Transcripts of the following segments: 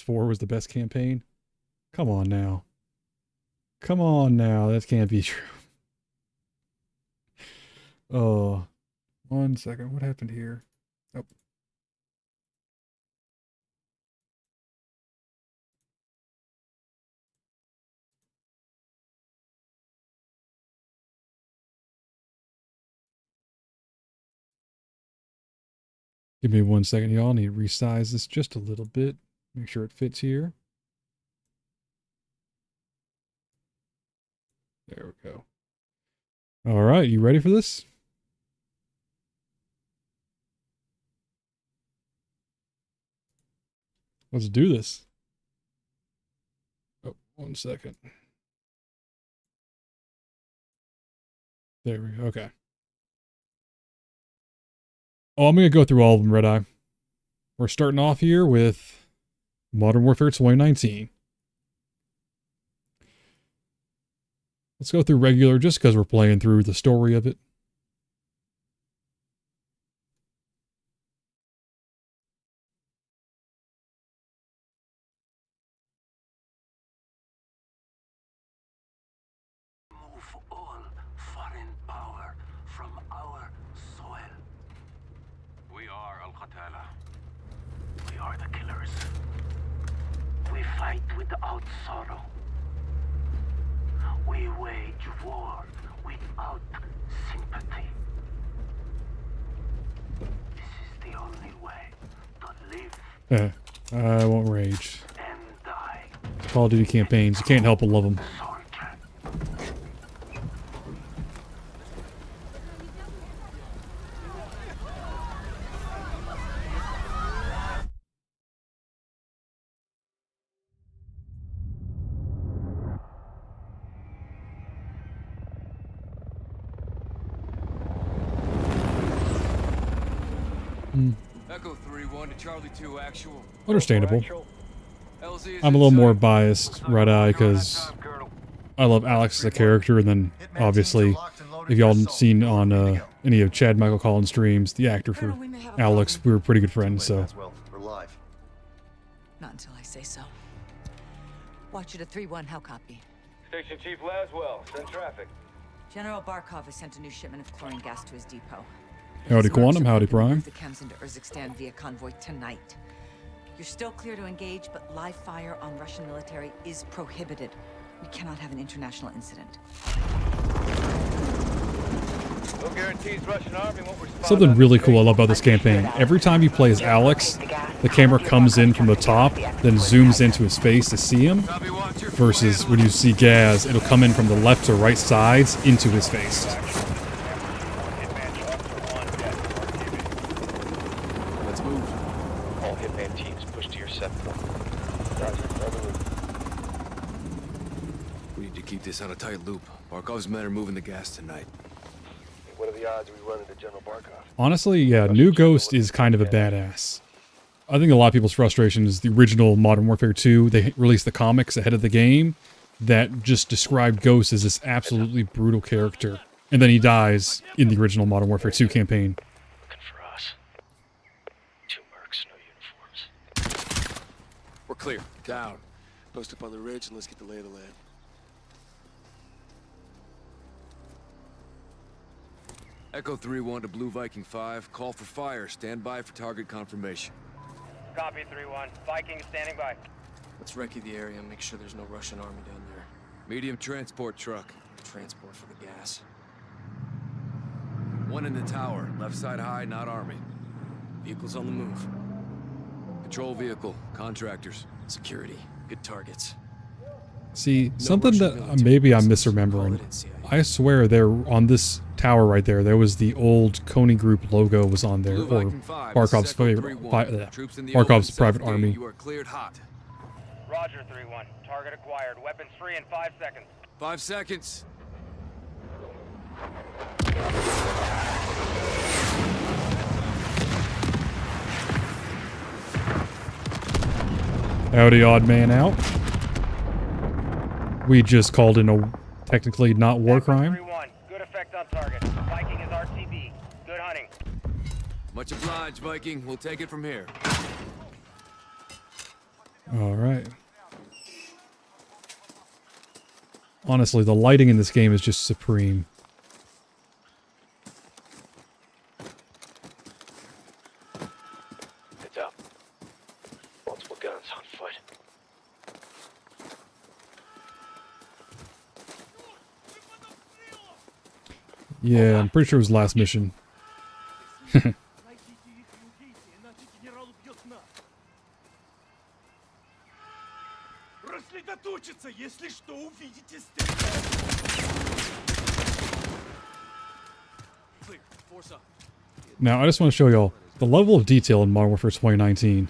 4 was the best campaign? Come on now. Come on now. That can't be true. Oh, 1 second. What happened here? Oh. Give me 1 second, y'all. I need to resize this just a little bit. Make sure it fits here. There we go. All right, you ready for this? Let's do this. Oh, 1 second. There we go. Okay. Oh, I'm going to go through all of them, Red Eye. We're starting off here with Modern Warfare 2019. Let's go through regular just because we're playing through the story of it. Move all foreign power from our soil. We are Al-Qatala. We are the killers. We fight without sorrow. We wage war without sympathy. This is the only way to live I won't rage. and die. Call of Duty campaigns. You can't help but love them. Soldier. Echo 3-1 to Charlie 2 actual. Understandable. LZ is I'm a little more inside. biased, Red Eye, because I love Alex as a character, and then obviously, if y'all seen on any of Chad Michael Collins' streams, the actor for Alex, we were pretty good friends, so. We're live. Not until I say so. Watch it at 3-1, how copy? Station Chief Laswell, send traffic. General Barkov has sent a new shipment of chlorine gas to his depot. Howdy Quantum, howdy Prime. The chems into Urzikstan via convoy tonight. You're still clear to engage, but live fire on Russian military is prohibited. We cannot have an international incident. No guarantees Russian army won't respond. Something really cool I love about this campaign. Every time you play as Alex, the camera comes in from the top, then zooms into his face to see him, versus when you see Gaz, it'll come in from the left to right sides into his face. Let's move. All hitman teams push to your sector. We need to keep this on a tight loop. Barkov's men are moving the gas tonight. What are the odds we run into General Barkov? Honestly, yeah, New Ghost is kind of a badass. I think a lot of people's frustration is the original Modern Warfare 2. They released the comics ahead of the game that just described Ghost as this absolutely brutal character. And then he dies in the original Modern Warfare 2 campaign. Looking for us. 2 mercs, no uniforms. We're clear. Down. Post up on the ridge and let's get the lay of the land. Echo 3-1 to Blue Viking 5. Call for fire. Stand by for target confirmation. Copy 3-1. Viking standing by. Let's recce the area and make sure there's no Russian army down there. Medium transport truck. Transport for the gas. One in the tower. Left side high, not army. Vehicles on the move. Control vehicle. Contractors. Security. Good targets. See, No something Russian that military maybe I'm presence. Call misremembering. it in CIA. I swear there on this tower right there was the old Coney Group logo was on there, Blue or Viking 5, Barkov's Echo favorite, 3-1. Troops in the Barkov's open, private south gate. army. You are cleared hot. Roger 3-1. Target acquired. Weapons free in 5 seconds. 5 seconds. Howdy, odd man out. We just called in a technically not war Echo crime. 3-1. Good effect on target. Viking is RTB. Good hunting. Much obliged, Viking. We'll take it from here. All right. Honestly, the lighting in this game is just supreme. It's up. Multiple guns on foot. Yeah, I'm pretty sure it was last mission. Now, I just want to show y'all the level of detail in Modern Warfare 2019.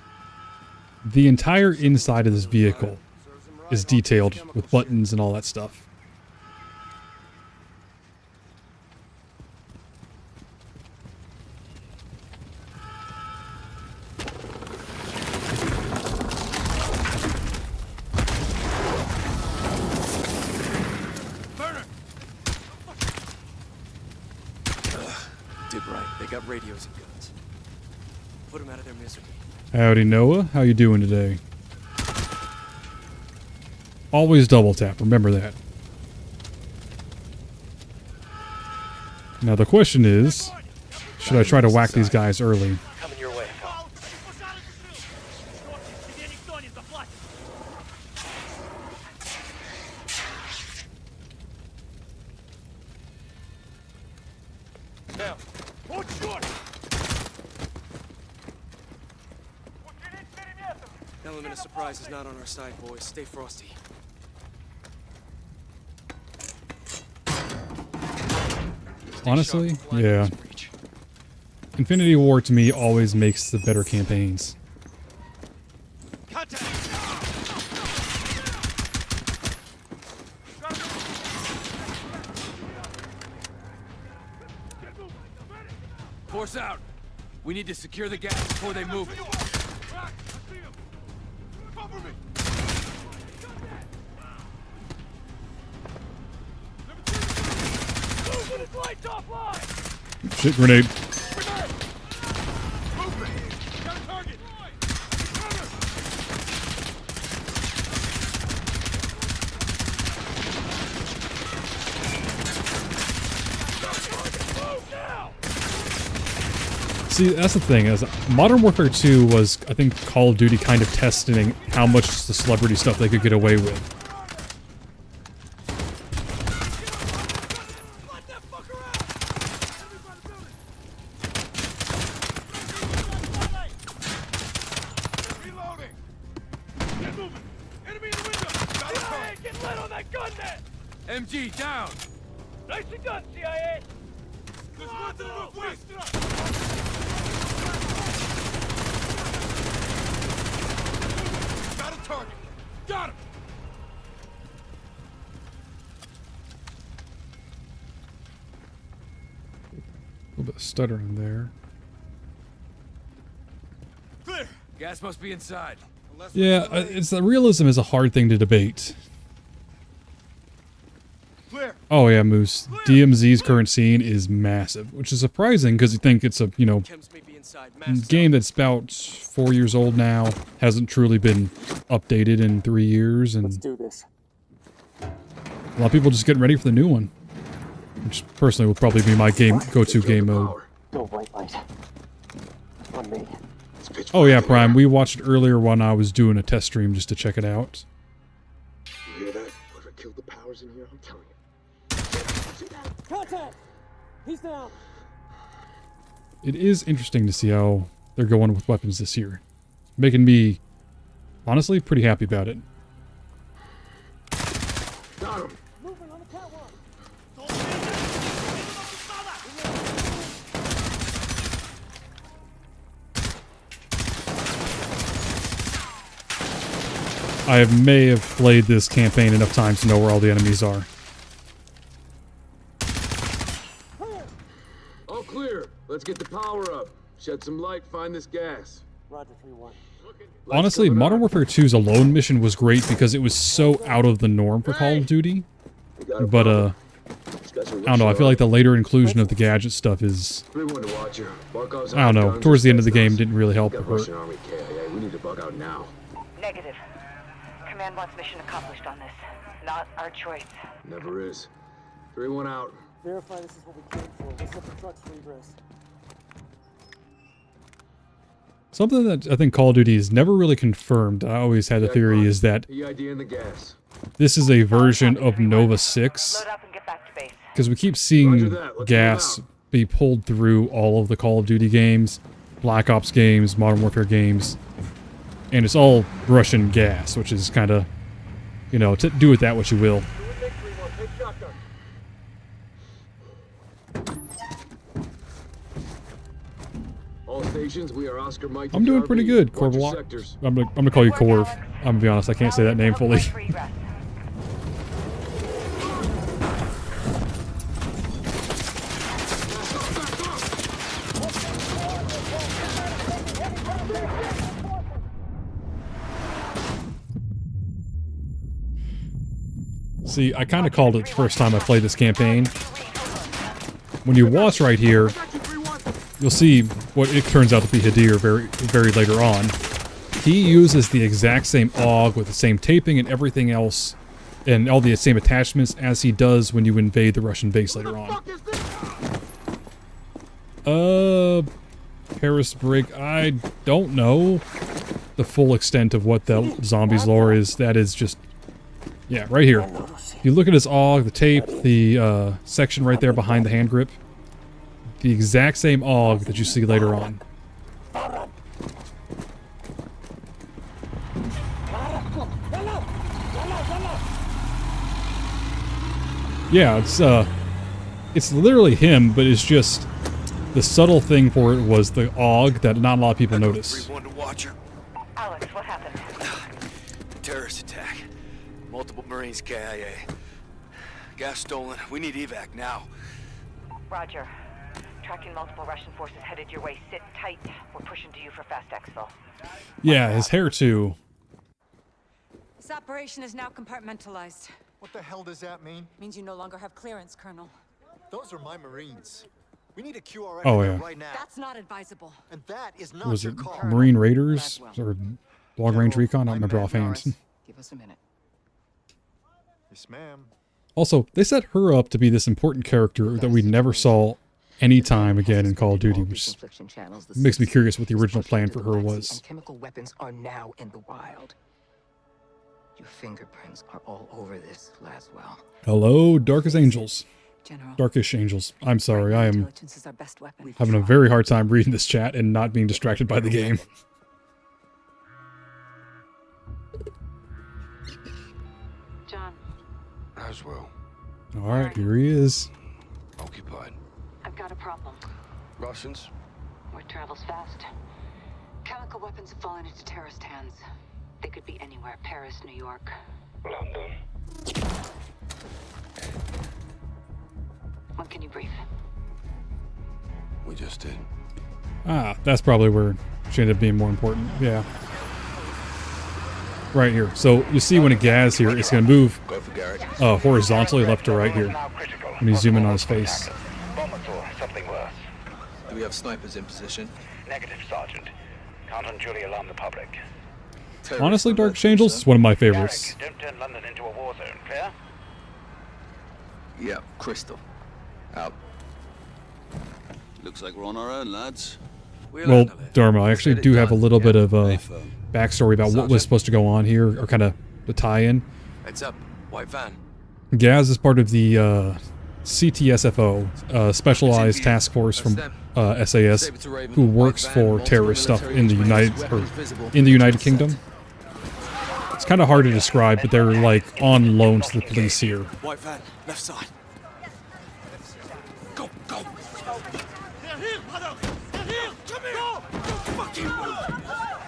The entire inside of this vehicle is detailed with buttons and all that stuff. Did right. They got radios and guns. Put them out of their misery. Howdy, Noah. How you doing today? Always double tap. Remember that. Now the question is, should I try to whack these guys early? Coming your way, pal. Now. Element of surprise is not on our side, boys. Stay frosty. Honestly, yeah. Infinity War to me always makes the better campaigns. Force out. We need to secure the gas before they move it. Shit, grenade. See, that's the thing, is Modern Warfare 2 was, I think, Call of Duty kind of testing how much the celebrity stuff they could get away with. MG down. Nicely done, CIA! Got a target. Got him. A little bit of stuttering there. Clear. Gas must be inside. Yeah, it's the realism is a hard thing to debate. Oh yeah, Moose. DMZ's current scene is massive, which is surprising because you think it's a, Chems may be inside. game that's about 4 years old now, hasn't truly been updated in 3 years, and Let's do this. a lot of people just getting ready for the new one, which personally would probably be my go-to game mode. Go white light. On me. Oh yeah, Prime. We watched it earlier when I was doing a test stream just to check it out. You hear that? Whoever killed the powers in here, I'm telling you. Contact! He's down. It is interesting to see how they're going with weapons this year. Making me, honestly, pretty happy about it. Got him. Moving on the catwalk. May have played this campaign enough times to know where all the enemies are. All clear. Let's get the power up. Shed some light, find this gas. Roger 3-1. Honestly, Modern Warfare 2's alone mission was great because it was so out of the norm for Call of Duty. But, I don't know, I feel like the later inclusion of the gadget stuff is, 3-1 to Watcher. I don't know, towards the end of the game didn't really help or hurt. We need to bug out now. Negative. Command wants mission accomplished on this. Not our choice. Never is. 3-1 out. Verify this is what we came for. We'll set the trucks for egress. Something that I think Call of Duty has never really confirmed, I always had a theory, is that PID in the gas. this is a version of Nova 6. Load up and get back to base. Because we keep seeing Roger that. Let's gas move be pulled through all of the Call of Duty games, Black Ops games, Modern Warfare games. And it's all Russian gas, which is kind of, you know, do with that what you will. All stations, we are Oscar Mike. I'm doing pretty good, Watch your Corvalok. sectors. I'm gonna call you Corv. I'm gonna be honest, I can't say that name fully. See, I kind of called it the first time I played this campaign. When you watch right here, you'll see what it turns out to be Hadir very later on. He uses the exact same AUG with the same taping and everything else, and all the same attachments as he does when you invade the Russian base later on. Paris Brig, I don't know the full extent of what the zombies lore is. That is just, yeah, right here. If you look at his AUG, the tape, the section right there behind the hand grip, the exact same AUG that you see later on. Yeah, it's literally him, but it's just the subtle thing for it was the AUG that not a lot of people notice. 3-1 to Watcher. Alex, what happened? Terrorist attack. Multiple Marines KIA. Gas stolen. We need evac now. Roger. Tracking multiple Russian forces headed your way. Sit tight. We're pushing to you for fast exfil. Yeah, his hair too. This operation is now compartmentalized. What the hell does that mean? Means you no longer have clearance, Colonel. Those are my Marines. We need a QRF Oh, yeah. right now. That's not advisable. And that is not Was your it call. Marine Raiders or Long Range Recon? I don't remember offhand. Give us a minute. Yes, ma'am. Also, they set her up to be this important character that we never saw any time again in Call of Duty, which makes me curious what the original plan for her was. Chemical weapons are now in the wild. Your fingerprints are all over this, Laswell. Hello, Darkest Angels. General. Darkish Angels. I'm sorry, I am Intelligence is our best weapon. having a very hard time reading this chat and not being distracted by the game. John, Laswell. Alright, here he is. Occupied. I've got a problem. Russians? Word travels fast. Chemical weapons have fallen into terrorist hands. They could be anywhere. Paris, New York. London. When can you brief? We just did. Ah, that's probably where she ended up being more important. Yeah. Right here. So you see when it gas here, it's going to move Go for Garrett. horizontally left to right here. When you zoom in on his face. Something worse. Do we have snipers in position? Negative, Sergeant. Can't unduly alarm the public. Honestly, Darkish Angels is one of my favorites. Don't turn London into a war zone, clear? Yeah, Crystal. Out. Looks like we're on our own, lads. Well, Dharma, I actually do have a little bit of backstory about what was supposed to go on here, or kind of the tie-in. Heads up. White van. Gaz is part of the CTSFO, Specialized Task Force from SAS, who works for terrorist stuff in the United Kingdom. It's kind of hard to describe, but they're like on loan to the police here. White van. Left side. Go, go. They're here, brother! They're here! Come here! Go! Fucking move!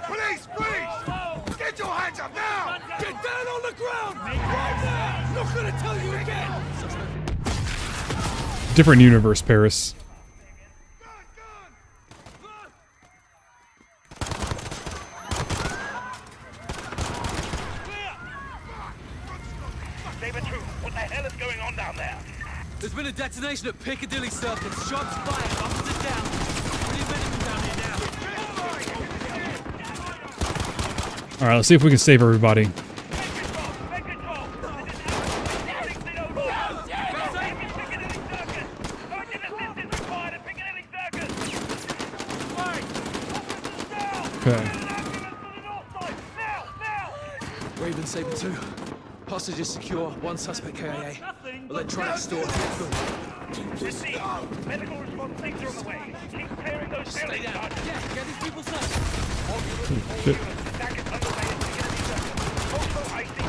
Police, please! Get your hands up now! Get down on the ground! Right now! Not gonna tell you again! Different universe, Paris. What the hell is going on down there? There's been a detonation at Piccadilly Circus. Shots fired. Officers down. What are you down here now? Alright, let's see if we can save everybody. Raven Saber 2. Hostages secure, one suspect KIA. Electronic store. Receive. Medical response things are on the way. Keep clearing those buildings. Yeah, get these people set. Shit. Attack is underway in 60 seconds. Also, I think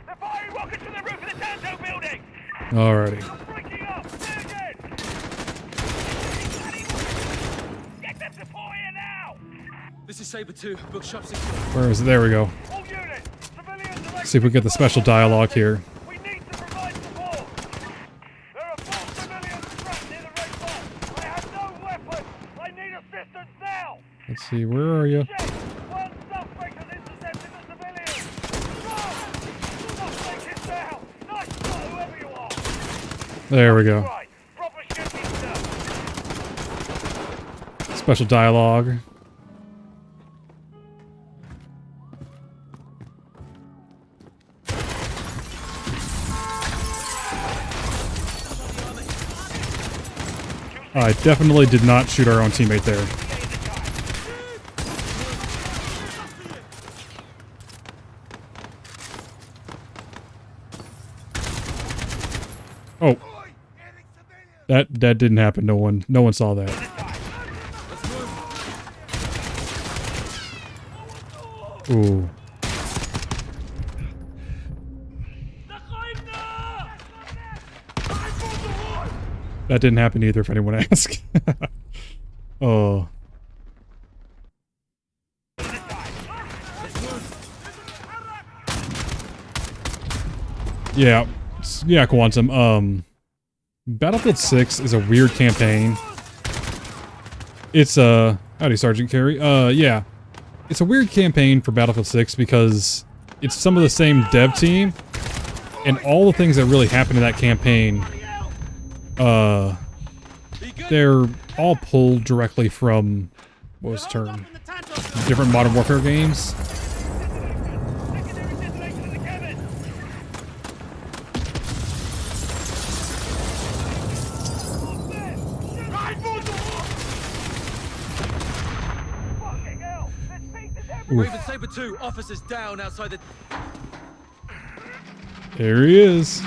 they're firing rockets from the roof of the Tanto building. Alrighty. Breaking up. There again. Get them to pour here now. This is Saber 2. Bookshop secure. Where is it? There we go. All units. Civilians are See if we get the special dialogue here. We need to provide support. There are 4 civilians trapped near the red box. I have no weapons. I need assistance now. Let's see, where are you? Check. One suspect has intercepted the civilians. Run! Suspect is down. Nice shot, whoever you are. There we go. Right. Proper shooting, sir. Special dialogue. I definitely did not shoot our own teammate there. Oh. That didn't happen. No one saw that. Ooh. That didn't happen either, if anyone asks. Oh. Yeah. Yeah, Quantum. Battlefield 6 is a weird campaign. It's howdy, Sergeant Carey. Yeah. It's a weird campaign for Battlefield 6 because it's some of the same dev team, and all the things that really happen in that campaign, they're all pulled directly from, what was the term? Different Modern Warfare games. Raven Saber 2, officers down outside the... There he is.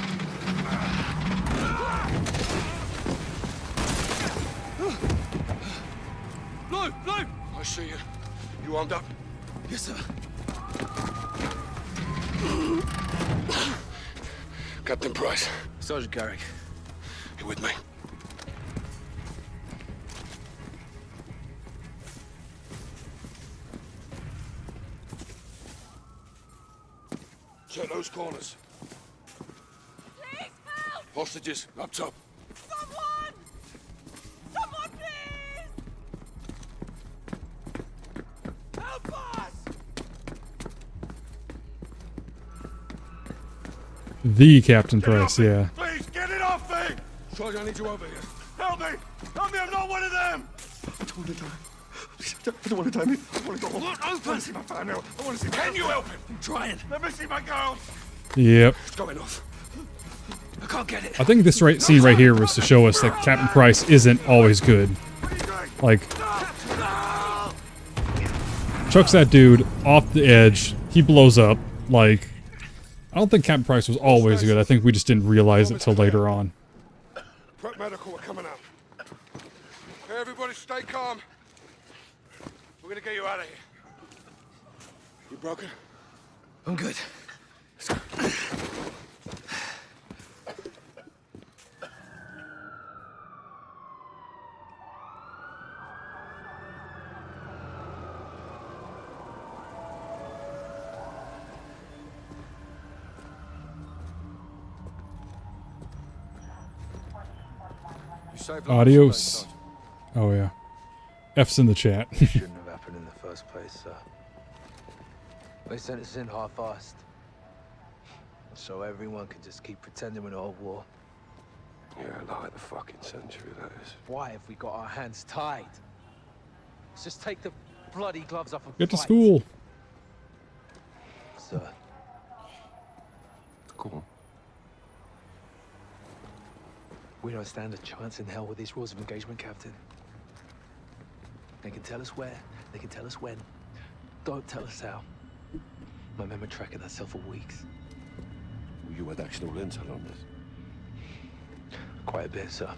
Blue! Blue! I see you. You armed up? Yes, sir. Captain Price, Sergeant Garrick. you with me? Check those corners. Please help! Hostages, up top. Someone! Someone, please! Help us! The Captain Price, yeah. Please, get it off me! Sergeant, I need you over here. Help me! Help me, I'm not one of them! I don't want to die. I don't want to die, mate. I want to go home. Look, open! I want to see my family. I want to see... Can you help him? I'm trying. Let me see my girl. Yep. It's going off. I can't get it. I think this scene right here was to show us that Captain Price isn't always good. Like, chucks that dude off the edge, he blows up. Like, I don't think Captain Price was always good. I think we just didn't realize it till later on. Prep medical, we're coming out. Hey, everybody, stay calm. We're gonna get you out of here. You broken? I'm good. Adios. Oh yeah. F's in the chat. Shouldn't have happened in the first place, sir. They sent us in half-assed. So everyone can just keep pretending we're not at war. Yeah, like the fucking century, that is. Why have we got our hands tied? Let's just take the bloody gloves off and Get to fight. school. Sir. Cool. We don't stand a chance in hell with these rules of engagement, Captain. They can tell us where, they can tell us when. Don't tell us how. I remember tracking that cell for weeks. You had actual intel on this? Quite a bit, sir.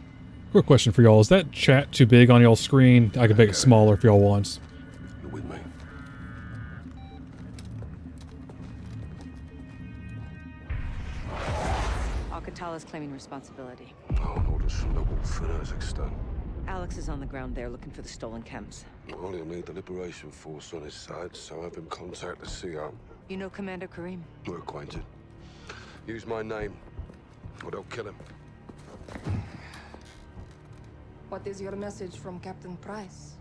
Quick question for y'all. Is that chat too big on y'all's screen? I can make it smaller if y'all want. You're with me. Alcatala's claiming responsibility. Oh, no, the Snowball Finance extent. Alex is on the ground there looking for the stolen chems. Well, he'll need the Liberation Force on his side, so have him contact the CR. You know Commander Kareem? We're acquainted. Use my name, or they'll kill him. What is your message from Captain Price?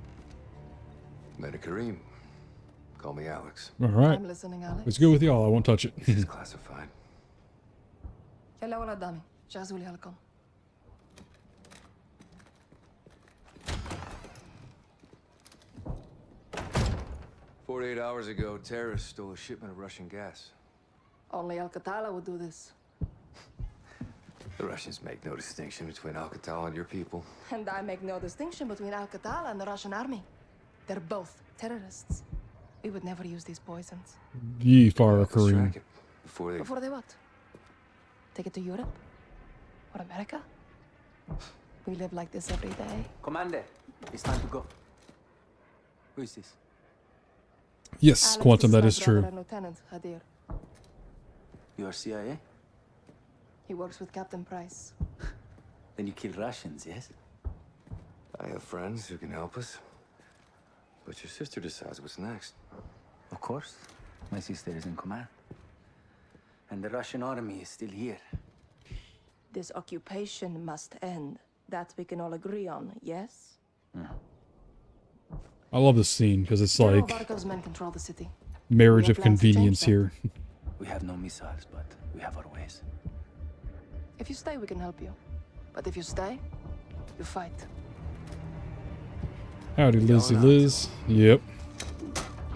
Commander Kareem. Call me Alex. All right. I'm listening, Alex. Let's go with y'all. I won't touch it. This is classified. يلا ولا قدامي جهزوا لي هالكم. "48 hours ago, terrorists stole a shipment of Russian gas. Only Alcatala would do this. The Russians make no distinction between Alcatala and your people. And I make no distinction between Alcatala and the Russian army. They're both terrorists. We would never use these poisons. Ye Farah Kareem. Before they what? Take it to Europe? Or America? We live like this every day. Commander, it's time to go. Who is this? Yes, Alex, Quantum, this that is is my true. brother and Lieutenant Hadir. You are CIA? He works with Captain Price. Then you kill Russians, yes? I have friends who can help us. But your sister decides what's next. Of course. My sister is in command. And the Russian army is still here. This occupation must end. That we can all agree on, yes? I love this scene because it's General like Barkov's men control the city. marriage We of have plans to change convenience that. here. We have no missiles, but we have our ways. If you stay, we can help you. But if you stay, you fight. Howdy, Lizzie Liz. Yep.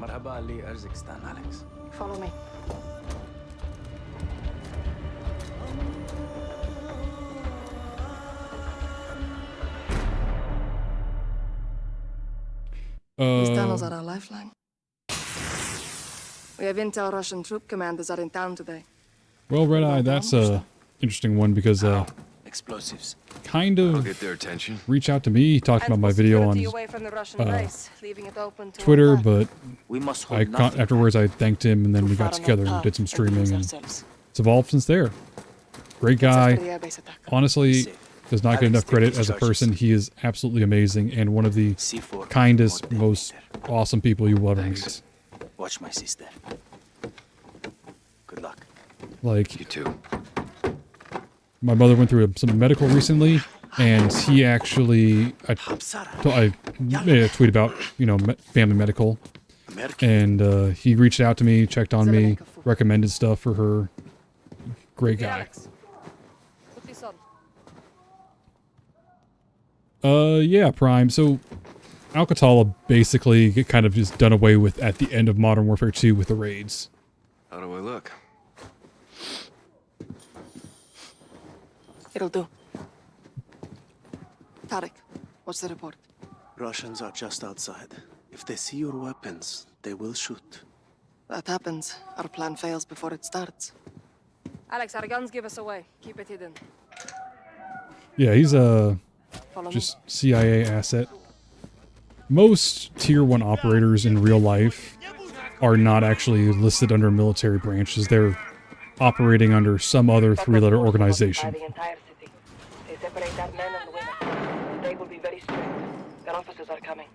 Marhaba Ali Urzikstan, Alex. Follow me. These tunnels are our lifeline. We have intel Russian troop commanders are in town today. Well, Red Eye, that's a interesting one because Explosives. kind I'll of get their attention. reached out to me. He talked about my video on Away from the Russian base, leaving it open to Twitter, attack. but We must hold afterwards I thanked him, and then we got together and did some streaming, and it's evolved since there. Great guy. Honestly, does not get enough credit as a person. He is absolutely amazing and one of the kindest, most awesome people you will ever meet. Watch my sister. Good luck. Like, You too. my mother went through some medical recently, and he actually, I made a tweet about, family medical, and he reached out to me, checked on me, recommended stuff for her. Great guy. Put this on. Yeah, Prime. So, Alcatala basically get kind of just done away with at the end of Modern Warfare 2 with the raids. How do I look? It'll do. Tarek, what's the report? Russians are just outside. If they see your weapons, they will shoot. That happens. Our plan fails before it starts. Alex, our guns give us away. Keep it hidden. Yeah, he's a Follow just CIA asset. Most Tier 1 operators in real life are not actually listed under military branches. They're operating under some other three-letter organization. The entire city. They separate our men and women. Today will be very strict. Their officers are coming.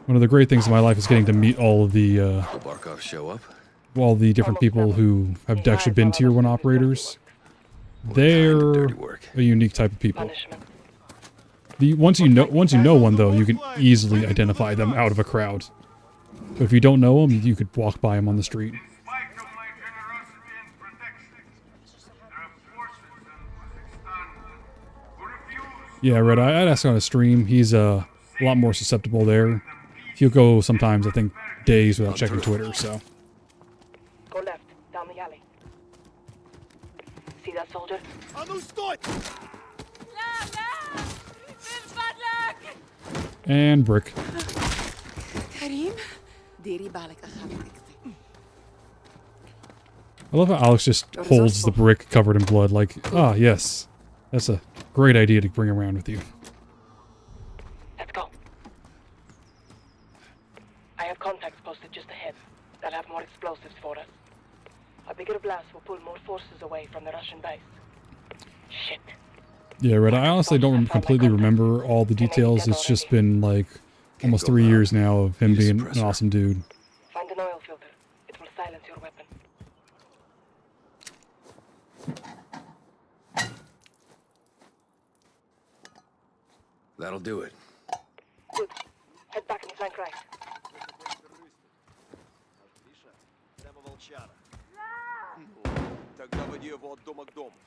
One of the great things in my life is getting to meet all of the Will Barkov show up? all the different people who have actually been Tier 1 operators. They're a unique type of people. Once you know one though, you can easily identify them out of a crowd. But if you don't know them, you could walk by them on the street. Yeah, Red Eye, I'd ask on a stream. He's a lot more susceptible there. He'll go sometimes, I think, days without checking Twitter, so. Go left, down the alley. See that soldier? А ну стой! And brick. Karim, diri balik akhabik. I love how Alex just holds the brick covered in blood like, ah, yes. That's a great idea to bring around with you. Let's go. I have contacts posted just ahead. They'll have more explosives for us. A bigger blast will pull more forces away from the Russian base. Shit. Yeah, right. I honestly don't completely remember all the details. It's just been like almost 3 years now of him being an awesome dude. Find an oil filter. It will silence your weapon. That'll do it. Good. Head back and flank right.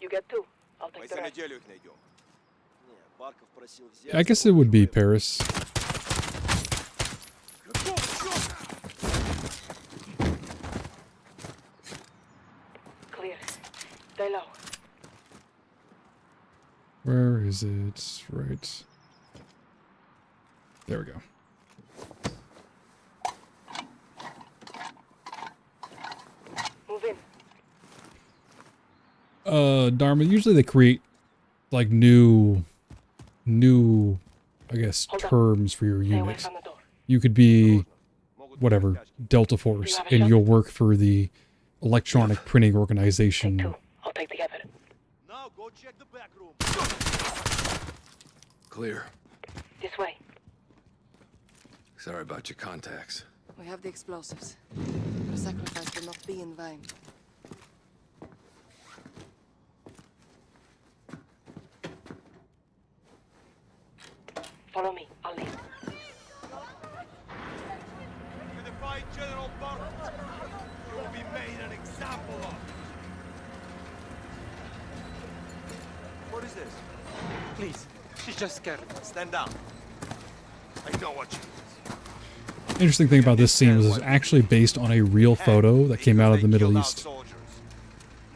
You get two. I'll take the rest. I guess it would be Paris. Clear. Stay low. Where is it? Right. There we go. Move in. Dharma, usually they create like new, I guess, terms for your unit. You could be, whatever, Delta Force, and you'll work for the Electronic Printing Organization. I'll take the other. Now go check the back room. Clear. This way. Sorry about your contacts. We have the explosives. Your sacrifice will not be in vain. Follow me. I'll lead. You defy General Barton. You'll be made an example of. What is this? Please, she's just scared. Stand down. I know what you mean. Interesting thing about this scene was it's actually based on a real photo that came out of the Middle East.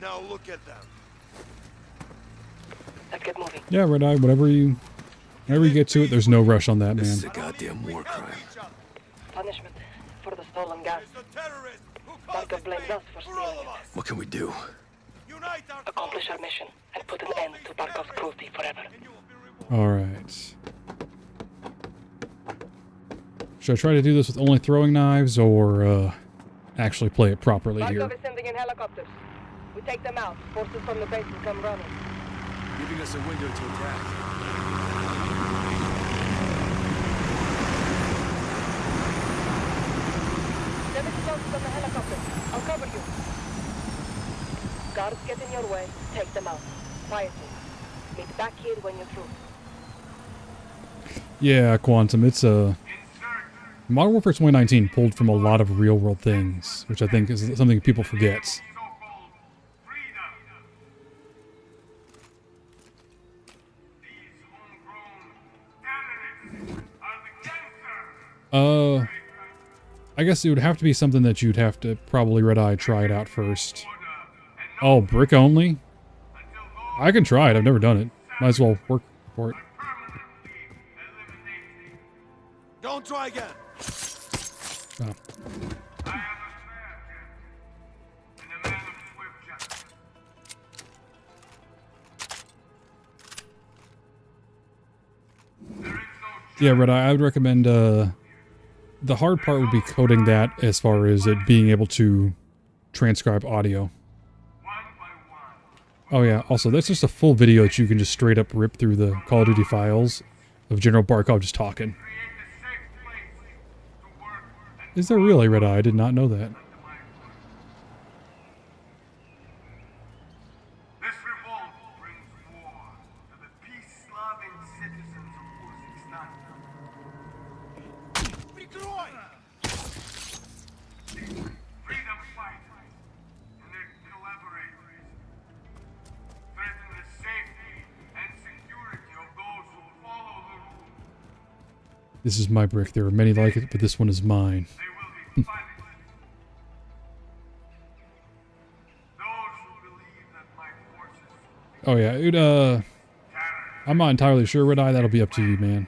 Now look at them. Let's get moving. Yeah, Red Eye, whenever you get to it, there's no rush on that, man. This is a goddamn war crime. Punishment for the stolen gas. Barker blames us for stealing it. What can we do? Accomplish our mission and put an end to Barkov's cruelty forever. Alright. Should I try to do this with only throwing knives, or actually play it properly here? Barkov is sending in helicopters. We take them out. Forces from the base will come running. Giving us a window to attack. Send explosives on the helicopter. I'll cover you. Guards get in your way. Take them out. Quietly. Meet back here when you're through. Yeah, Quantum, it's a... Modern Warfare 2019 pulled from a lot of real-world things, which I think is something people forget. I guess it would have to be something that you'd have to probably Red Eye try it out first. Oh, brick only? I can try it. I've never done it. Might as well work for it. Don't try again. Oh. Yeah, Red Eye, I would recommend, the hard part would be coding that as far as it being able to transcribe audio. Oh yeah, also, that's just a full video that you can just straight up rip through the Call of Duty files of General Barkov just talking. Is there really, Red Eye? I did not know that. This revolt brings war to the peace-loving citizens of Uzbekistan. Freedom fighters and their collaborators threaten the safety and security of those who follow the rules. This is my brick. There are many like it, but this one is mine. Oh yeah, it, I'm not entirely sure, Red Eye. That'll be up to you, man.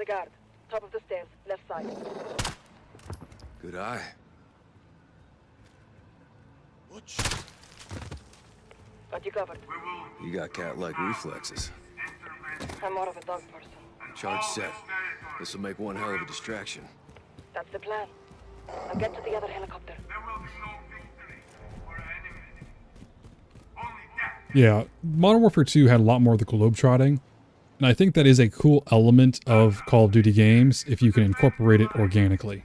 the guard. Top of the stairs, left side. Good eye. Got you covered. You got cat-like reflexes. I'm more of a dog person. Charge set. This'll make one hell of a distraction. That's the plan. Now get to the other helicopter. Yeah, Modern Warfare 2 had a lot more of the globetrotting, and I think that is a cool element of Call of Duty games if you can incorporate it organically.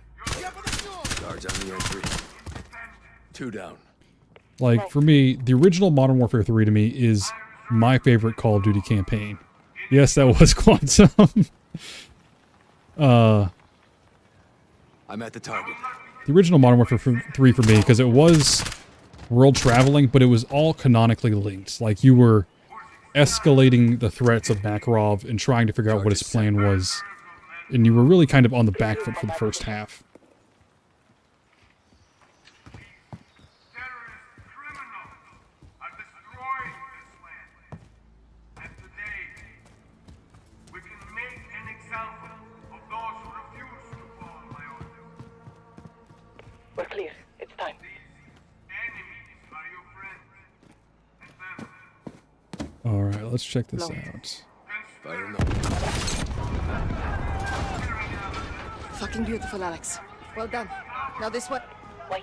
Guards on the entry. 2 down. Like, for me, the original Modern Warfare 3 to me is my favorite Call of Duty campaign. Yes, that was Quantum. I'm at the target. The original Modern Warfare 3 for me, because it was world traveling, but it was all canonically linked. Like, you were escalating the threats of Makarov and trying to figure out what his plan was. And you were really kind of on the back foot for the first half. We're clear. It's time. Alright, let's check this out. Fire in Fucking beautiful, Alex. Well done. Now this one. Wait.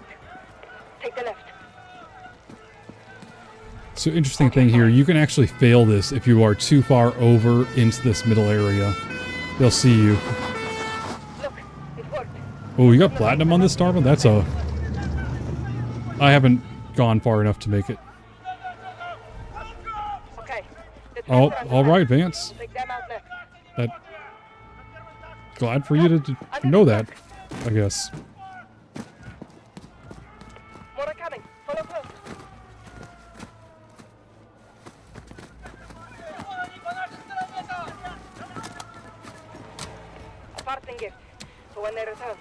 Take the left. So interesting thing here, you can actually fail this if you are too far over into this middle area. They'll see you. Oh, you got platinum on this Starman? That's a... I haven't gone far enough to make it. Oh, alright, Vance. That... Glad for you to know that, I guess. More are coming. Follow close. A parting gift for when they return.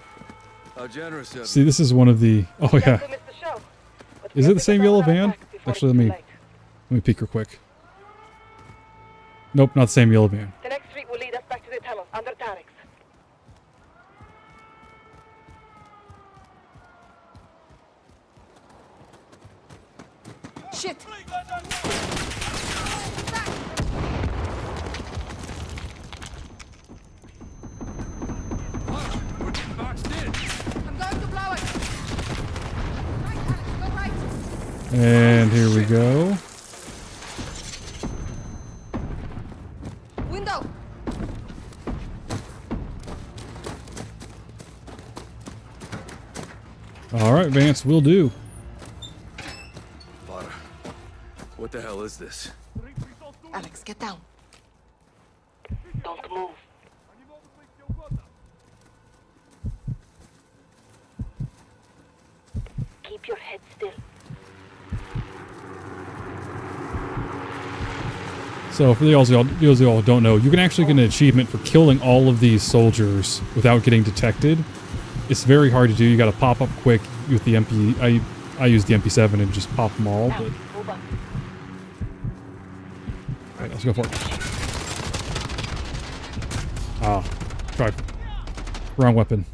How generous of you. See, this is one of the... Oh, yeah. Is it the same yellow van? Actually, let me peek real quick. Nope, not the same yellow van. The next street will lead us back to the tunnel under Tarek's. Shit! I'm going to blow it. Right, Alex, go right. And here we go. Window. Alright, Vance, will do. Potter, what the hell is this? Alex, get down. Don't move. Keep your head still. So for those of y'all who don't know, you can actually get an achievement for killing all of these soldiers without getting detected. It's very hard to do. You got to pop up quick with the MP. I use the MP7 and just pop them all. But alright, let's go for it. Ah, tried. Wrong weapon.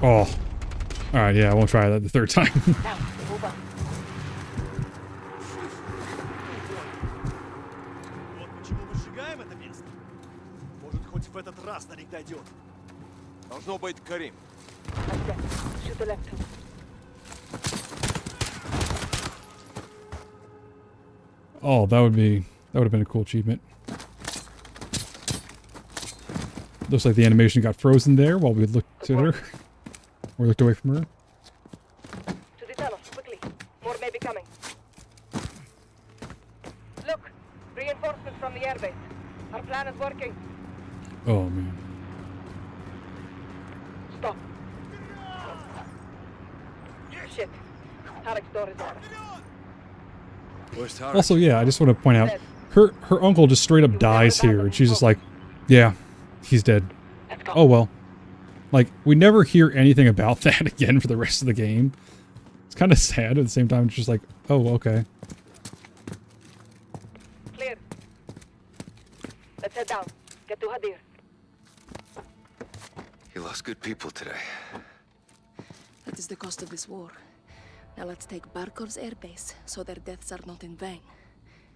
Oh. Alright, yeah, I won't try that the third time. Должно быть Карим. Shoot the left. Oh, that would have been a cool achievement. Looks like the animation got frozen there while we looked at her. Or looked away from her. To the tunnel, quickly. More may be coming. Look, reinforcements from the airbase. Our plan is working. Oh man. Stop. Shit. Tarek's door is open. Where's Tarek? Also, yeah, I just want to point out, her uncle just straight up dies here, and she's just like, Yeah, he's dead. Oh well. Like, we never hear anything about that again for the rest of the game. It's kind of sad at the same time. It's just like, oh, okay. Clear. Let's head down. Get to Hadir. You lost good people today. That is the cost of this war. Now let's take Barkov's airbase so their deaths are not in vain.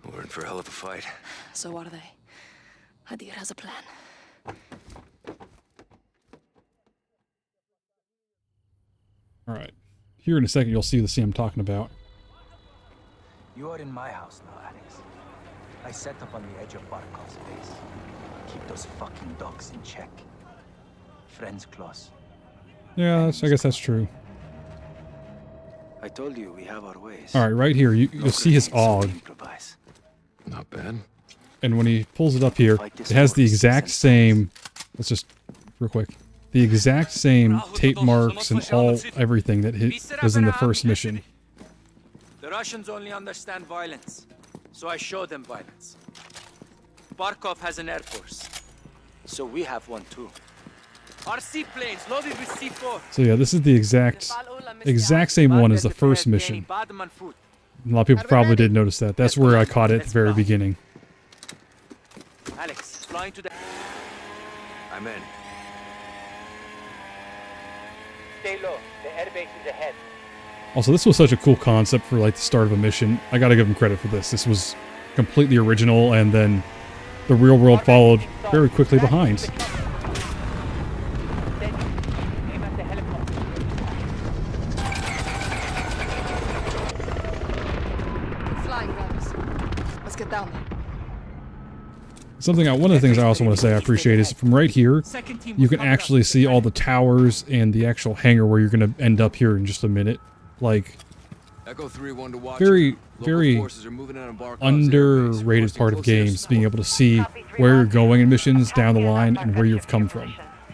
We're in for a hell of a fight. So are they. Hadir has a plan. Alright. Here in a second, you'll see the scene I'm talking about. You are in my house now, Alex. I set up on the edge of Barkov's base. Keep those fucking dogs in check. Friends close. Yeah, I guess that's true. I told you we have our ways. Alright, right here, you'll see his AUG. Not bad. And when he pulls it up here, it has the exact same... Let's just... real quick. The exact same tape marks and everything that was in the first mission. The Russians only understand violence, so I show them violence. Barkov has an air force, so we have one too. Our seaplanes loaded with C4. So yeah, this is the exact same one as the first mission. A lot of people probably did notice that. That's where I caught it at the very beginning. Alex, flying to the... I'm in. Stay low. The airbase is ahead. Also, this was such a cool concept for like the start of a mission. I gotta give them credit for this. This was completely original, and then the real world followed very quickly behind. Flying rebels. Let's get down there. One of the things I also want to say I appreciate is from right here, you can actually see all the towers and the actual hangar where you're going to end up here in just a minute. Like, very underrated part of games, being able to see where you're going in missions down the line and where you've come from.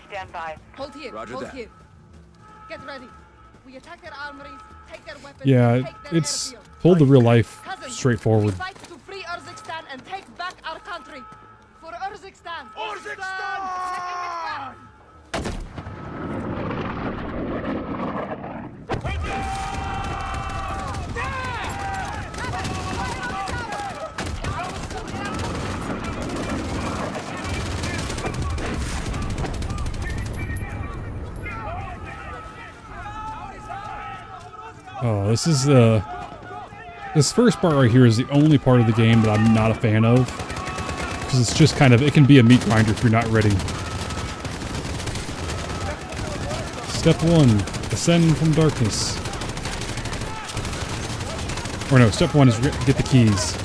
Stand by. Hold here. Hold here. Get ready. We attack their armories, take their weapons, Yeah, take their it's airfield. pulled the real life Cousins, straightforward. we fight to free Urzikstan and take back our country. For Urzikstan! Urzikstan! Oh, this is this first part right here is the only part of the game that I'm not a fan of. Because it's just kind of, it can be a meat grinder if you're not ready. Step 1, ascend from darkness. Or no, step 1 is get the keys.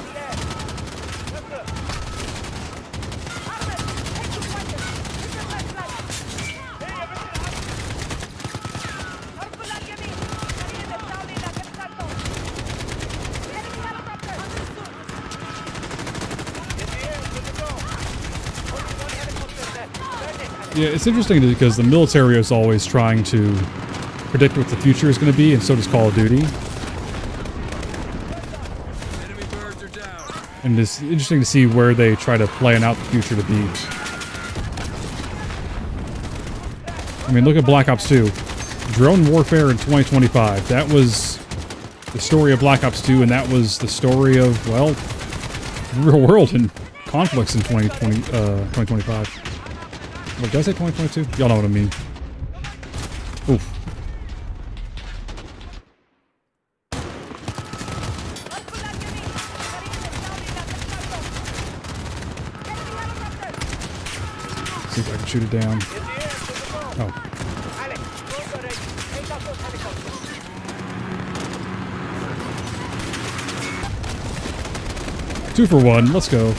Yeah, it's interesting because the military is always trying to predict what the future is going to be, and so does Call of Duty. And it's interesting to see where they try to plan out the future to be. I mean, look at Black Ops 2. Drone warfare in 2025. That was the story of Black Ops 2, and that was the story of, well, real world and conflicts in 2025. Wait, did I say 2022? Y'all know what I mean. Oof. See if I can shoot it down. Oh. 2 for 1. Let's go.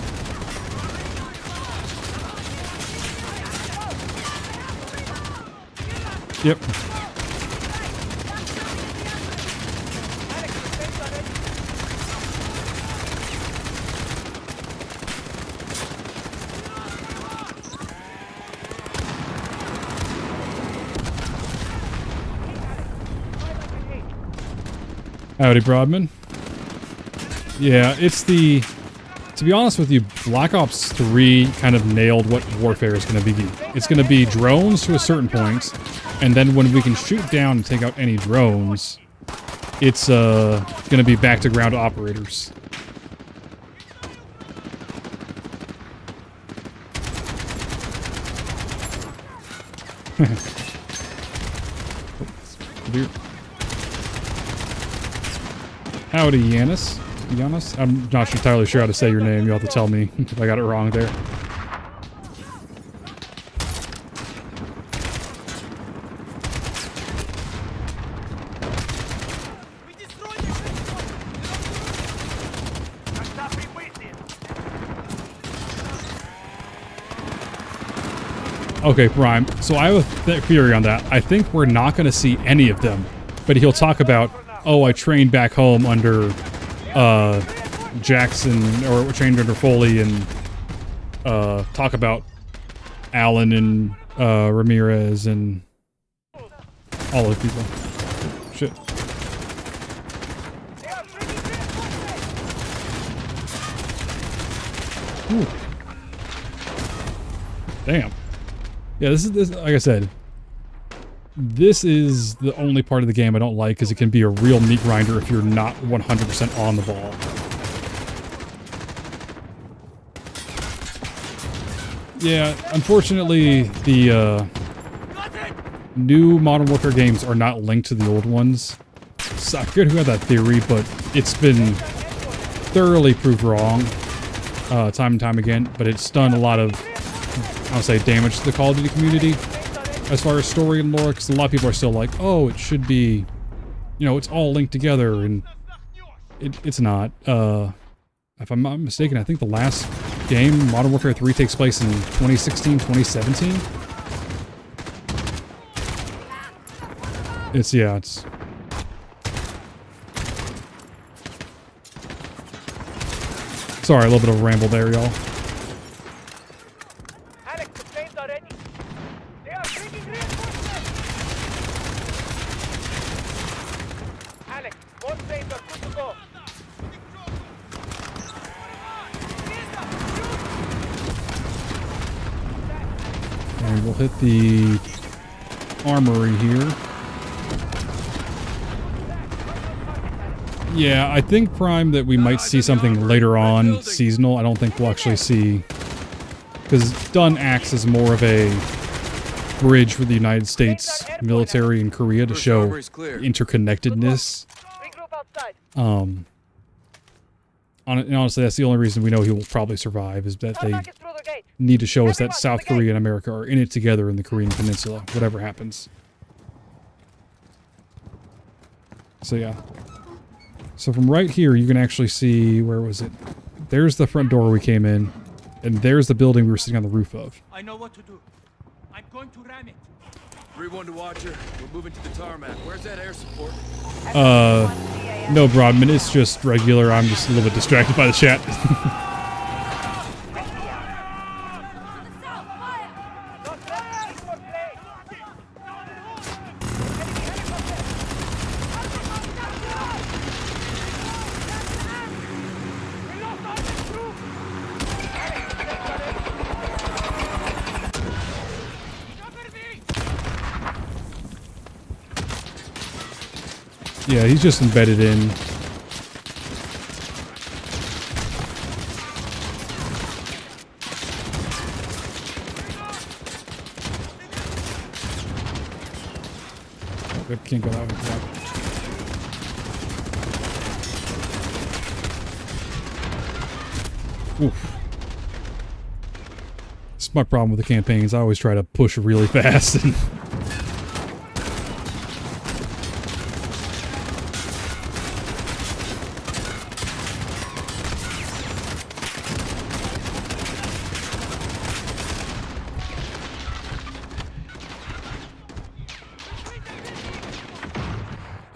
Yep. Howdy, Broadman. Yeah, it's the To be honest with you, Black Ops 3 kind of nailed what warfare is going to be. It's going to be drones to a certain point, and then when we can shoot down and take out any drones, it's going to be back to ground operators. Howdy, Yanis. Giannis? I'm not entirely sure how to say your name. You'll have to tell me if I got it wrong there. Okay, Prime. So I have a theory on that. I think we're not going to see any of them. But he'll talk about, oh, I trained back home under Jackson, or trained under Foley, and talk about Alan and Ramirez and all those people. Shit. Ooh. Damn. Yeah, this like I said, this is the only part of the game I don't like, because it can be a real meat grinder if you're not 100% on the ball. Yeah, unfortunately, the new Modern Warfare games are not linked to the old ones. So I forget who had that theory, but it's been thoroughly proved wrong time and time again. But it's done a lot of, I'll say, damage to the Call of Duty community as far as story and lore, because a lot of people are still like, oh, it should be, you know, it's all linked together, and it's not. If I'm not mistaken, I think the last game, Modern Warfare 3, takes place in 2016, 2017. It's sorry, a little bit of a ramble there, y'all. And we'll hit the armory here. Yeah, I think, Prime, that we might see something later on seasonal. I don't think we'll actually see, because Dunn acts as more of a bridge for the United States military in Korea to show interconnectedness. And honestly, that's the only reason we know he will probably survive, is that they need to show us that South Korea and America are in it together in the Korean Peninsula, whatever happens. So yeah. So from right here, you can actually see, where was it? There's the front door we came in, and there's the building we were sitting on the roof of. I know what to do. I'm going to ram it. 3-1 to Watcher. We're moving to the tarmac. Where's that air support? No, Broadman, it's just regular. I'm just a little bit distracted by the chat. Yeah, he's just embedded in. Oh, can't go out with that. Oof. It's my problem with the campaigns. I always try to push really fast and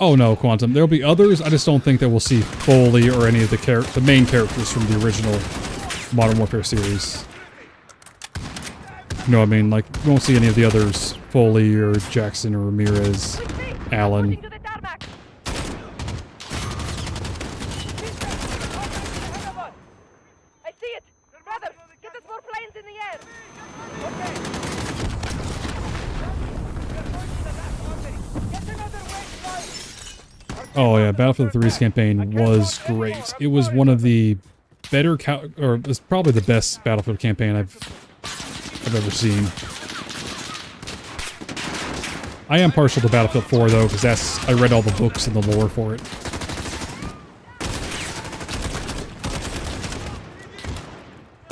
oh no, Quantum. There'll be others. I just don't think that we'll see Foley or any of the main characters from the original Modern Warfare series. You know what I mean? Like, we won't see any of the others. Foley or Jackson or Ramirez, Alan. Oh yeah, Battlefield 3's campaign was great. It was one of the better, or it's probably the best Battlefield campaign I've ever seen. I am partial to Battlefield 4 though, because I read all the books and the lore for it.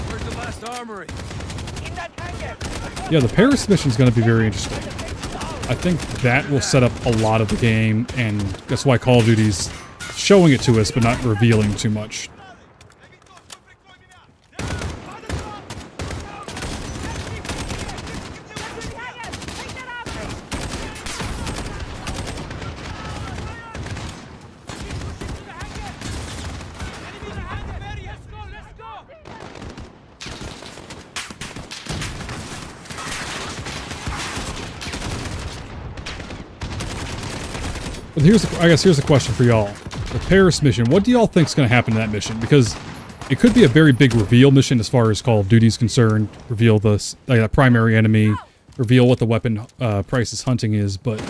Where's the last armory? Yeah, the Paris mission is going to be very interesting. I think that will set up a lot of the game, and that's why Call of Duty's showing it to us, but not revealing too much. But I guess here's a question for y'all. The Paris mission, what do y'all think is going to happen in that mission? Because it could be a very big reveal mission as far as Call of Duty is concerned. Reveal the primary enemy, reveal what the weapon Price's hunting is, but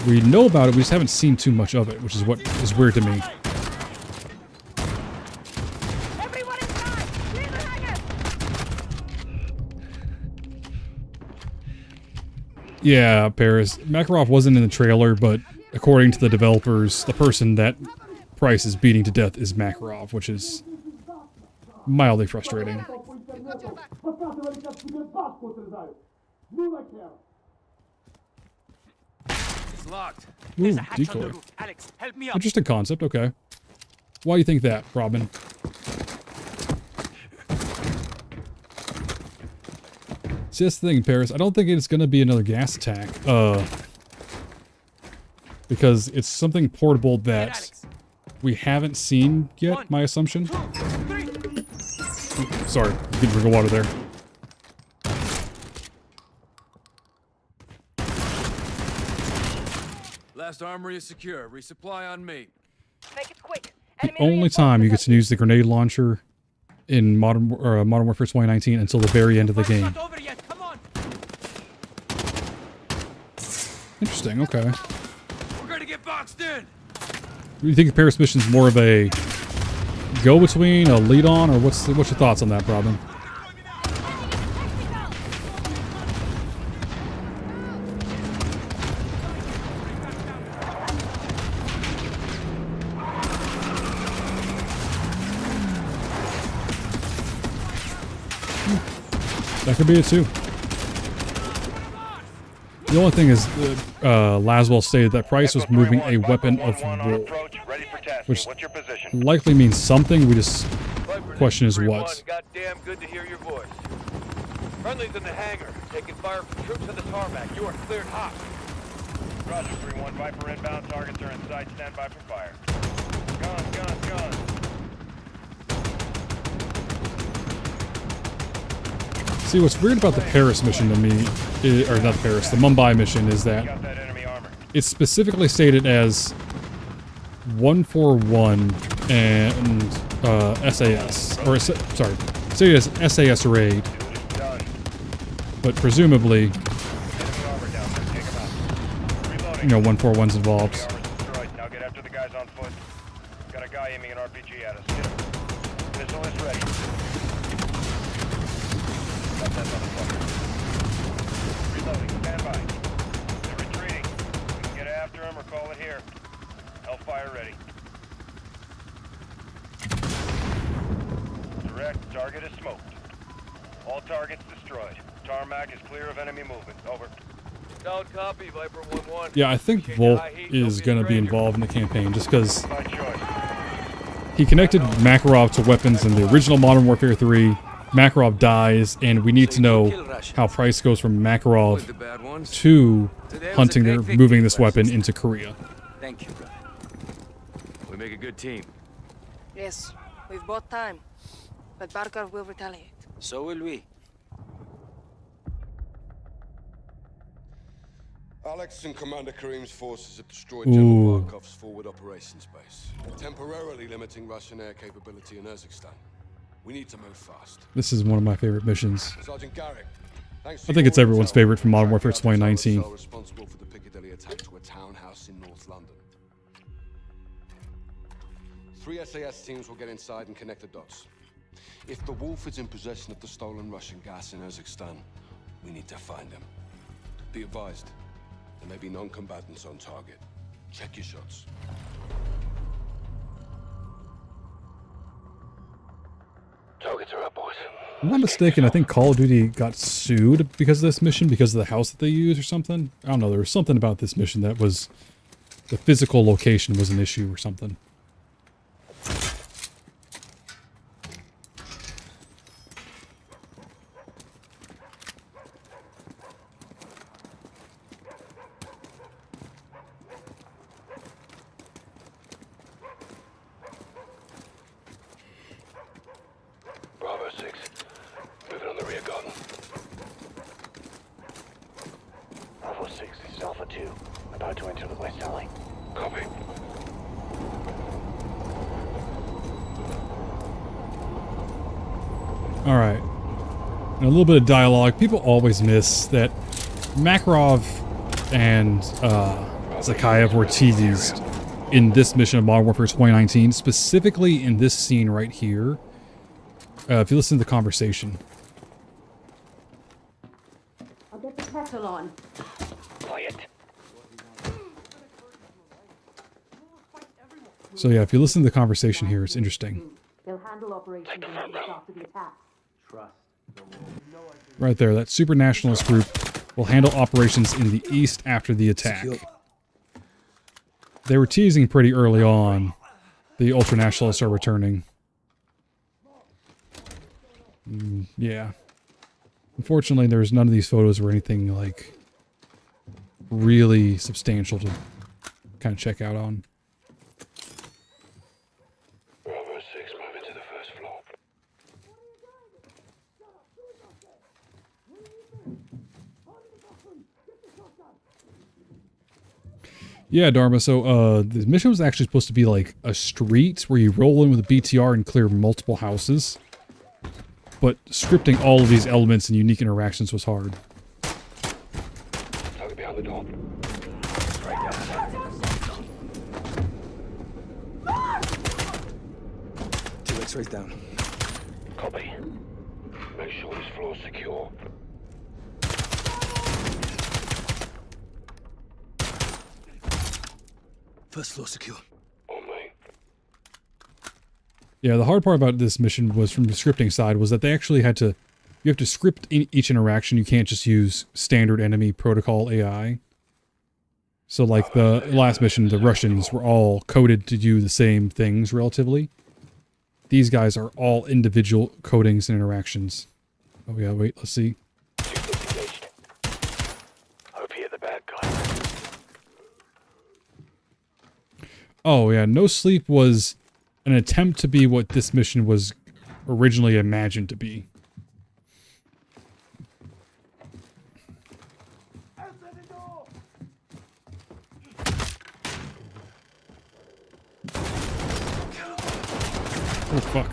we know about it, we just haven't seen too much of it, which is what is weird to me. Yeah, Paris. Makarov wasn't in the trailer, but according to the developers, the person that Price is beating to death is Makarov, which is mildly frustrating. It's locked. Ooh, decoy. Alex, help me up. Interesting concept, okay. Why do you think that, Robin? See, that's the thing, Paris. I don't think it's going to be another gas attack. Because it's something portable that we haven't seen yet, my assumption. Oh, sorry, getting a drink of water there. Last armory is secure. Resupply on me. Make it quick. The only time you get to use the grenade launcher in Modern Warfare 2019 until the very end of the game. Interesting, okay. We're gonna get boxed in. Do you think the Paris mission's more of a go-between, a lead-on, or what's your thoughts on that, Robin? That could be it too. The only thing is, Laswell stated that Price was moving a weapon of war, which likely means something. We just question is what. Goddamn good to hear your voice. Friendly's in the hangar, taking fire from troops on the tarmac. You are cleared hot. Roger, 3-1. Viper inbound. Targets are in sight. Stand by for fire. Guns. See, what's weird about the Paris mission to me, or not the Paris, the Mumbai mission, is that it's specifically stated as 141 and SAS, or sorry, stated as SAS raid, but presumably, 141's involved. Now get after the guys on foot. Got a guy aiming an RPG at us. Get him. Missile is ready. Got that motherfucker. Reloading. Stand by. They're retreating. We can get after them or call it here. Hellfire ready. Direct. Target is smoked. All targets destroyed. Tarmac is clear of enemy movement. Over. Down copy, Viper 1-1. Yeah, I think Volk is going to be involved in the campaign just because he connected Makarov to weapons in the original Modern Warfare 3. Makarov dies, and we need to know how Price goes from Makarov to hunting or moving this weapon into Korea. Thank you, brother. We make a good team. Yes, we've bought time. But Barkov will retaliate. So will we. Alex and Commander Karim's forces have destroyed General Barkov's forward operations base, temporarily limiting Russian air capability in Urzikstan. We need to move fast. This is one of my favorite missions. Sergeant Garrick, I think it's everyone's favorite from Modern Warfare 2019. responsible for the Piccadilly attack to a townhouse in North London. 3 SAS teams will get inside and connect the dots. If the Wolf is in possession of the stolen Russian gas in Urzikstan, we need to find him. Be advised, there may be non-combatants on target. Check your shots. Targets are up, boys. If I'm not mistaken, I think Call of Duty got sued because of this mission, because of the house that they use or something. I don't know, there was something about this mission that was... the physical location was an issue or something. Bravo 6. Moving on the rear garden. Bravo 6, this is Alpha 2. About to enter the west alley. Copy. Alright. And a little bit of dialogue. People always miss that Makarov and Zakayev were teased in this mission of Modern Warfare 2019, specifically in this scene right here. If you listen to the conversation. I'll get the kettle on. Quiet. So yeah, if you listen to the conversation here, it's interesting. They'll handle operations in the east after the attack. Trust. Right there, that super nationalist group will handle operations in the east after the attack. They were teasing pretty early on. The ultra-nationalists are returning. Yeah. Unfortunately, there's none of these photos or anything, like, really substantial to kind of check out on. Bravo 6, moving to the first floor. Yeah, Dharma, so the mission was actually supposed to be like a street where you roll in with a BTR and clear multiple houses. But scripting all of these elements and unique interactions was hard. Target behind the door. Two X-rays down. Copy. Make sure this floor's secure. First floor secure. On me. Yeah, the hard part about this mission was from the scripting side was that they actually had to... You have to script each interaction. You can't just use standard enemy protocol AI. So like the last mission, the Russians were all coded to do the same things relatively. These guys are all individual codings and interactions. Oh yeah, wait, let's see. Hope you're the bad guy. Oh yeah, No Sleep was an attempt to be what this mission was originally imagined to be. Oh fuck.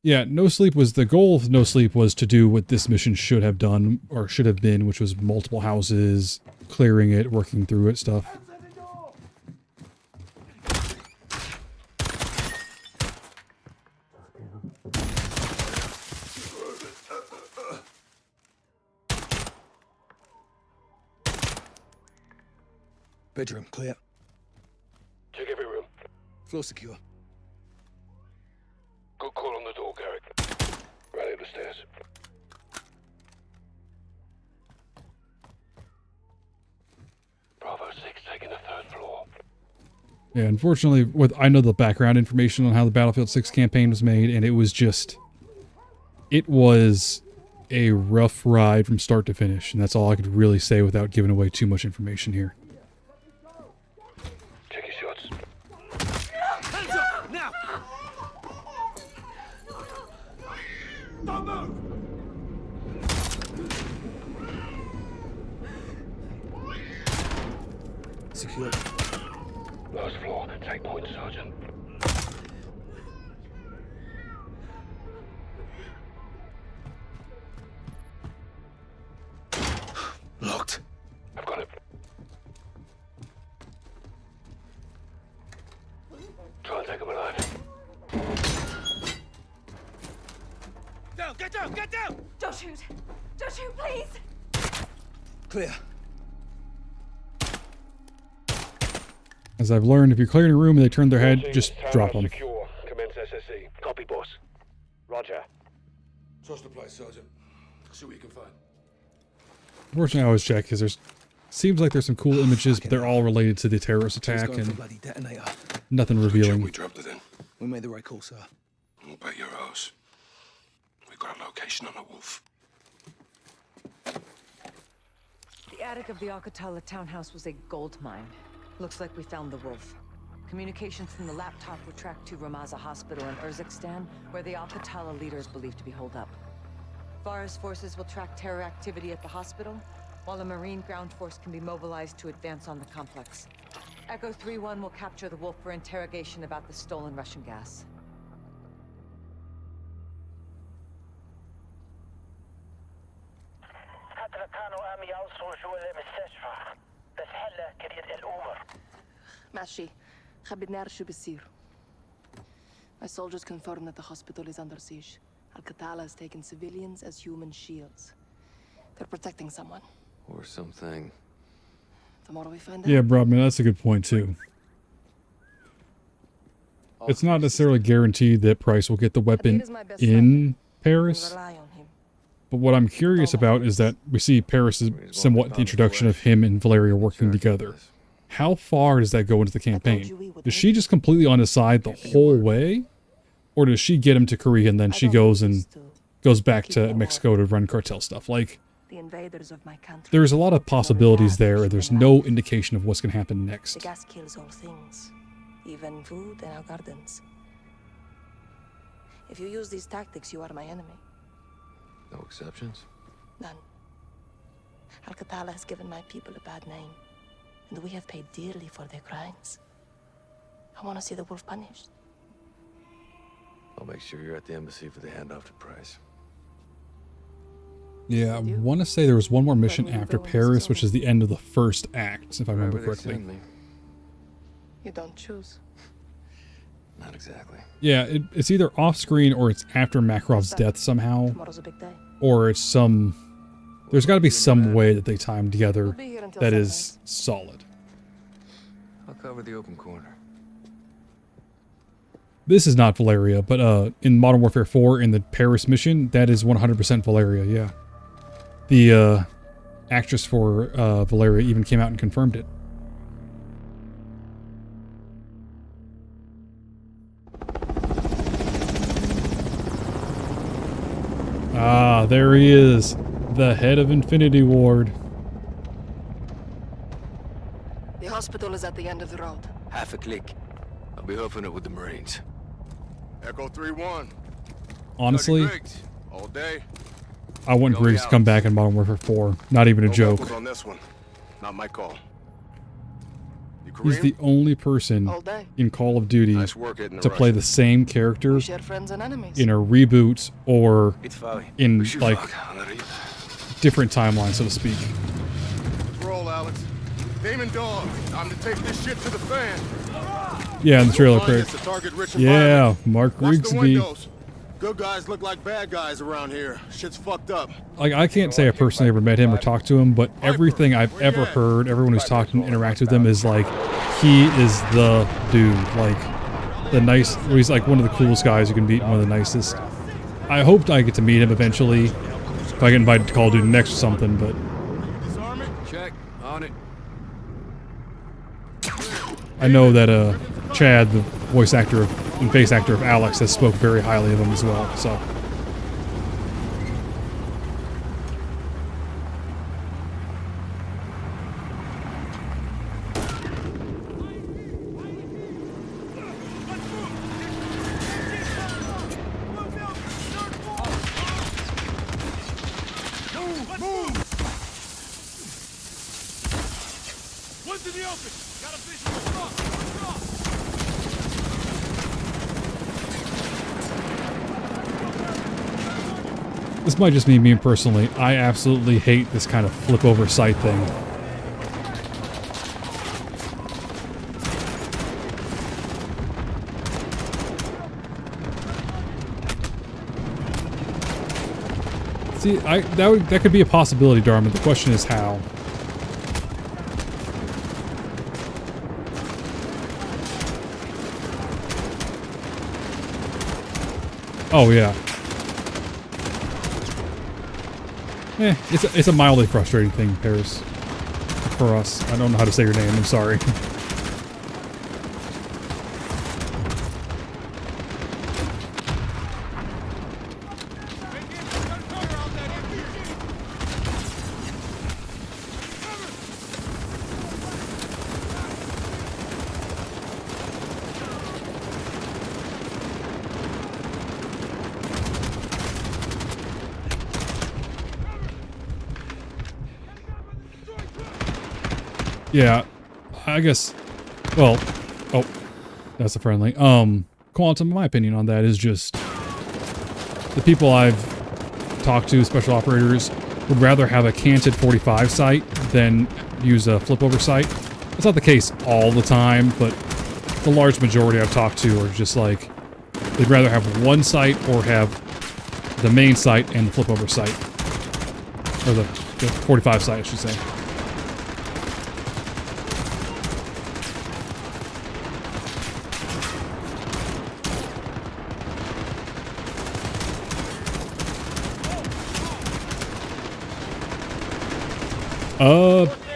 Yeah, No Sleep was the goal of No Sleep was to do what this mission should have done, or should have been, which was multiple houses, clearing it, working through it, stuff. Bedroom clear. Check every room. Floor secure. Good call on the door, Garrick. Right up the stairs. Bravo 6 taking the third floor. Yeah, unfortunately, I know the background information on how the Battlefield 6 campaign was made, and it was just... It was a rough ride from start to finish, and that's all I could really say without giving away too much information here. Check your shots. Hands up, now! Don't move! Secure. Last floor. Take point, Sergeant. Locked. I've got it. shoot! Don't shoot, please! Clear. As I've learned, if you're clearing a room and they turn their head, just drop them. Secure. Commence SSE. Copy, boss. Roger. Trust the place, Sergeant. See what you can find. Unfortunately, I always check because there's seems like there's some cool images, but they're all related to the terrorist attack and nothing revealing. We dropped it in. We made the right call, sir. We'll bet your house. We got a location on the wolf. The attic of the Alcatala townhouse was a gold mine. Looks like we found the wolf. Communications from the laptop were tracked to Ramaza Hospital in Urzikstan, where the Alcatala leader is believed to be holed up. Farah's forces will track terror activity at the hospital, while a Marine ground force can be mobilized to advance on the complex. Echo 3-1 will capture the wolf for interrogation about the stolen Russian gas. ماشي خبيت نعرف شو بيصير. My soldiers confirm that the hospital is under siege. Al-Qatala has taken civilians as human shields. They're protecting someone. Or something. The more we find out. Yeah, bro, man, that's a good point too. It's not necessarily guaranteed that Price will get the weapon in Paris. But what I'm curious about is that we see Paris is somewhat the introduction of him and Valeria working together. How far does that go into the campaign? Is she just completely on his side the whole way? Or does she get him to Korea and then she goes back to Mexico to run cartel stuff? Like, there's a lot of possibilities there, and there's no indication of what's going to happen next. The gas kills all things, even food and our gardens. If you use these tactics, you are my enemy. No exceptions? None. Al-Qatala has given my people a bad name, and we have paid dearly for their crimes. I want to see the wolf punished. I'll make sure you're at the embassy for the handoff to Price. Yeah, I want to say there was one more mission after Paris, which is the end of the first act, if I remember correctly. You don't choose. Not exactly. Yeah, it's either off-screen or it's after Makarov's death somehow. Tomorrow's a big day. Or it's some... There's got to be some way that they tie them together that is solid. I'll cover the open corner. This is not Valeria, but in Modern Warfare 4, in the Paris mission, that is 100% Valeria, yeah. The actress for Valeria even came out and confirmed it. Ah, there he is, the head of Infinity Ward. The hospital is at the end of the road. Half a click. I'll be hoofing it with the Marines. Echo 3-1. Honestly, all day. I want Griggs to come back in Modern Warfare 4. Not even a joke. On this one. Not my call. He's the only person in Call of Duty to play the same character in a reboot or in, like, different timelines, so to speak. Let's roll, Alex. Damon Dog, time to take this shit to the fan. Yeah, in the trailer, Craig. Yeah, Mark Grigsby. Good guys look like bad guys around here. Shit's fucked up. Like, I can't say I personally ever met him or talked to him, but everything I've ever heard, everyone who's talked and interacted with him is like, he is the dude. Like, the nice, he's like one of the coolest guys you can meet, one of the nicest. I hope I get to meet him eventually, if I get invited to Call of Duty next or something, but... Check. On it. I know that Chad, the voice actor and face actor of Alex, has spoke very highly of him as well, so... This might just be me personally. I absolutely hate this kind of flip over sight thing. See, that could be a possibility, Dharma. The question is how. Oh yeah. It's a mildly frustrating thing, Paris. For us. I don't know how to say your name, I'm sorry. Yeah, I guess, well, oh, that's a friendly. Quantum, my opinion on that is just, the people I've talked to, special operators, would rather have a canted 45 sight than use a flip over sight. That's not the case all the time, but the large majority I've talked to are just like, they'd rather have one sight or have the main sight and the flip over sight. Or the 45 sight, I should say.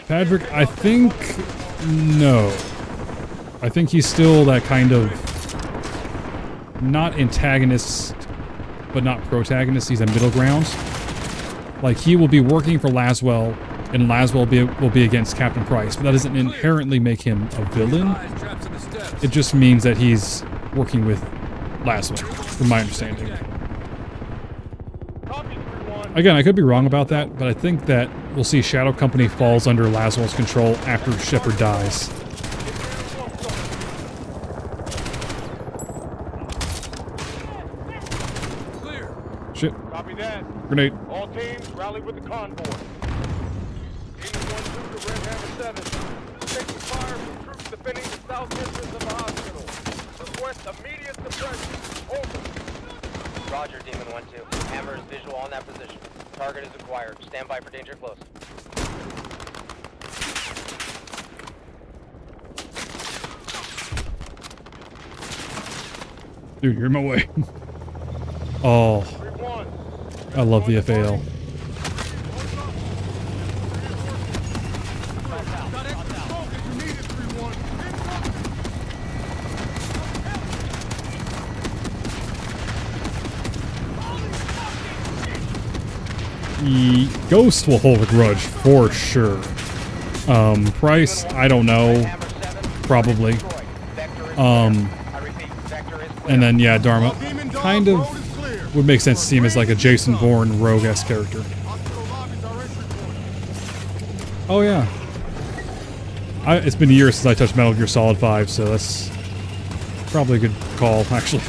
Patrick, I think no. I think he's still that kind of not antagonist, but not protagonist. He's a middle ground. Like, he will be working for Laswell, and Laswell will be against Captain Price, but that doesn't inherently make him a villain. It just means that he's working with Laswell, from my understanding. Again, I could be wrong about that, but I think that we'll see Shadow Company falls under Laswell's control after Shepard dies. Clear. Shit. Copy that. Grenade. All teams rally with the convoy. Demon 1-2 to Red Hammer 7. Taking fire from troops defending the south entrance of the hospital. Request immediate suppression. Over. Roger, Demon 1-2. Hammer is visual on that position. Target is acquired. Stand by for danger close. Dude, you're in my way. Oh. I love the FAL. Ghost will hold a grudge for sure. Price, I don't know. Probably. And then yeah, Dharma kind of would make sense to see him as like a Jason Bourne rogue-esque character. Oh yeah. It's been years since I touched Metal Gear Solid 5, so that's probably a good call, actually.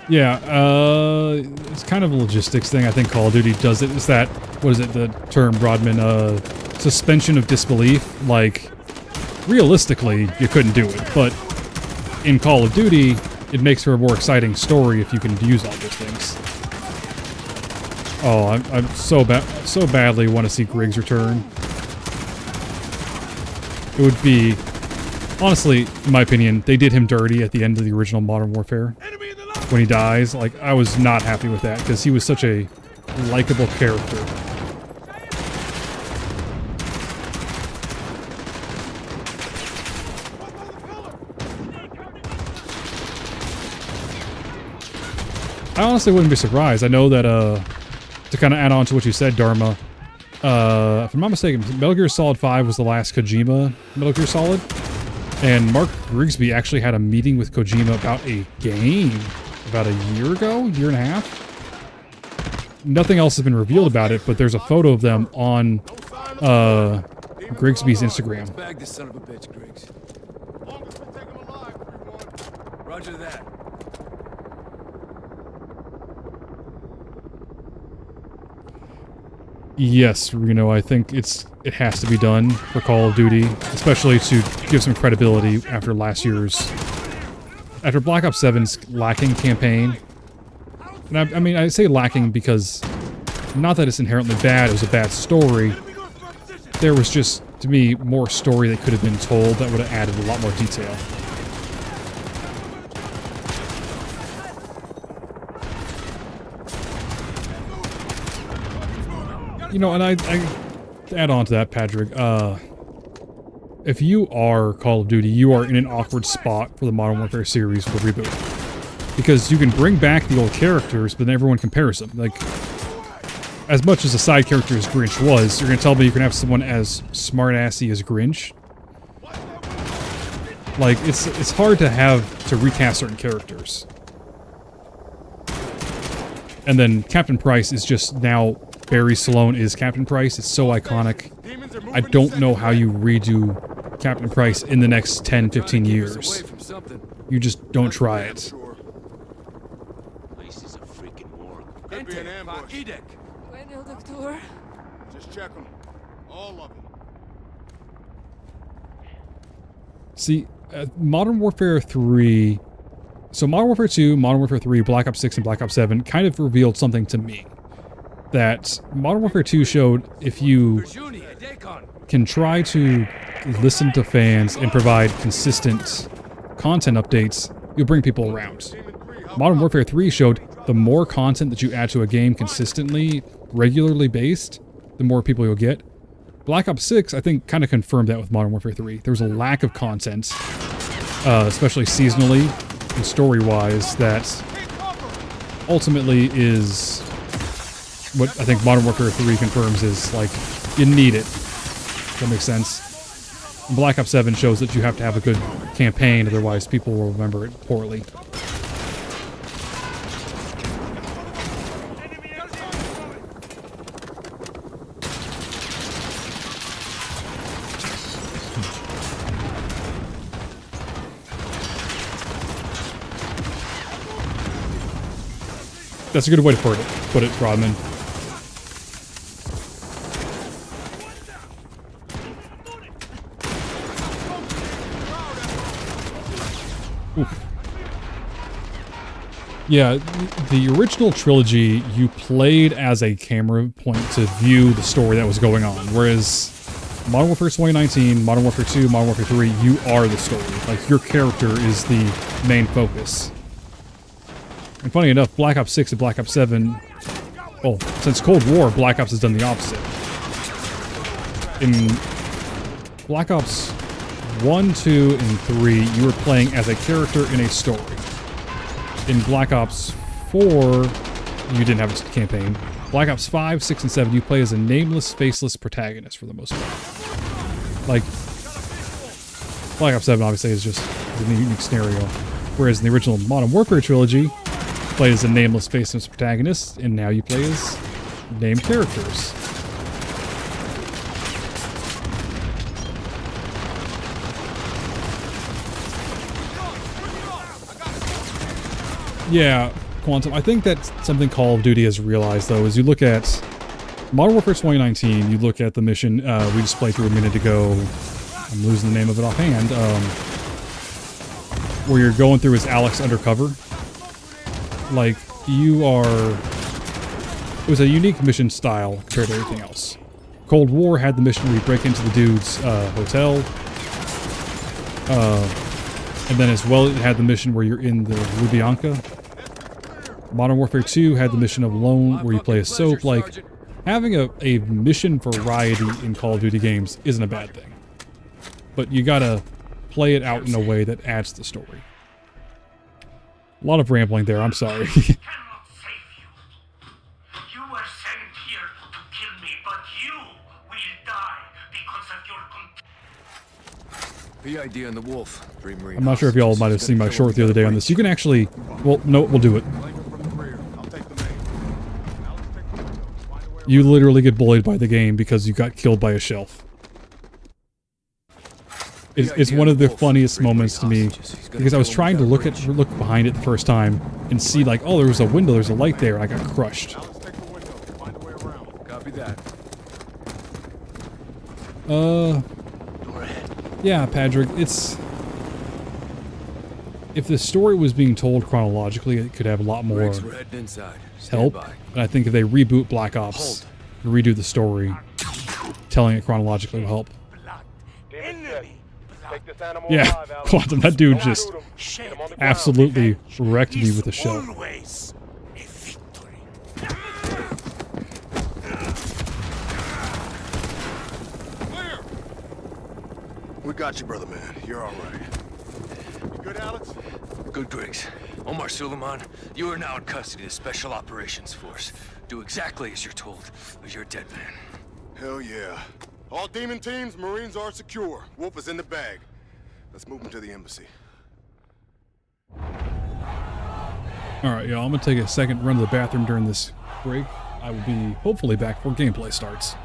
Yeah, it's kind of a logistics thing. I think Call of Duty does it. Is that, what is it, the term, Broadman? Suspension of disbelief. Like, realistically, you couldn't do it. But in Call of Duty, it makes for a more exciting story if you can use all those things. Oh, I'm so badly want to see Griggs return. It would be, honestly, in my opinion, they did him dirty at the end of the original Modern Warfare. When he dies, like, I was not happy with that because he was such a likable character. I honestly wouldn't be surprised. I know that, to kind of add on to what you said, Dharma, if I'm not mistaken, Metal Gear Solid 5 was the last Kojima Metal Gear Solid, and Mark Grigsby actually had a meeting with Kojima about a game about a year ago, year and a half. Nothing else has been revealed about it, but there's a photo of them on Grigsby's Instagram. Bag this son of a bitch, Griggs. Roger that. Yes, Reno, I think it has to be done for Call of Duty, especially to give some credibility after last year's... After Black Ops 7's lacking campaign. And I mean, I say lacking because, not that it's inherently bad, it was a bad story. There was just, to me, more story that could have been told that would have added a lot more detail. You know, and I to add on to that, Patrick, if you are Call of Duty, you are in an awkward spot for the Modern Warfare series with the reboot. Because you can bring back the old characters, but then everyone compares them. Like, as much as a side character as Grinch was, you're going to tell me you can have someone as smart-assy as Grinch? Like, it's hard to recast certain characters. And then Captain Price is just now... Barry Sloan is Captain Price. It's so iconic. I don't know how you redo Captain Price in the next 10, 15 years. You just don't try it. Place is a freaking morgue. Could be an ambush. Just check them. All of them. See, Modern Warfare 3... So Modern Warfare 2, Modern Warfare 3, Black Ops 6, and Black Ops 7 kind of revealed something to me. That Modern Warfare 2 showed if you can try to listen to fans and provide consistent content updates, you'll bring people around. Modern Warfare 3 showed the more content that you add to a game consistently, regularly based, the more people you'll get. Black Ops 6, I think, kind of confirmed that with Modern Warfare 3. There was a lack of content, especially seasonally and story-wise, that ultimately is... What I think Modern Warfare 3 confirms is, like, you need it. That makes sense. And Black Ops 7 shows that you have to have a good campaign, otherwise people will remember it poorly. That's a good way to put it, Rodman. Oof. Yeah, the original trilogy, you played as a camera point to view the story that was going on, whereas Modern Warfare 2019, Modern Warfare 2, Modern Warfare 3, you are the story. Like, your character is the main focus. And funny enough, Black Ops 6 and Black Ops 7, well, since Cold War, Black Ops has done the opposite. In Black Ops 1, 2, and 3, you were playing as a character in a story. In Black Ops 4, you didn't have a campaign. Black Ops 5, 6, and 7, you play as a nameless, faceless protagonist for the most part. Like, Black Ops 7 obviously is just a unique scenario. Whereas in the original Modern Warfare trilogy, you play as a nameless, faceless protagonist, and now you play as named characters. Yeah, Quantum. I think that's something Call of Duty has realized, though, is you look at Modern Warfare 2019, you look at the mission we just played through a minute ago. I'm losing the name of it offhand. Where you're going through as Alex undercover. Like, you are... It was a unique mission style compared to everything else. Cold War had the mission where you break into the dude's hotel. And then as well, it had the mission where you're in the Lubyanka. Modern Warfare 2 had the mission of Lone, where you play as Soap. Like, having a mission variety in Call of Duty games isn't a bad thing. But you gotta play it out in a way that adds to the story. A lot of rambling there, I'm sorry. PID on the Wolf. I'm not sure if y'all might have seen my short the other day on this. You can actually... Well, no, we'll do it. You literally get bullied by the game because you got killed by a shelf. It's one of the funniest moments to me because I was trying to look behind it the first time and see like, oh, there was a window, there's a light there, and I got crushed. Copy that. Yeah, Patrick, it's... If the story was being told chronologically, it could have a lot more We're heading inside. Stand help. by. And I think if they reboot Black Ops, redo the story, telling it chronologically will help. Yeah, Quantum, that dude just absolutely wrecked me with a shell. We got you, brother man. You're all right. You good, Alex? Good, Griggs. Omar Suleiman, you are now in custody of the Special Operations Force. Do exactly as you're told, or you're a dead man. Hell yeah. All demon teams, Marines are secure. Wolf is in the bag. Let's move him to the embassy. Alright, y'all, I'm gonna take a second run to the bathroom during this break. I will be hopefully back before gameplay starts.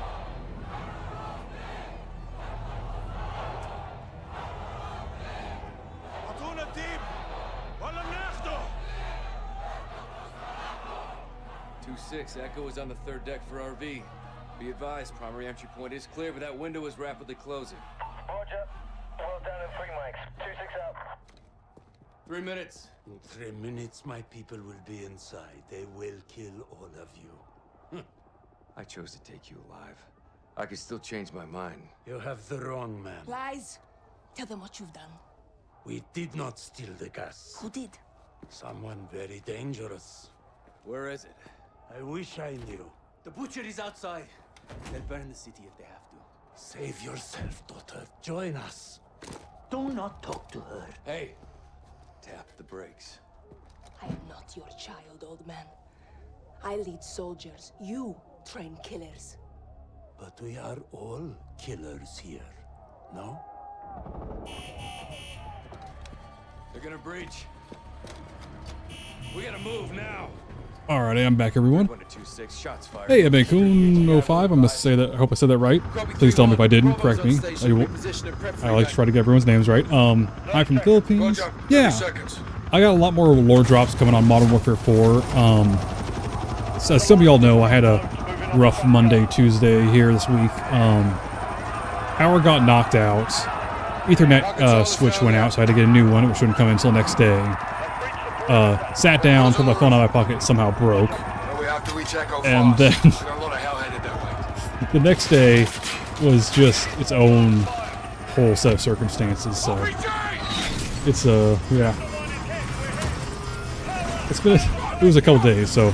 Echo is on the third deck for RV. Be advised, primary entry point is clear, but that window is rapidly closing. Roger. Well down in 3 mics. 2-6 out. 3 minutes. In 3 minutes, my people will be inside. They will kill all of you. I chose to take you alive. I could still change my mind. You have the wrong man. Lies. Tell them what you've done. We did not steal the gas. Who did? Someone very dangerous. Where is it? I wish I knew. The butcher is outside. They'll burn the city if they have to. Save yourself, daughter. Join us. Do not talk to her. Hey, tap the brakes. I am not your child, old man. I lead soldiers. You train killers. But we are all killers here, no? They're gonna breach. We gotta move now. Alright, I'm back, everyone. 1-2-6, shots fired. Hey, Abencoon05, I must say that. I hope I said that right. Please tell me if I didn't. Correct me. I like to try to get everyone's names right. Hi from the Philippines. Yeah. I got a lot more lore drops coming on Modern Warfare 4. So as some of y'all know, I had a rough Monday, Tuesday here this week. Power got knocked out. Ethernet switch went out, so I had to get a new one, which wouldn't come in until next day. Sat down, put my phone out of my pocket, somehow broke. And then the next day was just its own whole set of circumstances, so it's yeah. It was a couple days, so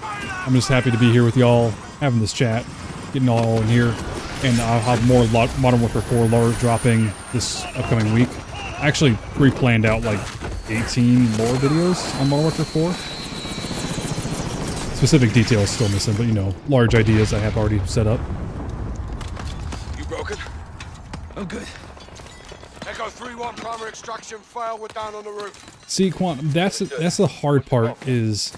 I'm just happy to be here with y'all, having this chat, getting all in here, and I'll have more Modern Warfare 4 lore dropping this upcoming week. I actually pre-planned out like 18 more videos on Modern Warfare 4. Specific details still missing, but you know, large ideas I have already set up. You broken? I'm good. Echo 3-1, primary extraction failed. We're down on the roof. See, Quantum, that's the hard part. Is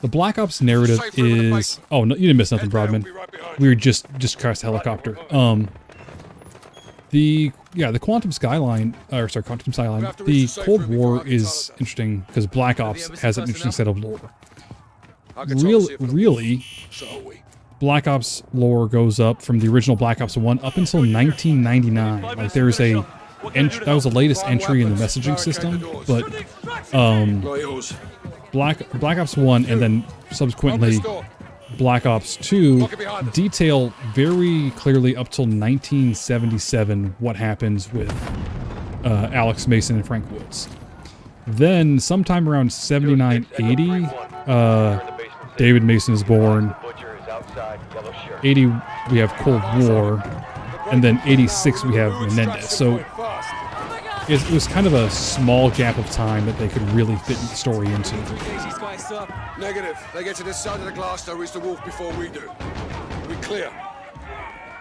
the Black Ops narrative is... Oh, no, you didn't miss nothing, Broadman. We were just crashed the helicopter. The Quantum Skyline, or sorry, Quantum Skyline, the Cold War is interesting because Black Ops has an interesting set of lore. Really, Black Ops lore goes up from the original Black Ops 1 up until 1999. Like there's that was the latest entry in the messaging system, but Black Ops 1 and then subsequently Black Ops 2 detail very clearly up till 1977 what happens with Alex Mason and Frank Woods. Then sometime around 79-80, David Mason is born. 80 we have Cold War, and then 86 we have Menendez. So it was kind of a small gap of time that they could really fit the story into. Negative. They get to this side of the glass, they'll reach the wolf before we do. We clear.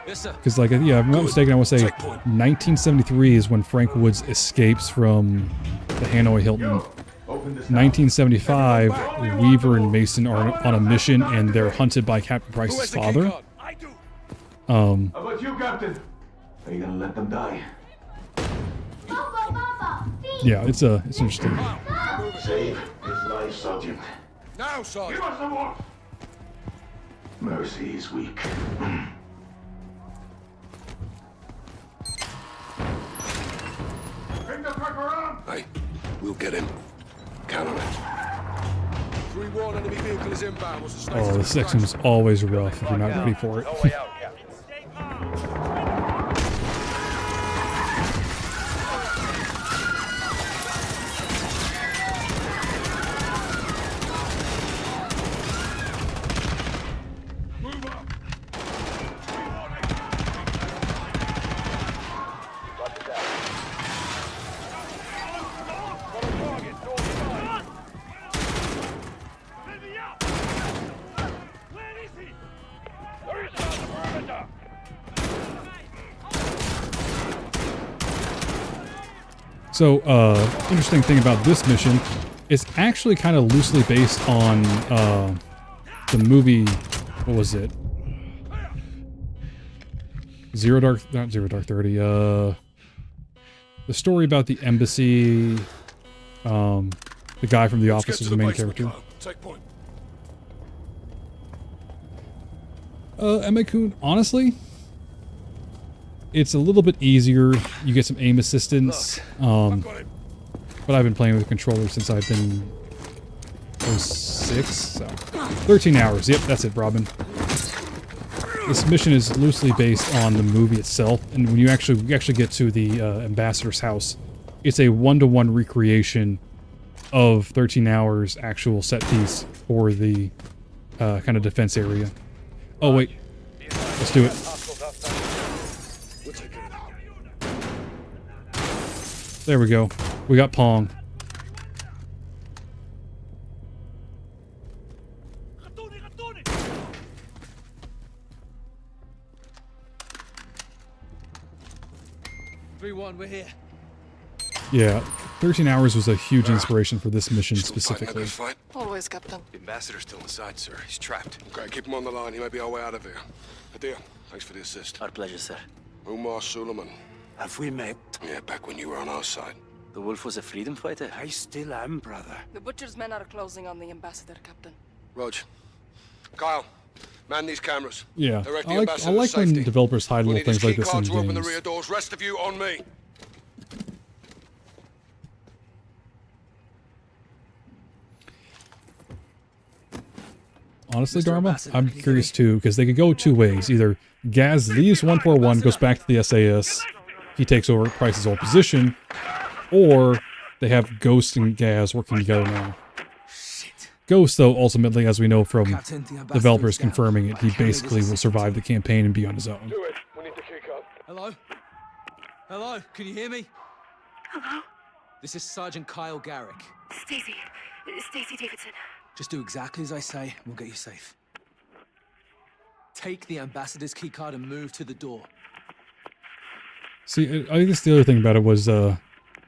Because, like, yeah, if I'm not mistaken, I want to say 1973 is when Frank Woods escapes from the Hanoi Hilton. 1975, Weaver and Mason are on a mission, and they're hunted by Captain Price's father. How about you, Captain? Are you gonna let them die? Yeah, it's interesting. Save his life, Sergeant. Now, Sergeant! Give us the wolf! Mercy is weak. Bring the fucker on! Hey, we'll get him. Count on it. 3-1, enemy vehicle is inbound. What's the status? Oh, this section's always rough if you're not ready for it. So, interesting thing about this mission, it's actually kind of loosely based on the movie, what was it? Not Zero Dark 30, the story about the embassy, the guy from The Office is the main character. Take point. Emma-kun, honestly, it's a little bit easier. You get some aim assistance. But I've been playing with a controller since I've been 06, so 13 hours. Yep, that's it, Robin. This mission is loosely based on the movie itself, and when you actually get to the ambassador's house, it's a 1-to-1 recreation of 13 hours actual set piece for the kind of defense area. Oh wait, let's do it. There we go. We got Pong. We're here. Yeah, 13 hours was a huge inspiration for this mission specifically. Always, Captain. The ambassador's still inside, sir. He's trapped. Okay, keep him on the line. He may be our way out of here. Adir, thanks for the assist. Our pleasure, sir. Umar Suleiman. Have we met? Yeah, back when you were on our side. The wolf was a freedom fighter? I still am, brother. The butcher's men are closing on the ambassador, Captain. Rog. Kyle, man these cameras. Yeah, Direct the I like ambassador's when safety. developers hide We little need his things like key this in card to open the games. rear doors. Rest of you on me. Honestly, Dharma, I'm curious too, because they could go two ways. Either Gaz leaves 141, goes back to the SAS, he takes over Price's old position, or they have Ghost and Gaz working together now. Ghost, though, ultimately, as we know from developers confirming it, he basically will survive the campaign and be on his own. Do it. We need the key card. Hello? Hello? Can you hear me? Hello? This is Sergeant Kyle Garrick. Stacy Davidson. Just do exactly as I say, and we'll get you safe. Take the ambassador's keycard and move to the door. See, I think that's the other thing about it was,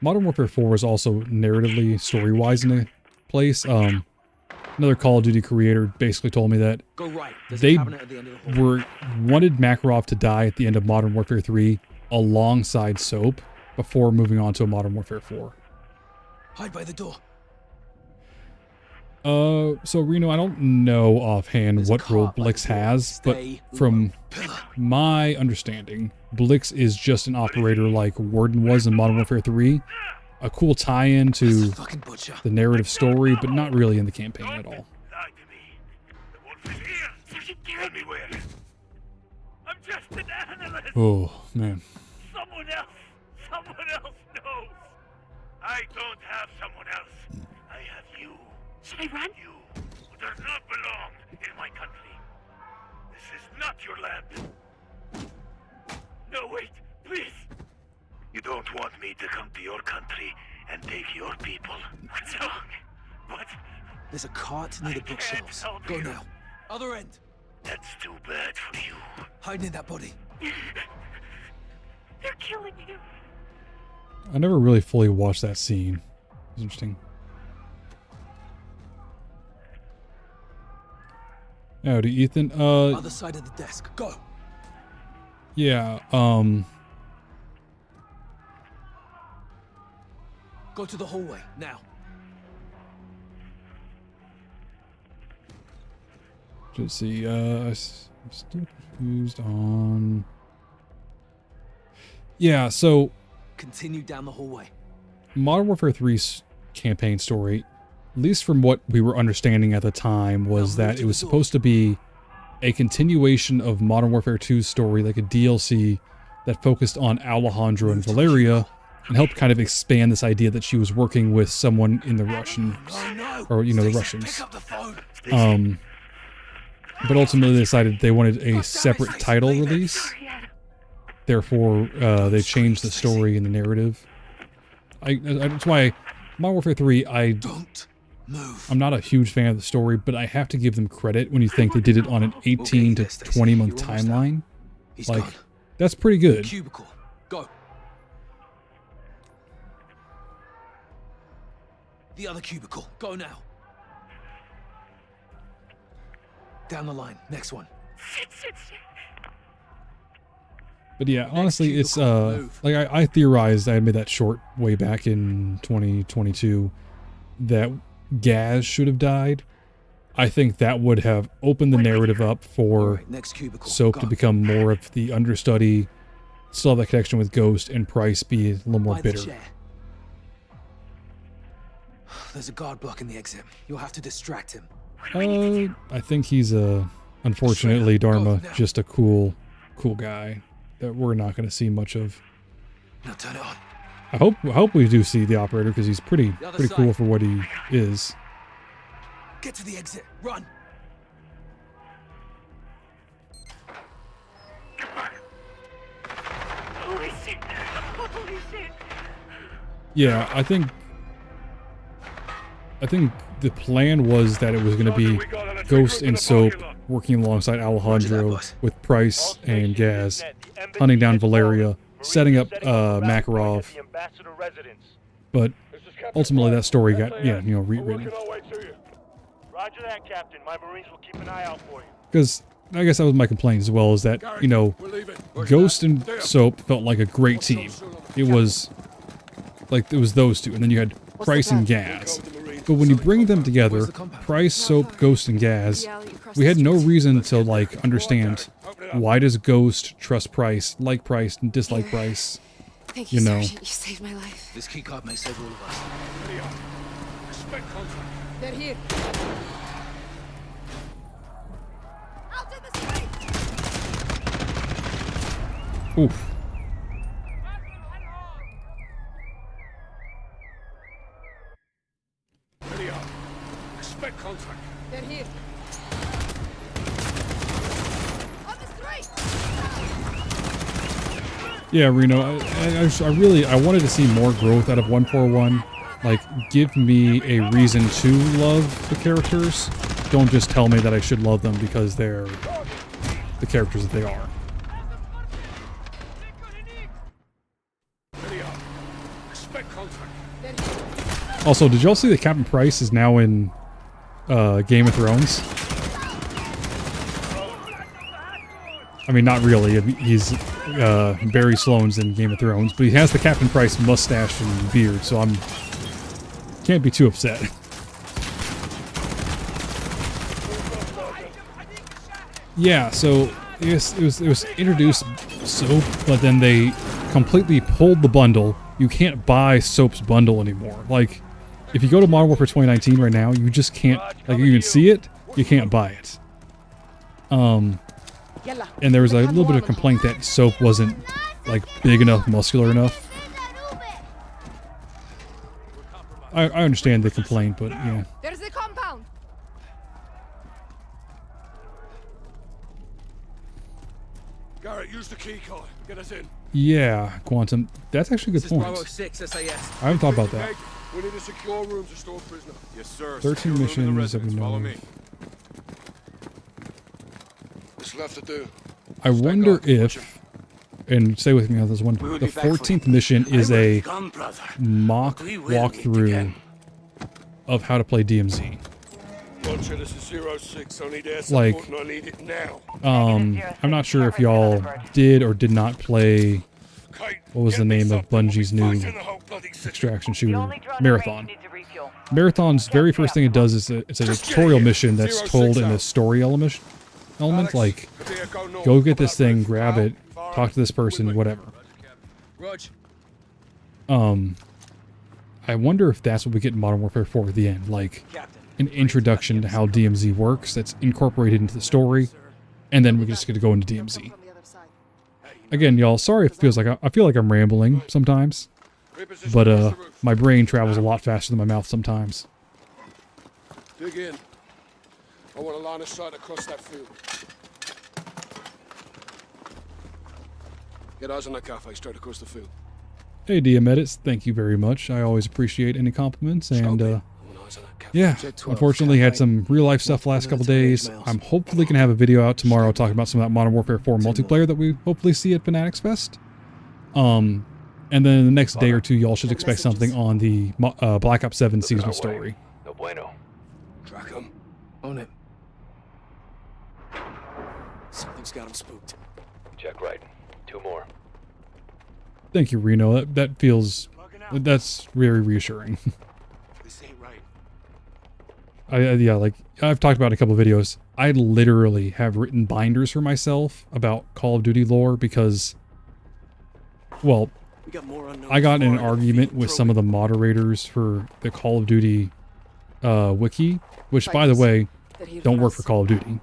Modern Warfare 4 was also narratively, story-wise in a place. Another Call of Duty creator basically told me that Go right. There's they a cabinet at the end of the hall. wanted Makarov to die at the end of Modern Warfare 3 alongside Soap before moving on to a Modern Warfare 4. Hide by the door. So Reno, I don't know offhand what role Blix has, but from my understanding, Blix is just an operator like Warden was in Modern Warfare 3. A cool tie-in to the narrative story, but not really in the campaign at all. Sergeant Garrett. Tell me where. I'm just an analyst. Oh, man. Someone else knows. I don't have someone else. I have you. Should I run? You who does not belong in my country. This is not your land. No, wait, please. You don't want me to come to your country and take your people. What's wrong? What? There's a cart near the bookshelves. Go now. Other end. That's too bad for you. Hide in that body. They're killing you. I never really fully watched that scene. It's interesting. Howdy, Ethan. Other side of the desk. Go. Yeah, Go to the hallway, now. Let's see, I'm still confused on... Yeah, so... Continue down the hallway. Modern Warfare 3's campaign story, at least from what we were understanding at the time, was that it was supposed to be a continuation of Modern Warfare 2's story, like a DLC that focused on Alejandro and Valeria, and helped kind of expand this idea that she was working with someone in the Russians, or, you know, the Russians. But ultimately they decided they wanted a separate title release. Therefore, they changed the story and the narrative. That's why Modern Warfare 3, I'm not a huge fan of the story, but I have to give them credit when you think they did it on an 18 to 20 month timeline. Like, that's pretty good. Cubicle. Go. The other cubicle. Go now. Down the line. Next one. But yeah, honestly, it's like I theorized, I made that short way back in 2022 that Gaz should have died. I think that would have opened the narrative up for Soap to become more of the understudy, still have that connection with Ghost, and Price be a little more bitter. There's a guard blocking the exit. You'll have to distract him. I think he's unfortunately, Dharma, just a cool guy that we're not going to see much of. Now turn it on. I hope we do see the operator, because he's pretty cool for what he is. Get to the exit. Run. Holy shit! Holy shit! Yeah, I think the plan was that it was going to be Ghost and Soap working alongside Alejandro with Price and Gaz, hunting down Valeria, setting up Makarov. But ultimately that story got, rewritten. Roger that, Captain. My Marines will keep an eye out for you. Because I guess that was my complaint as well, is that, Ghost and Soap felt like a great team. It was like, it was those two, and then you had Price and Gaz. But when you bring them together, Price, Soap, Ghost, and Gaz, we had no reason to, like, understand why does Ghost trust Price, like Price, and dislike Price. Thank you, Sergeant. You saved my life. This keycard may save all of us. Respect contract. They're here. Out in the street! Oof. Respect contract. They're here. On the street! Yeah, Reno, I wanted to see more growth out of 141. Like, give me a reason to love the characters. Don't just tell me that I should love them because they're the characters that they are. Respect contract. Also, did y'all see that Captain Price is now in Game of Thrones? I mean, not really. He's Barry Sloane's in Game of Thrones, but he has the Captain Price mustache and beard, so can't be too upset. Yeah, so it was introduced Soap, but then they completely pulled the bundle. You can't buy Soap's bundle anymore. Like, if you go to Modern Warfare 2019 right now, you just can't, like, you can see it, you can't buy it. And there was a little bit of complaint that Soap wasn't, like, big enough, muscular enough. I understand the complaint, but yeah. There's the compound. Garrett, use the key card. Get us in. Yeah, Quantum. That's actually a good point. Bravo 6 SAS. I haven't thought about that. We need a secure room to store prisoner. Yes, sir. 13 missions that we know of. What's left to do? I wonder if, and stay with me on this one, the 14th mission is a mock walkthrough of how to play DMZ. Roger, this is 06. I need air Like, support and I need it now. I'm not sure if y'all did or did not play what was the name of Bungie's new extraction shooter? Marathon. Marathon's very first thing it does is it's a tutorial mission that's told in a story element. Like, go get this thing, grab it, talk to this person, whatever. I wonder if that's what we get in Modern Warfare 4 at the end, like an introduction to how DMZ works that's incorporated into the story, and then we're just going to go into DMZ. Again, y'all, sorry if it feels like I feel like I'm rambling sometimes, but my brain travels a lot faster than my mouth sometimes. Dig in. I want a line of sight across that field. Get eyes on that cafe straight across the field. Hey, DM Edits, thank you very much. I always appreciate any compliments, and yeah, unfortunately had some real life stuff the last couple days. I'm hopefully going to have a video out tomorrow talking about some of that Modern Warfare 4 multiplayer that we hopefully see at Fanatics Fest. And then the next day or two, y'all should expect something on the Black Ops 7 seasonal story. No bueno. Track him. Own it. Something's got him spooked. Check right. 2 more. Thank you, Reno. That's very reassuring. This ain't right. Yeah, like I've talked about in a couple of videos, I literally have written binders for myself about Call of Duty lore because, well, I got in an argument with some of the moderators for the Call of Duty wiki, which, by the way, don't work for Call of Duty.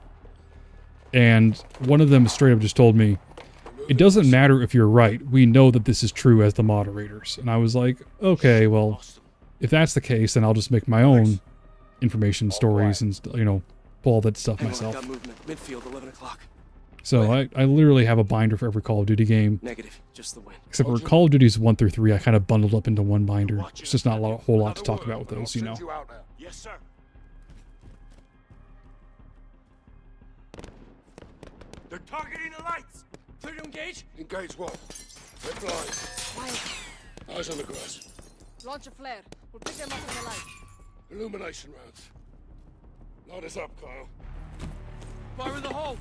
And one of them straight up just told me, it doesn't matter if you're right. We know that this is true as the moderators. And I was like, okay, well, if that's the case, then I'll just make my own information stories and, you know, pull all that stuff myself. Midfield, 11 o'clock. So I literally have a binder for every Call of Duty game. Negative, just the win. Except for Call of Duty's 1 through 3, I kind of bundled up into one binder. It's just not a whole lot to talk about with those, you know. Yes, sir. They're targeting the lights. Clear to engage? Engage what? They're blind. Eyes on the grass. Launch a flare. We'll pick them up in the light. Illumination rounds. Load us up, Kyle. Fire in the hole.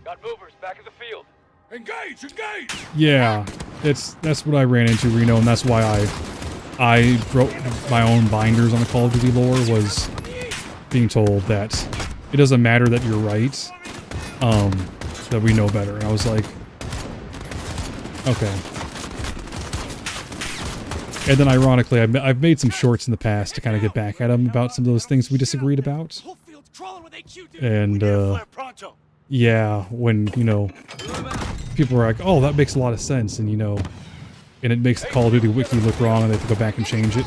Got movers back in the field. Engage! Engage! Yeah, that's what I ran into, Reno, and that's why I wrote my own binders on the Call of Duty lore, was being told that it doesn't matter that you're right, that we know better. And I was like, okay. And then ironically, I've made some shorts in the past to kind of get back at him about some of those things we disagreed about. And, yeah, when, you know, people are like, oh, that makes a lot of sense, and, you know, and it makes the Call of Duty wiki look wrong and they have to go back and change it.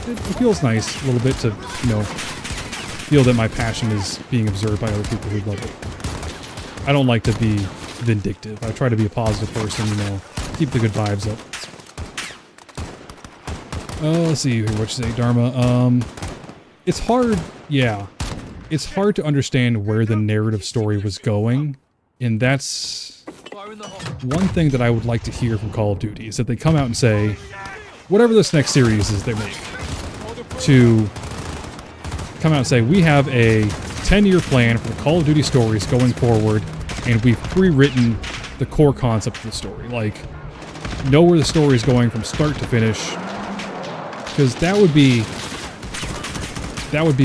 It feels nice a little bit to, you know, feel that my passion is being observed by other people who love it. I don't like to be vindictive. I try to be a positive person, you know, keep the good vibes up. Let's see here, what you say, Dharma. It's hard, yeah. It's hard to understand where the narrative story was going, and that's one thing that I would like to hear from Call of Duty, is that they come out and say, whatever this next series is they make, to come out and say, we have a 10-year plan for the Call of Duty stories going forward, and we've pre-written the core concept of the story. Like, know where the story is going from start to finish, because that would be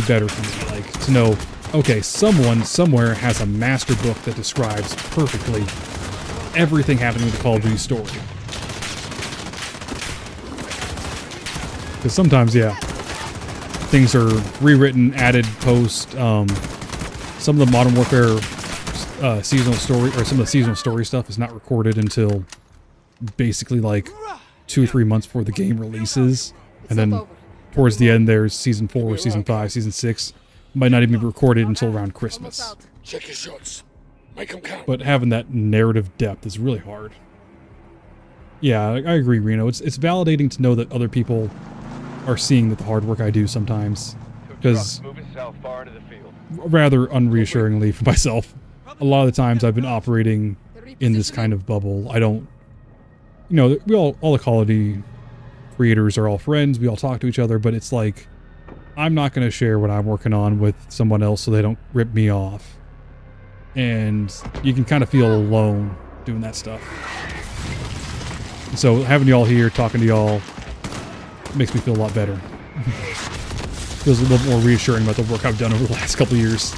better for me, like, to know, okay, someone somewhere has a master book that describes perfectly everything happening with the Call of Duty story. Because sometimes, yeah, things are rewritten, added, post. Some of the Modern Warfare seasonal story, or some of the seasonal story stuff is not recorded until basically like 2 or 3 months before the game releases. And then towards the end, there's Season 4, Season 5, Season 6. Might not even be recorded until around Christmas. Check your shots. Make them count. But having that narrative depth is really hard. Yeah, I agree, Reno. It's validating to know that other people are seeing that the hard work I do sometimes. Because, rather unreassuringly for myself, a lot of the times I've been operating in this kind of bubble. I don't, you know, all the Call of Duty creators are all friends. We all talk to each other, but it's like, I'm not going to share what I'm working on with someone else so they don't rip me off. and you can kind of feel alone doing that stuff. So having y'all here, talking to y'all, makes me feel a lot better. Feels a little more reassuring about the work I've done over the last couple of years.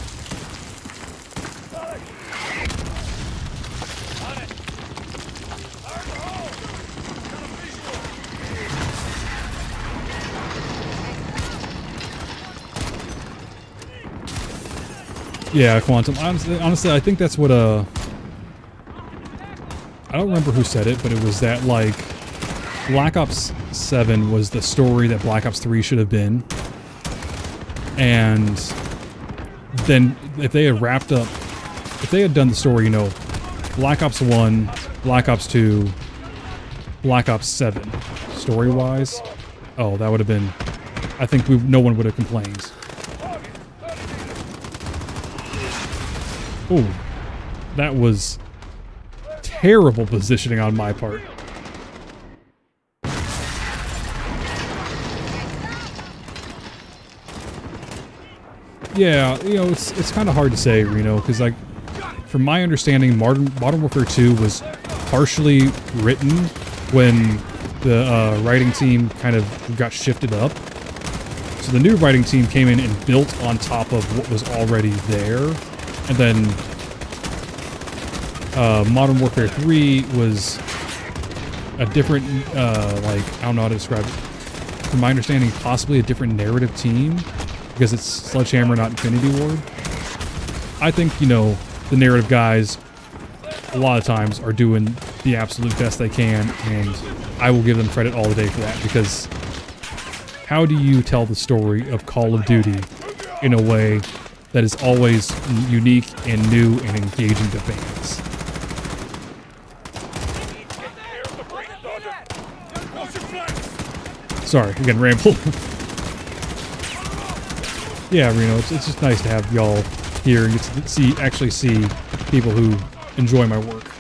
Yeah, Quantum. Honestly, I think that's what I don't remember who said it, but it was that, like, Black Ops 7 was the story that Black Ops 3 should have been. And then if they had wrapped up, if they had done the story, you know, Black Ops 1, Black Ops 2, Black Ops 7, story-wise, oh, that would have been, I think no one would have complained. Ooh, that was terrible positioning on my part. Yeah, you know, it's kind of hard to say, Reno, because, like, from my understanding, Modern Warfare 2 was partially written when the writing team kind of got shifted up. So the new writing team came in and built on top of what was already there. And then Modern Warfare 3 was a different, like, I don't know how to describe it. From my understanding, possibly a different narrative team, because it's Sledgehammer, not Infinity Ward. I think, you know, the narrative guys, a lot of times, are doing the absolute best they can, and I will give them credit all the day for that, because how do you tell the story of Call of Duty in a way that is always unique and new and engaging to fans? Sorry, again, ramble. Yeah, Reno, it's just nice to have y'all here and get to actually see people who enjoy my work.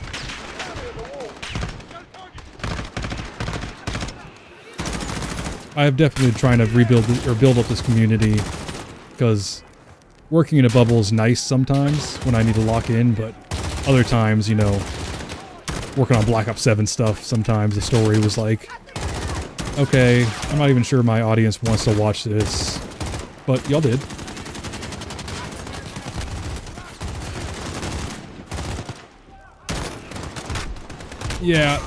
I have definitely been trying to rebuild or build up this community, because working in a bubble is nice sometimes when I need to lock in, but other times, you know, working on Black Ops 7 stuff, sometimes the story was like, okay, I'm not even sure my audience wants to watch this, but y'all did. Yeah,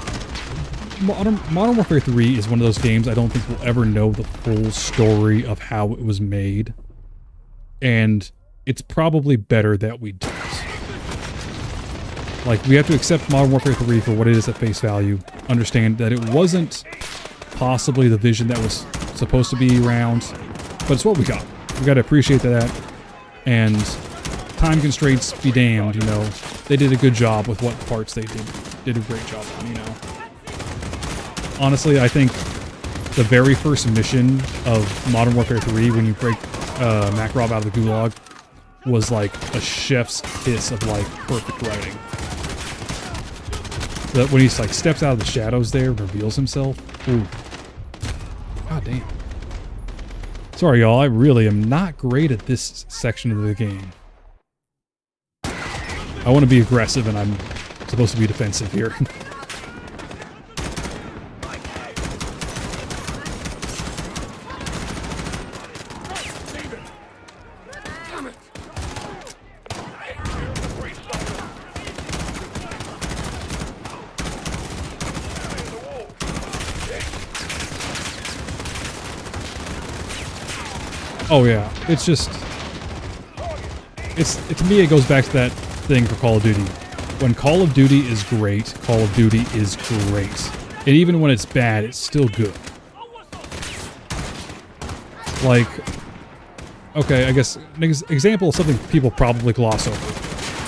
Modern Warfare 3 is one of those games I don't think we'll ever know the full story of how it was made. And it's probably better that we don't. Like, we have to accept Modern Warfare 3 for what it is at face value. Understand that it wasn't possibly the vision that was supposed to be around, but it's what we got. We got to appreciate that. And time constraints be damned, you know. They did a good job with what parts they did a great job on, you know. Honestly, I think the very first mission of Modern Warfare 3, when you break Makarov out of the gulag, was like a chef's kiss of like perfect writing. That when he like steps out of the shadows there and reveals himself. Ooh. God damn. Sorry y'all, I really am not great at this section of the game. I want to be aggressive and I'm supposed to be defensive here. Oh yeah, it's just, to me it goes back to that thing for Call of Duty. When Call of Duty is great, Call of Duty is great. And even when it's bad, it's still good. Like, okay, I guess an example of something people probably gloss over.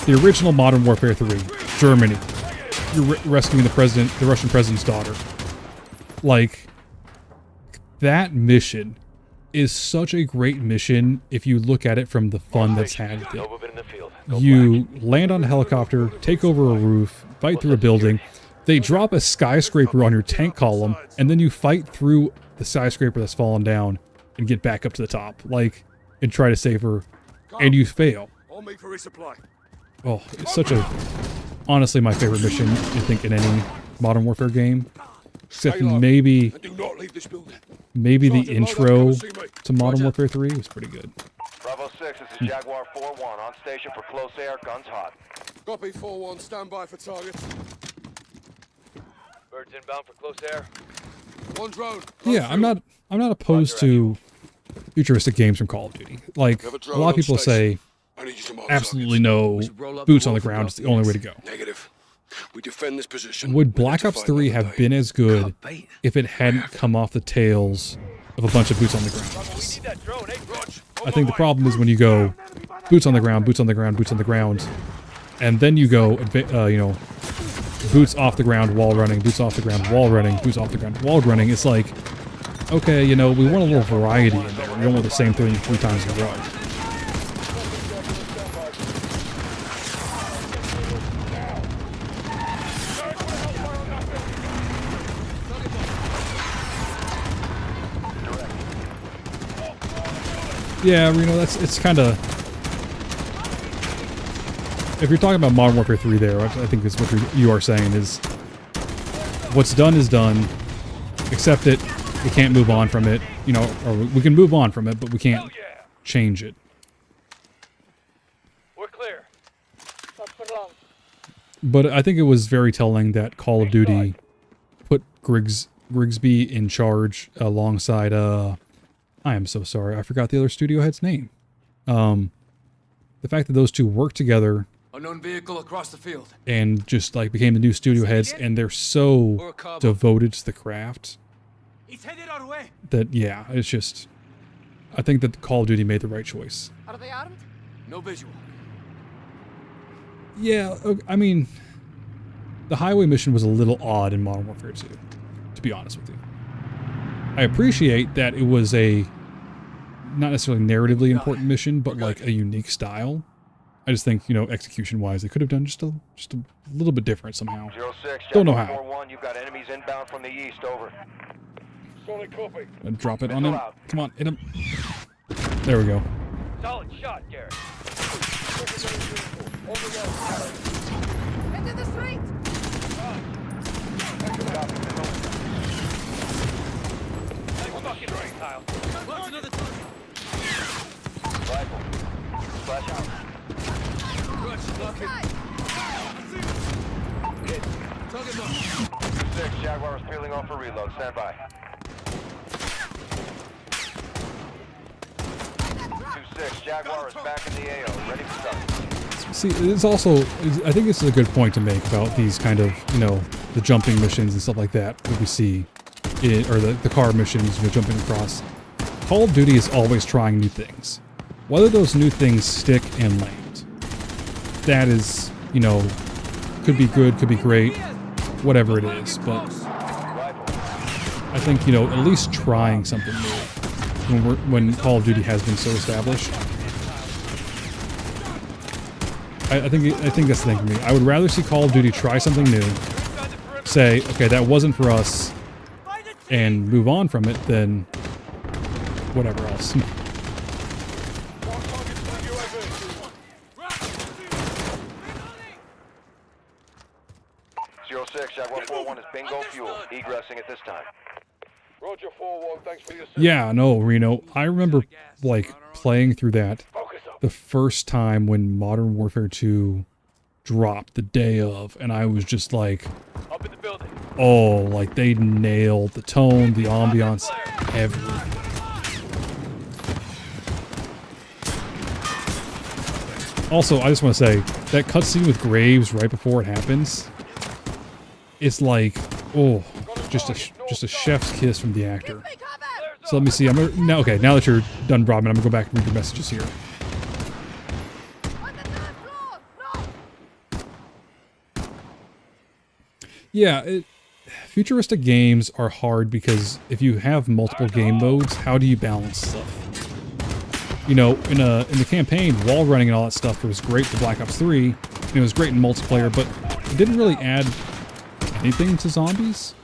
The original Modern Warfare 3, Germany. You're rescuing the Russian president's daughter. Like, that mission is such a great mission if you look at it from the fun that's had with it. You land on a helicopter, take over a roof, fight through a building, they drop a skyscraper on your tank column, and then you fight through the skyscraper that's fallen down and get back up to the top, like, and try to save her, and you fail. I'll make for resupply. Oh, it's such a... Honestly, my favorite mission, I think, in any Modern Warfare game. Except maybe... Maybe the intro to Modern Warfare 3 was pretty good. Bravo 6, this is Jaguar 4-1 on station for close air, guns hot. Copy 4-1, stand by for targets. Birds inbound for close air. One drone. Yeah, I'm not opposed to futuristic games from Call of Duty. Like, a lot of people say, absolutely no, boots on the ground is the only way to go. Negative. We defend this position. Would Black Ops 3 have been as good if it hadn't come off the tails of a bunch of boots on the ground? I think the problem is when you go boots on the ground, boots on the ground, boots on the ground, and then you go, you know, boots off the ground, wall running, boots off the ground, wall running, boots off the ground, wall running. It's like, okay, you know, we want a little variety in there. We don't want the same thing 3 times in a row. Yeah, you know, it's kind of... If you're talking about Modern Warfare 3 there, I think that's what you are saying is... What's done is done. Accept it. We can't move on from it. You know, or we can move on from it, but we can't change it. We're clear. Not for long. But I think it was very telling that Call of Duty put Grigsby in charge alongside... I am so sorry. I forgot the other studio head's name. The fact that those two worked together... Unknown vehicle across the field. And just, like, became the new studio heads, and they're so devoted to the craft. He's headed our way. That, yeah, it's just... I think that Call of Duty made the right choice. Are they armed? No visual. Yeah, I mean... The highway mission was a little odd in Modern Warfare 2, to be honest with you. I appreciate that it was a not necessarily narratively important mission, but like a unique style. I just think, you know, execution-wise, they could have done just a little bit different somehow. 06, Don't know how. 4-1, you've got enemies inbound from the east, over. Solid copy. And drop it on him. Come on, hit him. There we go. Solid shot, Garrett. Into the street! Fucking right, Kyle. What's another target? Rifle. Flash out. Rush, lock it. Hit. Target mark. 6, Jaguar is peeling off for reload. Stand by. 2-6, Jaguar is back in the AO. Ready for start. See, it's also... I think this is a good point to make about these kind of, you know, the jumping missions and stuff like that we see. Or the car missions, you know, jumping across. Call of Duty is always trying new things. Whether those new things stick and land, that is, you know, could be good, could be great, whatever it is. But I think, you know, at least trying something new when Call of Duty has been so established. I think that's the thing for me. I would rather see Call of Duty try something new, say, okay, that wasn't for us, and move on from it, than whatever else. 06, Jaguar 4-1 is bingo fuel. Egressing at this time. Roger 4-1, thanks for your assist. Yeah, no, Reno. I remember, like, playing through that the first time when Modern Warfare 2 dropped the day of, and I was just like, Up in the building. oh, like, they nailed the tone, the ambiance, everything. Also, I just want to say, that cutscene with Graves right before it happens, it's like, oh, just a chef's kiss from the actor. So let me see. Now that you're done, Robin, I'm gonna go back and read your messages here. Yeah, futuristic games are hard because if you have multiple game modes, how do you balance stuff? You know, in the campaign, wall running and all that stuff was great for Black Ops 3, and it was great in multiplayer, but it didn't really add anything to zombies.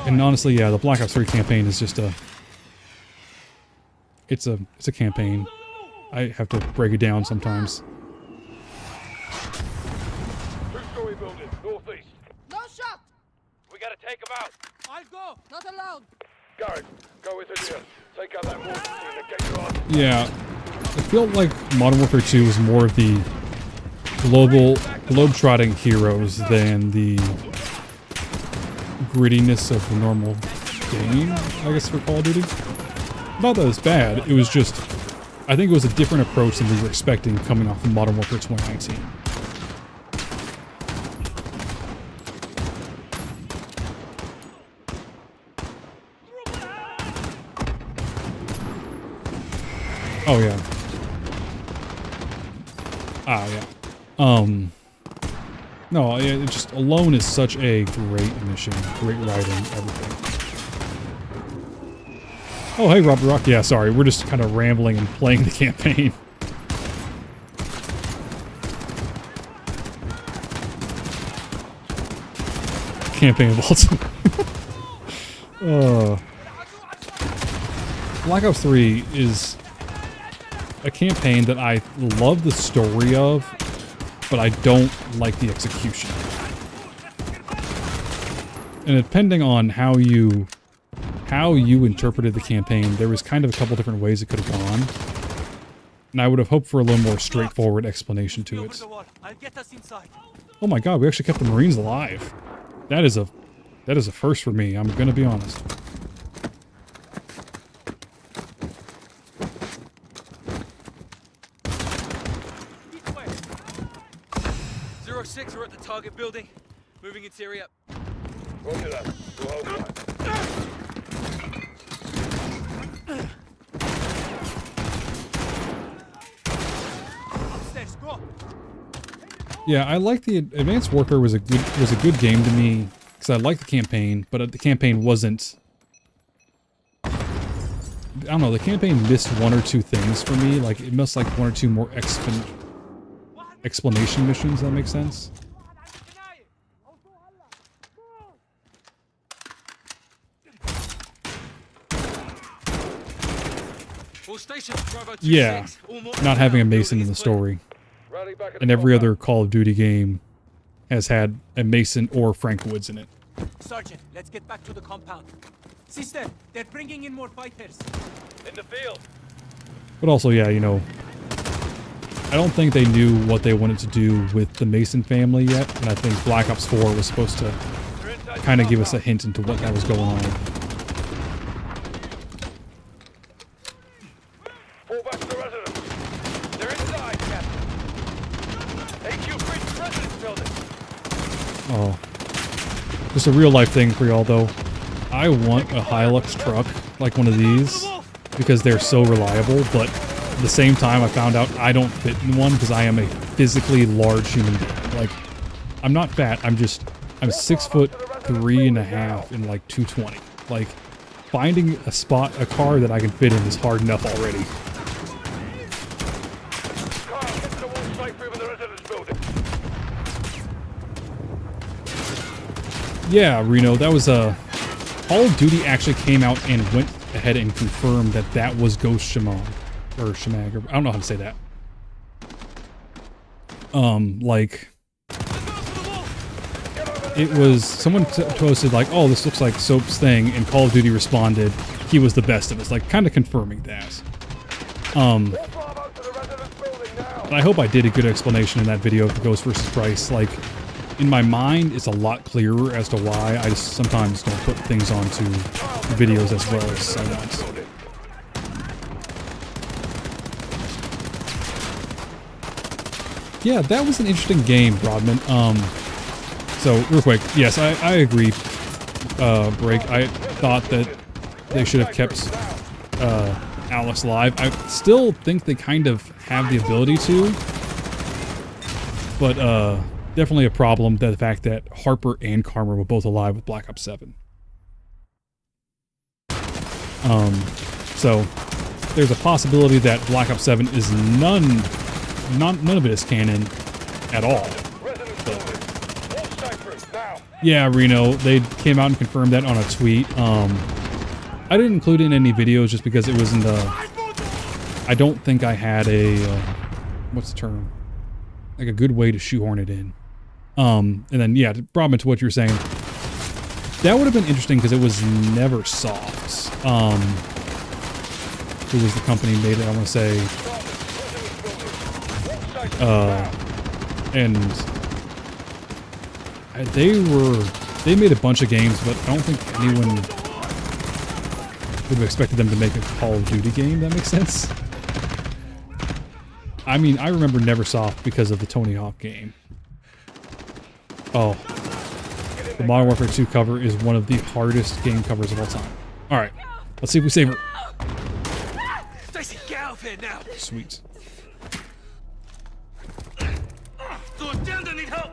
And honestly, yeah, the Black Ops 3 campaign is just it's a campaign. I have to break it down sometimes. Two-story building, northeast. No shot! We gotta take him out. I'll go. Not allowed. Garrett, go with Adir. Take out that mortar team and get your arm. Yeah, I feel like Modern Warfare 2 is more of the globe-trotting heroes than the grittiness of the normal game, I guess, for Call of Duty. Not that it's bad, it was just, I think it was a different approach than we were expecting coming off of Modern Warfare 2019. Oh yeah. Ah yeah. No, yeah, it just Alone is such a great mission, great writing, everything. Oh hey Robert Rock, yeah, sorry, we're just kind of rambling and playing the campaign. Campaign of Ultimate. Black Ops 3 is a campaign that I love the story of, but I don't like the execution. And depending on how you interpreted the campaign, there was kind of a couple different ways it could have gone. And I would have hoped for a little more straightforward explanation to it. Oh my god, we actually kept the Marines alive. That is a first for me, I'm gonna be honest. 06, we're at the target building. Moving interior. Roger that. We'll hold that. Upstairs, go. Yeah, I like the Advanced Warfare was a good game to me because I liked the campaign, but the campaign wasn't. I don't know. The campaign missed one or two things for me. Like it missed like one or two more explanation missions. That makes sense. Yeah, not having a Mason in the story. And every other Call of Duty game has had a Mason or Frank Woods in it. Sergeant, let's get back to the compound. Sister, they're bringing in more fighters. In the field. But also, yeah, you know, I don't think they knew what they wanted to do with the Mason family yet, and I think Black Ops 4 was supposed to kind of give us a hint into what that was going on. Fall back to the residence. They're inside, Captain. AQ breached residence building. Oh. Just a real life thing for y'all, though. I want a Hilux truck like one of these because they're so reliable, but at the same time I found out I don't fit in one because I am a physically large human being. Like, I'm not fat, I'm 6'3.5" and like 220. Like, finding a car that I can fit in is hard enough already. Yeah, Reno, that was Call of Duty actually came out and went ahead and confirmed that that was Ghost Shimon. Or Shimag, or I don't know how to say that. Like, it was, someone posted like, oh, this looks like Soap's thing, and Call of Duty responded, he was the best of us, like, kind of confirming that. But I hope I did a good explanation in that video for Ghost vs. Price. Like, in my mind, it's a lot clearer as to why I just sometimes don't put things onto videos as well as I want. Yeah, that was an interesting game, Rodman. So, real quick, yes, I agree, Break. I thought that they should have kept Alex alive. I still think they kind of have the ability to, but definitely a problem, the fact that Harper and Karma were both alive with Black Ops 7. So there's a possibility that Black Ops 7 is none of it is canon at all. But, yeah, Reno, they came out and confirmed that on a tweet. I didn't include it in any videos just because it was in the I don't think I had a what's the term? Like a good way to shoehorn it in. And then yeah, Brodman, to what you're saying, that would have been interesting because it was never soft. Who was the company made it? I want to say, and they made a bunch of games, but I don't think anyone would have expected them to make a Call of Duty game. That makes sense. I mean, I remember Neversoft because of the Tony Hawk game. Oh, the Modern Warfare 2 cover is one of the hardest game covers of all time. All right, let's see if we save her. Stacy, get out of here now. Sweet. Those down that need help.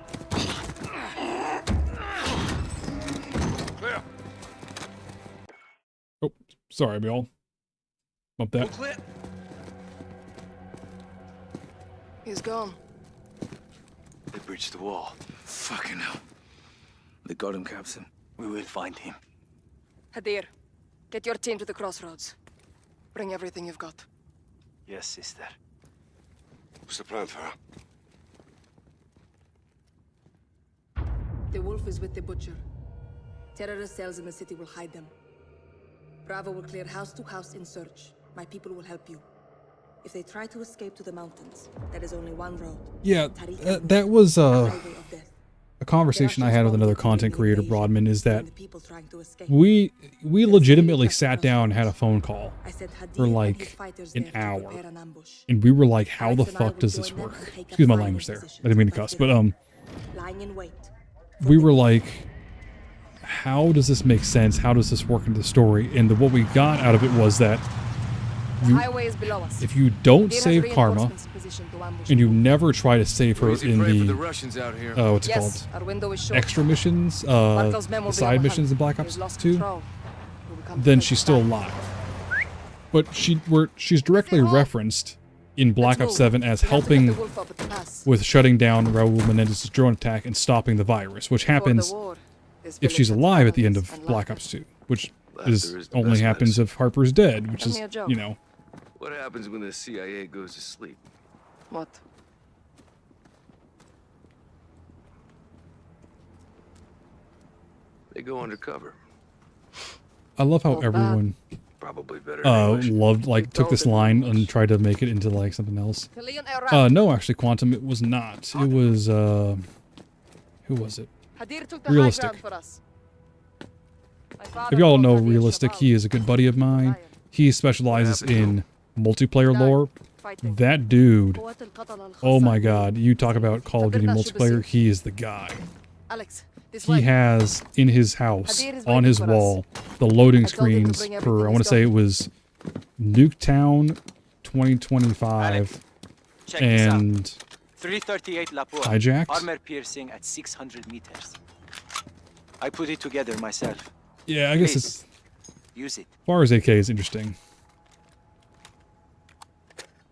Clear. Oh, sorry, y'all. Bump that. Clear. He's gone. They breached the wall. Fucking hell. They got him, Captain. We will find him. Hadir, get your team to the crossroads. Bring everything you've got. Yes, sister. What's the plan, Farah? The wolf is with the butcher. Terrorist cells in the city will hide them. Bravo will clear house to house in search. My people will help you. If they try to escape to the mountains, there is only one road. Yeah, that was a conversation I had with another content creator, Brodman, is that we legitimately sat down and had a phone call for like an hour, and we were like, how the fuck does this work? Excuse my language there. I didn't mean to cuss, but we were like, how does this make sense? How does this work into the story? And what we got out of it was that if you don't save Karma, and you never try to save her in the what's it called? Extra missions, the side missions in Black Ops 2, then she's still alive. But she's directly referenced in Black Ops 7 as helping with shutting down Raul Menendez's drone attack and stopping the virus, which happens if she's alive at the end of Black Ops 2, which only happens if Harper's dead, which is, you know. What happens when the CIA goes to sleep? What? They go undercover. I love how everyone Probably better loved, like, took this line and tried to make it into, like, something else. No, actually, Quantum, it was not. It was, who was it? Realistic. If y'all don't know Realistic, he is a good buddy of mine. He specializes in multiplayer lore. That dude, oh my god, you talk about Call of Duty multiplayer, he is the guy. He has in his house, on his wall, the loading screens for, I want to say it was Nuketown 2025 and 338 Lapua, Hijacked. armor piercing at 600 meters. I put it together myself. Yeah, I guess it's, use it. as far as AK is interesting.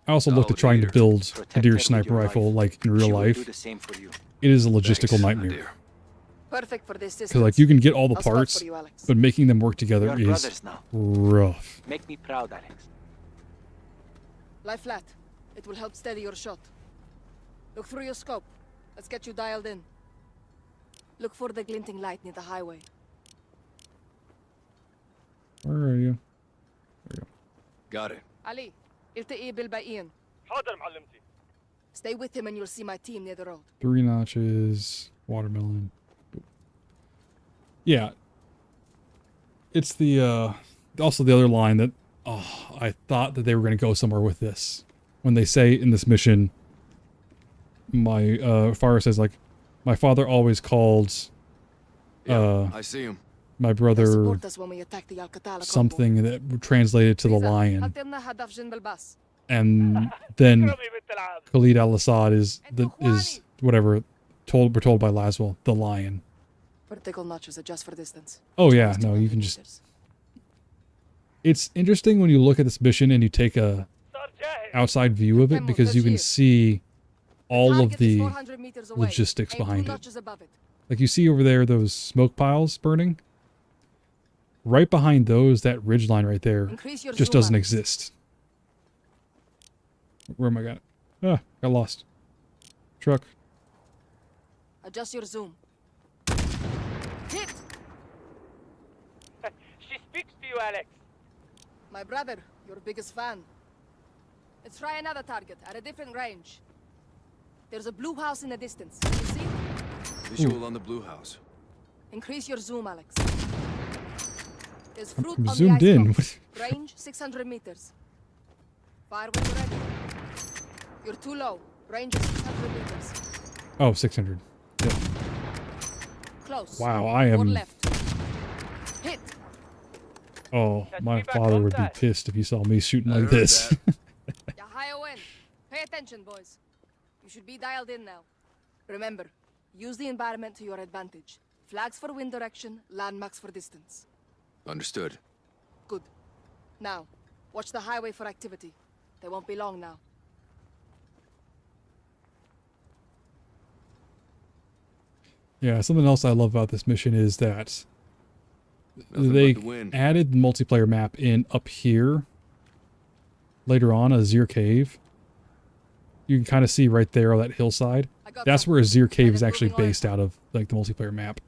I also looked at trying to build a deer sniper rifle like in real life. It is a logistical nightmare. Perfect for this Because like you can get all the parts, but making them work together is rough. Make me proud, Alex. Lie flat. It will help steady your shot. Look through your scope. Let's get you dialed in. Look for the glinting light near the highway. Where are you? There you go. Got it. Ali, التقي بالباقيين. حاضر معلمتي. Stay with him and you'll see my team near the road. 3 notches, watermelon. Yeah. It's the, also the other line that, I thought that they were going to go somewhere with this. When they say in this mission, my, Farah says like, my father always called, I see him. my brother something that translated to the lion. And then Khalid al-Assad is whatever we're told by Laswell, the lion. Vertical notches adjust for distance. Oh yeah, no, you can just. It's interesting when you look at this mission and you take a outside view of it because you can see all of the logistics behind it. Like you see over there those smoke piles burning. Right behind those, that ridge line right there just doesn't exist. Where am I got it? Ah, got lost. Truck. Adjust your zoom. Hit! She speaks to you, Alex. My brother, your biggest fan. Let's try another target at a different range. There's a blue house in the distance. Can you see it? Visual on the blue house. Increase your zoom, Alex. There's fruit I'm on zoomed the in. icebox. Range 600 meters. Fire when you're ready. You're too low. Range is 600 meters. Oh, 600. Yeah. Close. Wow, I More am. left. Hit. Oh, my father would be pissed if he saw me shooting like this. Higher wind. Pay attention, boys. You should be dialed in now. Remember, use the environment to your advantage. Flags for wind direction, landmarks for distance. Understood. Good. Now, watch the highway for activity. They won't be long now. Yeah, something else I love about this mission is that Nothing they but the wind. added the multiplayer map in up here. Later on, Azir Cave. You can kind of see right there on that hillside. That's where Azir Cave is actually based out of, like the multiplayer map.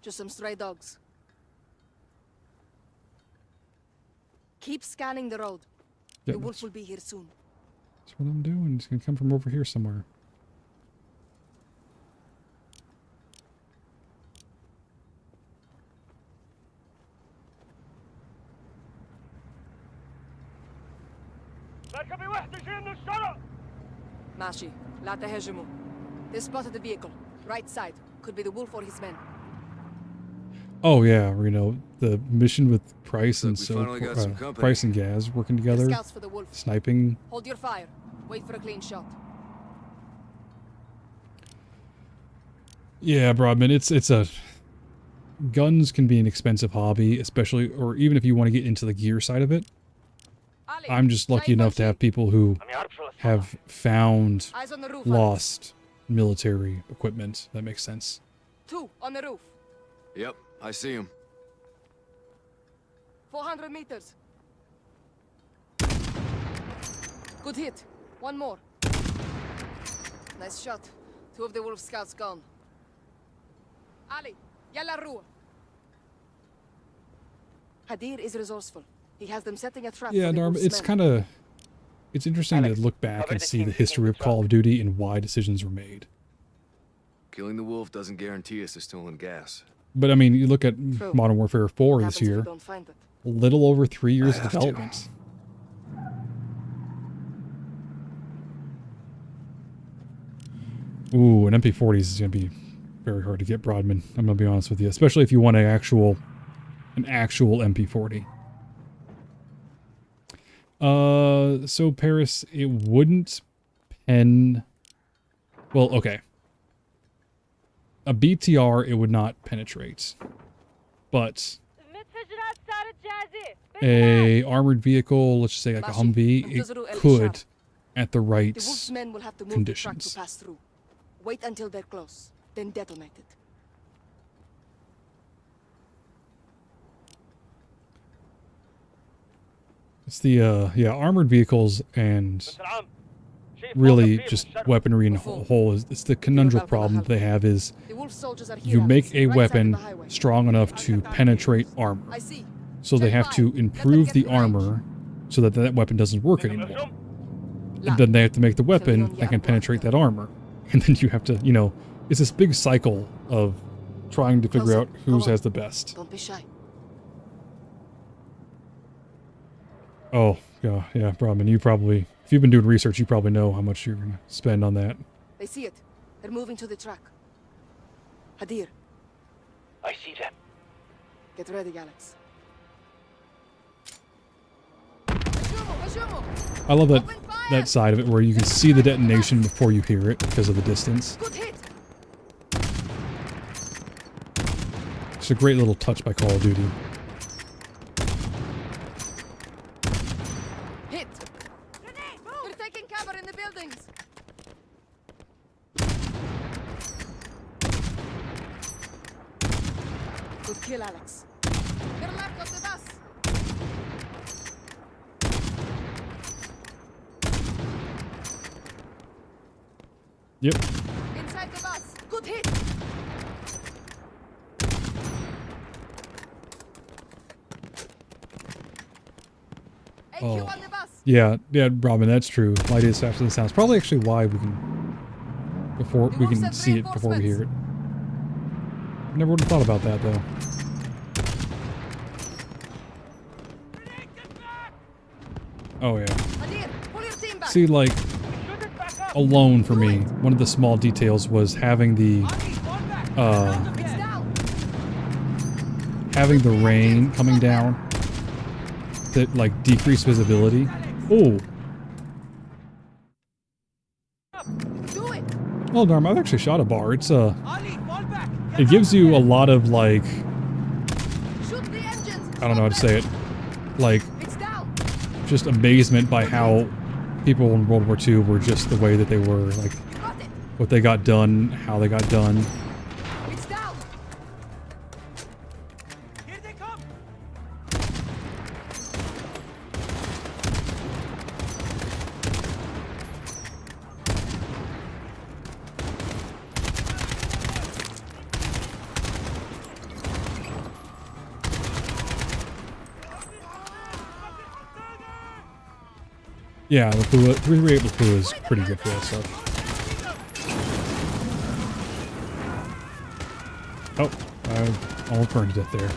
Just some stray dogs. Keep scanning the road. Yeah, The wolf will be here soon. That's what I'm doing. It's gonna come from over here somewhere. Mashi, لا تهاجموا. They spotted the vehicle. Right side. Could be the wolf or his men. Oh yeah, Reno. The mission with Price and we so finally got some company. Price and Gaz working together, Scouts for the wolf. sniping. Hold your fire. Wait for a clean shot. Yeah, Broadman. It's a guns can be an expensive hobby, especially or even if you want to get into the gear side of it. I'm just lucky enough to have people who have found Eyes on the roof, lost military equipment. That makes sense. 2 on the roof. Yep, I see him. 400 meters. Good hit. One more. Nice shot. 2 of the wolf scouts gone. Ali, yalla rua. Hadir is resourceful. He has them setting a trap. Yeah, for the Norm, wolf's it's men. kind of it's interesting to look back and see the history of Call of Duty and why decisions were made. Killing the wolf doesn't guarantee us the stolen gas. But I mean, you look at True. Modern Warfare 4 What this happens if year, you don't find it? a little over 3 years I of have to. development. Ooh, an MP40 is going to be very hard to get, Broadman. I'm going to be honest with you, especially if you want an actual MP40. So Paris, it wouldn't pen. Well, okay. A BTR, it would not penetrate, but a armored vehicle, let's just say like a Humvee, it could at the right The wolf's men will have to move conditions. the truck to pass through. Wait until they're close, then detonate it. It's the yeah, armored vehicles and really just weaponry in a whole. It's the conundrum problem that they have is The wolf soldiers are you here, make Alex, a right side of weapon the highway. strong enough to penetrate armor. I see. So they Check have fire. to Let them improve get the to range. armor so that that weapon doesn't work anymore. And then they have to make the weapon that can penetrate that armor. And then you have to, you know, it's this big cycle of trying to figure out whose has the best. Don't be shy. Oh, yeah, yeah, Brahman, you probably, if you've been doing research, you probably know how much you're going to spend on that. They see it. They're moving to the track. Hadir, I see them. get ready, Alex. Ashumu! I love that side of it where you can see the detonation before you hear it because of the distance. Good hit. It's a great little touch by Call of Duty. Hit. They're taking cover in the buildings. kill Alex. Get left of the bus. Yep. Inside the bus. Good hit. AQ Oh. on the bus. Yeah, Robin, that's true. Light is after the sounds. Probably actually why we can see it before we hear it. Never would have thought about that though. Oh yeah. Hadir, pull your team back. See, like, alone for me, one of the small details was having the rain coming down that like decreased visibility. Oh. Well, Norm, I've actually shot a bar. It's it gives you a lot of like, I don't know how to say it, like just amazement by how people in World War II were just the way that they were, like what they got done, how they got done. Yeah, the 338 with Pua is pretty good for that stuff. Oh, I almost burned to death there.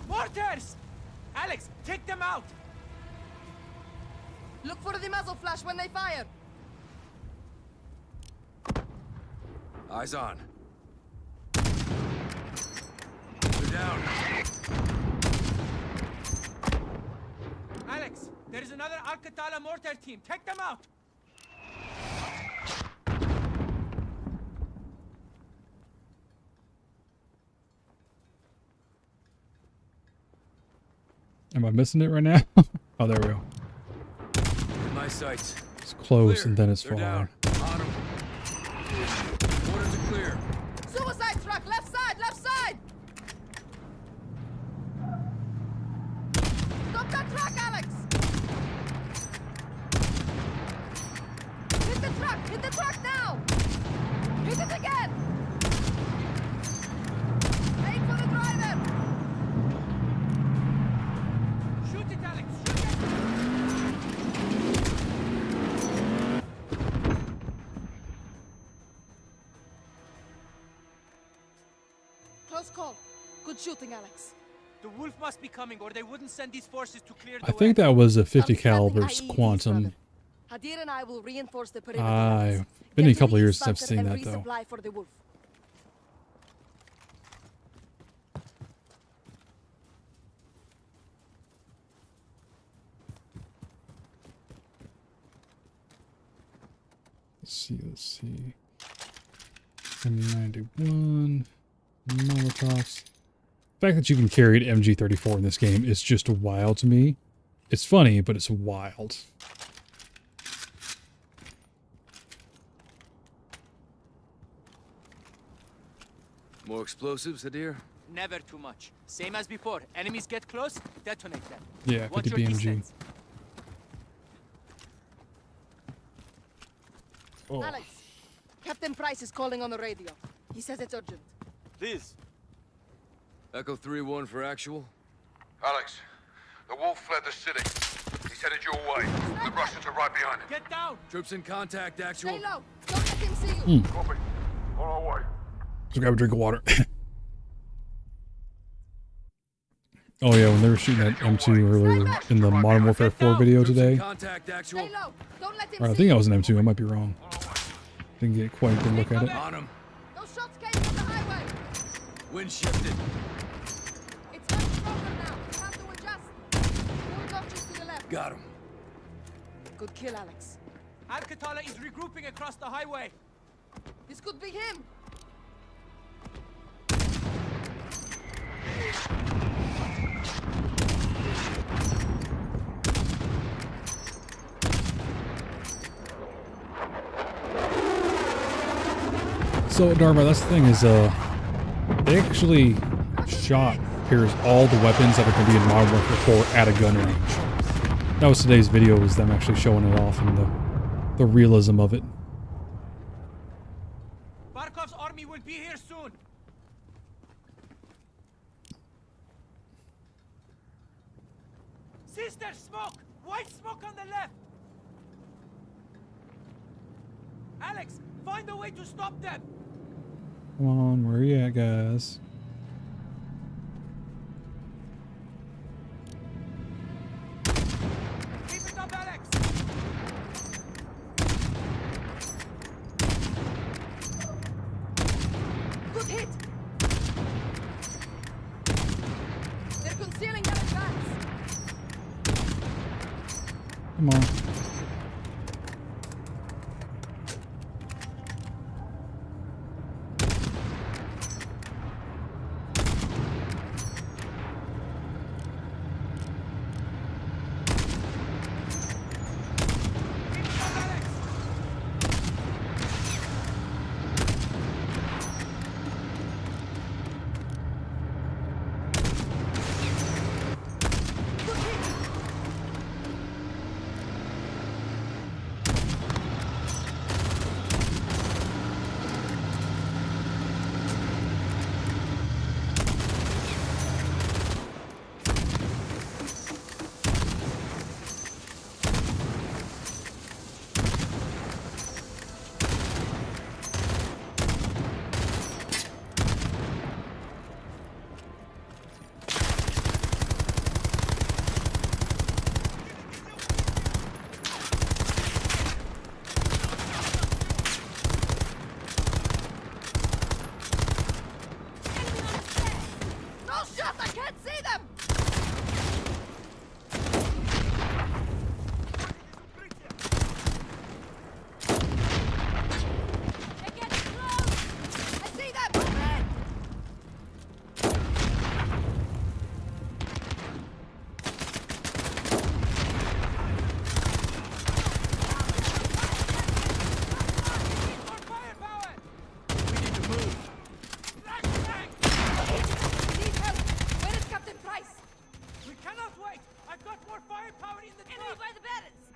Mortars! Alex, take them out! Look for the muzzle flash when they fire. Eyes on. They're down. Alex, there is another Al-Qatala mortar team. Take them out! Am I missing it right now? Oh, there we go. In my sights. It's close Clear. and then it's They're far. down. On 'em. Orders are clear. Suicide truck, left side, left side! Stop that truck, Alex! Hit the truck now! Hit it again! Aim for the driver! Shoot it, Alex! Shoot it! Close call. Good shooting, Alex. The wolf must be coming, or they wouldn't send these forces to clear the I think that was a 50 caliber IEDs, Quantum. Hadir and I will reinforce the perimeter. I've been a couple of years since I've seen that though. Resupply for the wolf. Let's see. M91, Molotovs. The fact that you can carry an MG34 in this game is just wild to me. It's funny, but it's wild. More explosives, Hadir? Never too much. Same as before. Enemies get close, detonate them. Yeah, Watch with the your BMG. distance. Oh. Alex, Captain Price is calling on the radio. He says it's urgent. Please. Echo 3-1 for actual. Alex, the wolf fled the city. He's headed your way. The Russians are right behind him. Get down! Troops in contact, actual. Stay low. Don't let him see you. Copy. On our way. So grab a drink of water. Oh yeah, when they were shooting that M2 earlier in the Modern Warfare 4 video today. Or I think I was an M2, I might be wrong. Didn't get quite a good look at it. On him. Those shots came from the highway. Wind shifted. It's much stronger now. You have to adjust. More doctors to the left. Got him. Good kill, Alex. Al-Qatala is regrouping across the highway. This could be him. So Dharma, that's the thing is, they actually shot appears all the weapons that are going to be in Modern Warfare 4 at a gun range. That was today's video, was them actually showing it off and the realism of it. Barkov's army will be here soon. Sister, smoke! White smoke on the left! Alex, find a way to stop them! Come on, where are you at, guys? Keep it up, Alex! Good hit. They're concealing their advance. Come on.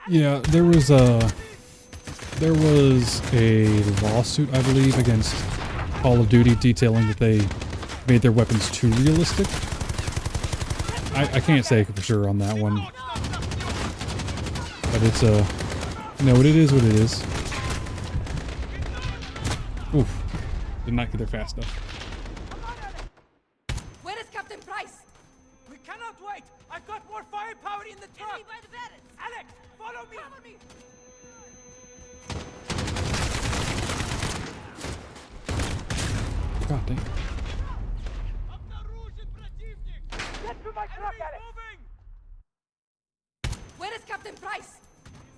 Yeah, there was a lawsuit, I believe, against Call of Duty detailing that they made their weapons too realistic. I can't say for sure on that one, but it's no, it is what it is. Oof, did not get there fast enough. Where is Captain Price? We cannot wait. I've got more firepower in the truck. Enemy by the barracks. Alex, follow me. Cover me. God dang. Get to my truck, Alex. Where is Captain Price?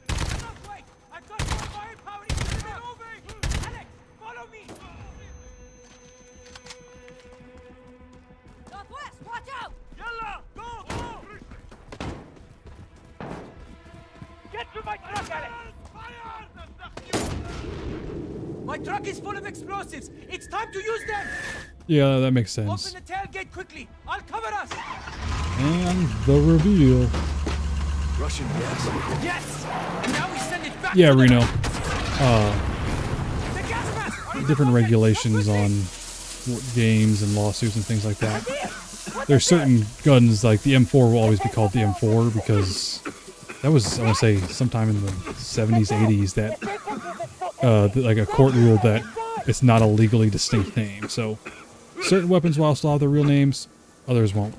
Cannot wait. I've got more firepower in the truck. Moving. Alex, follow me. Northwest, watch out! Yalla, go. Get to my truck, Alex. My truck is full of explosives. It's time to use them. Yeah, that makes sense. Open the tailgate quickly. I'll cover us. And the reveal. Russian gas. Yes. And now we send it back. Yeah, to Reno. The gas mask. Different regulations on games and lawsuits and things like that. There's certain guns, like the M4 will always be called the M4 because that was, I want to say, sometime in the 70s, 80s that like a court ruled that it's not a legally distinct name. So certain weapons will still have their real names, others won't.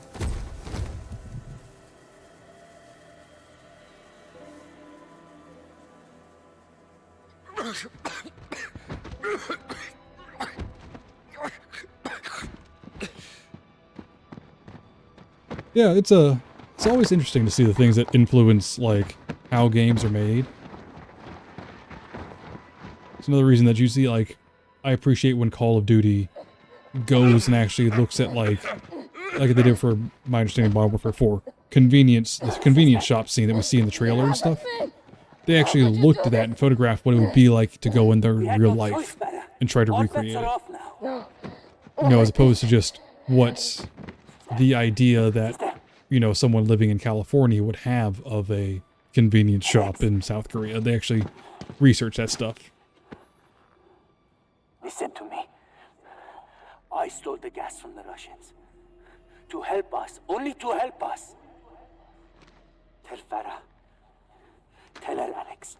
Yeah, it's always interesting to see the things that influence like how games are made. It's another reason that you see, like, I appreciate when Call of Duty goes and actually looks at like they did for my understanding Modern Warfare 4 the convenience shop scene that we see in the trailer and stuff. They actually looked at that and photographed what it would be like to go in their real life and try to recreate it. You know, as opposed to just what the idea that, you know, someone living in California would have of a convenience shop in South Korea. They actually research that stuff. Listen to me. I stole the gas from the Russians. To help us. Only to help us. Tell Farah. Tell her, Alex.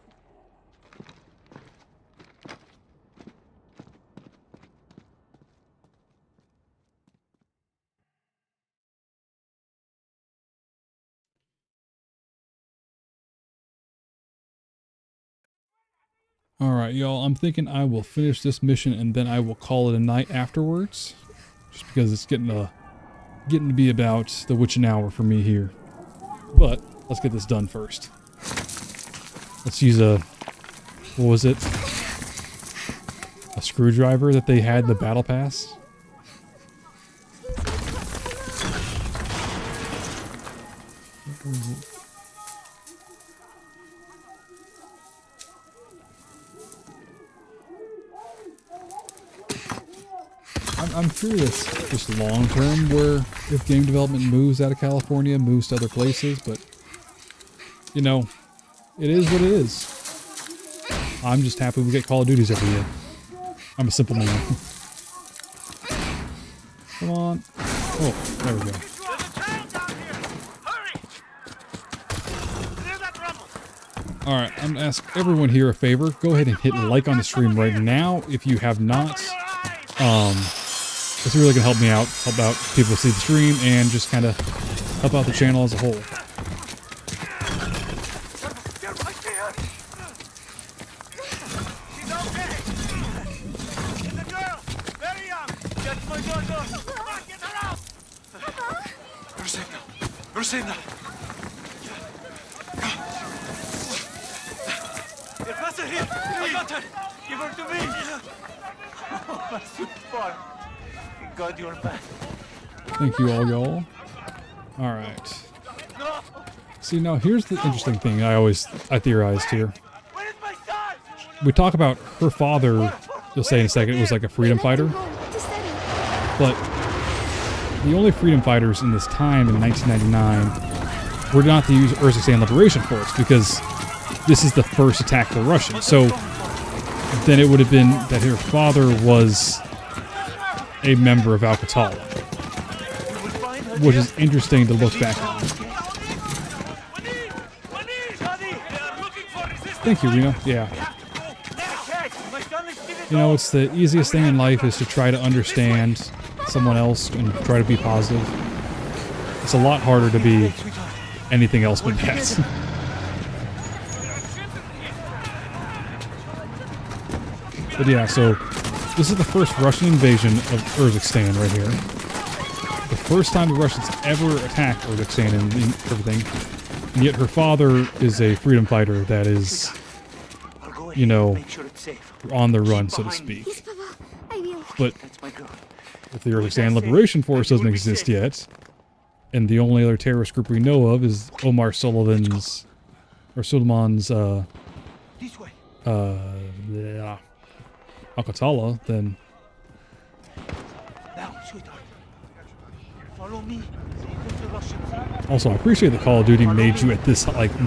Alright, y'all, I'm thinking I will finish this mission and then I will call it a night afterwards. Just because it's getting to be about the witching hour for me here. But, let's get this done first. Let's use a... what was it? A screwdriver that they had in the battle pass? Where is it? I'm curious, just long term, where if game development moves out of California, moves to other places, but you know, it is what it is. I'm just happy we get Call of Duties every year. I'm a simple man. Come on. Oh, there we go. Alright, I'm gonna ask everyone here a favor. Go ahead and hit like on the stream right now if you have not. It's really going to help me out, help out people see the stream, and just kind of help out the channel as a whole. Rosina! Professor, here! I got her! Give her to me! Oh, my sweet boy. God, you're back. Thank you all, y'all. Alright. See, now here's the interesting thing I theorized here. We talk about her father, you'll say in a second, it was like a freedom fighter. But the only freedom fighters in this time in 1999 were not to use Urzikstan Liberation Force, because this is the first attack of the Russians. So then it would have been that her father was a member of Al-Qatala, which is interesting to look back on. Thank you, Reno. Yeah. You know, it's the easiest thing in life is to try to understand someone else and try to be positive. It's a lot harder to be anything else but that. But yeah, so this is the first Russian invasion of Urzikstan right here. The first time the Russians ever attacked Urzikstan and everything. And yet her father is a freedom fighter that is, you know, on the run, so to speak. But if the Urzikstan Liberation Force doesn't exist yet, and the only other terrorist group we know of is Omar Sullivan's, or Suleiman's, Al-Qatala, then... Follow me. Also, I appreciate that Call of Duty made you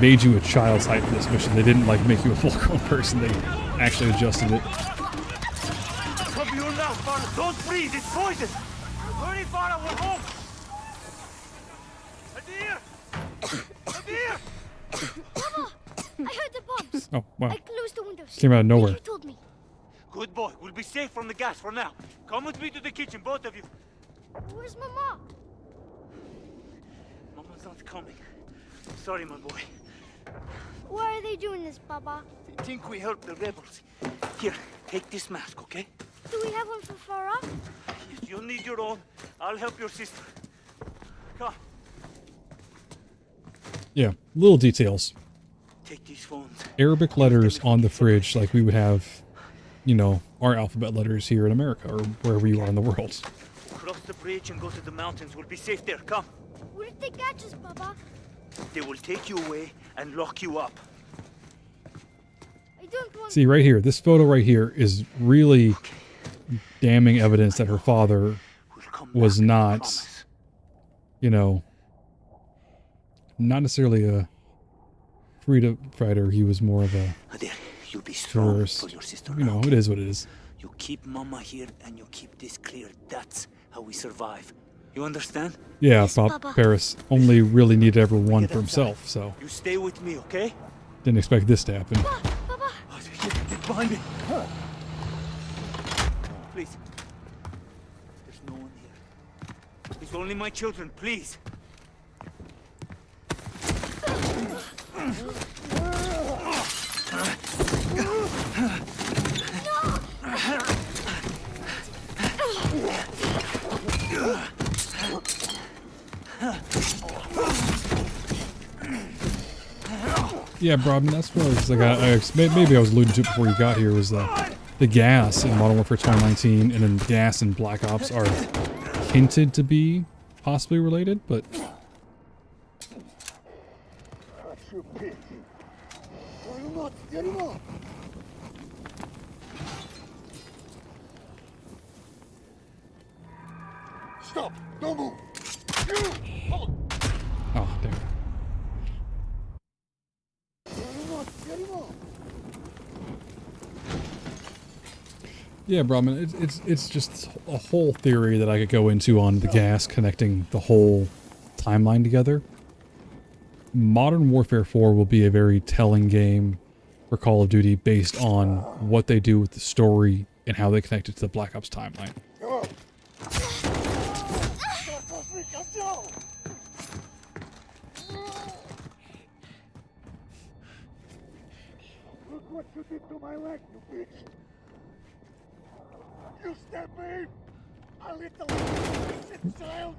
made you a child's height for this mission. They didn't, like, make you a full-grown person. They actually adjusted it. Cover your mouth, Farah. Don't breathe. It's poison. Hurry, Farah. We're home. Adir! Adir! Papa, I heard the bombs. Oh, wow. I closed the windows. Came out of nowhere. Like you told me. Good boy. We'll be safe. safe from the gas for now. Come with me to the kitchen, both of you. Where's Mama? Mama's not coming. Sorry, my boy. Why are they doing this, Papa? They think we help the rebels. Here, take this mask, okay? Do we have one for Farah? You'll need your own. I'll help your sister. Come. Yeah, little details. Take these phones. Arabic letters on the fridge, like we would have, you know, our alphabet letters here in America or wherever you are in the world. Cross the bridge and go to the mountains. We'll be safe there. Come. What if they catch us, Papa? They will take you away and lock you up. I don't want... See, right here, this photo right here is really damning evidence that her father was not, you know, not necessarily a freedom fighter. He was more of a You'll be strong terrorist. for your sister. You know, it is what it is. You keep Mama here and you keep this clear. That's how we survive. You understand? Yeah, Papa Paris only really needed everyone for himself, so You stay with me, okay? didn't expect this to happen. Papa! Get behind me. Please. There's no one here. It's only my children, please. Yeah, bro, I mean, that's what I was like. Maybe I was alluding to it before you got here. Was the gas in Modern Warfare 2019 and then the gas in Black Ops are hinted to be possibly related, but Stop! Don't move! oh damn. Yeah, bro, I mean, it's just a whole theory that I could go into on the gas connecting the whole timeline together. Modern Warfare 4 will be a very telling game for Call of Duty based on what they do with the story and how they connect it to the Black Ops timeline. Look what you did to my leg, you bitch! You stab me! I lit the innocent child!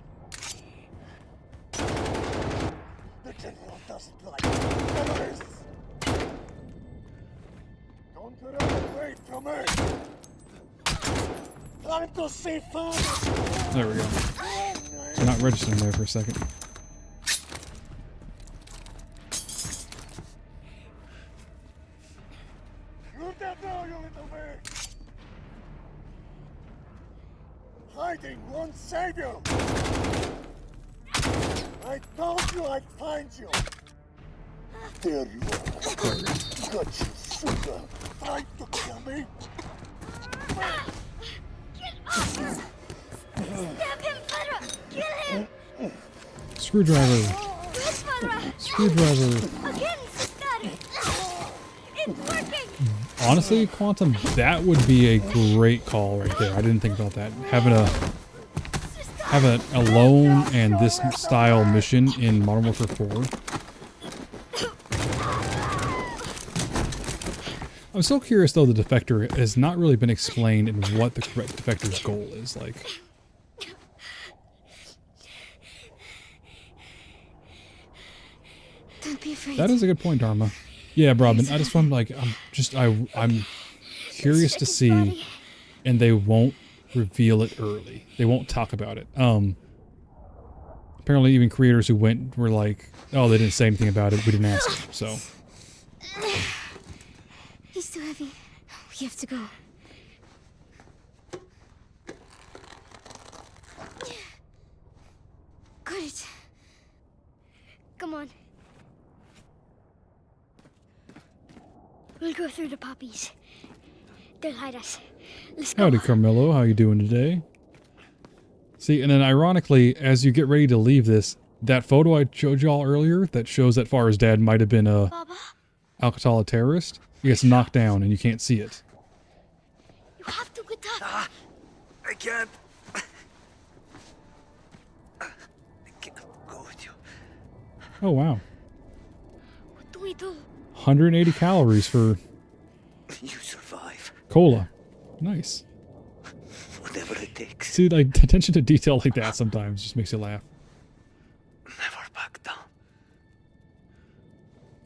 The general doesn't like terrorists! Don't run away from me! Time to see father! There we go. So not registering there for a second. You're dead now, you little man! Hiding won't save you! I told you I'd find you! There you are! Got you, sugar! Tried to kill me! Get off her! Stab him, Farah! Kill him! Screwdriver. Yes, Farah! Screwdriver. Again, sister! It's working! Honestly, Quantum, that would be a great call right there. I didn't think about that. Having a lone and this style mission in Modern Warfare 4. I'm so curious though, the defector has not really been explained in what the correct defector's goal is. Like, Don't be afraid. that is a good point, Dharma. Yeah, Robin, I just want I'm curious to see, and they won't reveal it early. They won't talk about it. Apparently even creators who went were like, oh, they didn't say anything about it, we didn't ask them, so. He's too heavy. We have to go. Got it. Come on. We'll go through the poppies. They'll hide us. Let's go. Howdy, Carmelo. How you doing today? See, and then ironically, as you get ready to leave this, that photo I showed y'all earlier that shows that Farah's dad might have been a Al-Qatala terrorist, he gets knocked down and you can't see it. You have to get I can't. I can't go with you. Oh, wow. What do we do? 180 calories for You survive. cola. Nice. Whatever it takes. See, like, attention to detail like that sometimes just makes you laugh. Never back down.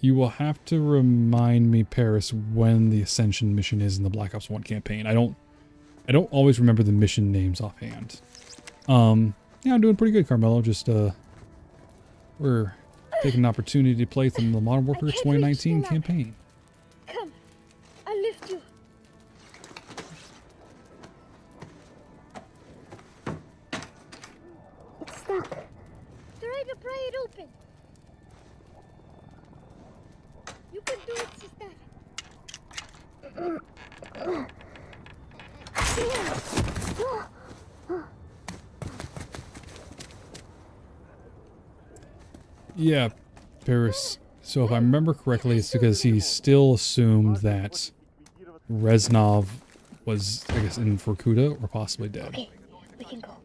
You will have to remind me, Paris, when the Ascension mission is in the Black Ops 1 campaign. I don't always remember the mission names offhand. Yeah, I'm doing pretty good, Carmelo. Just we're taking an opportunity to play through the Modern Warfare 2019 campaign. Come, I'll lift you. It's stuck. Try to pry it open. You can do it, sister. Yeah, Paris. So if I remember correctly, it's because he still assumed that Reznov was, I guess, in Vorkuta or possibly dead. Okay, we can go.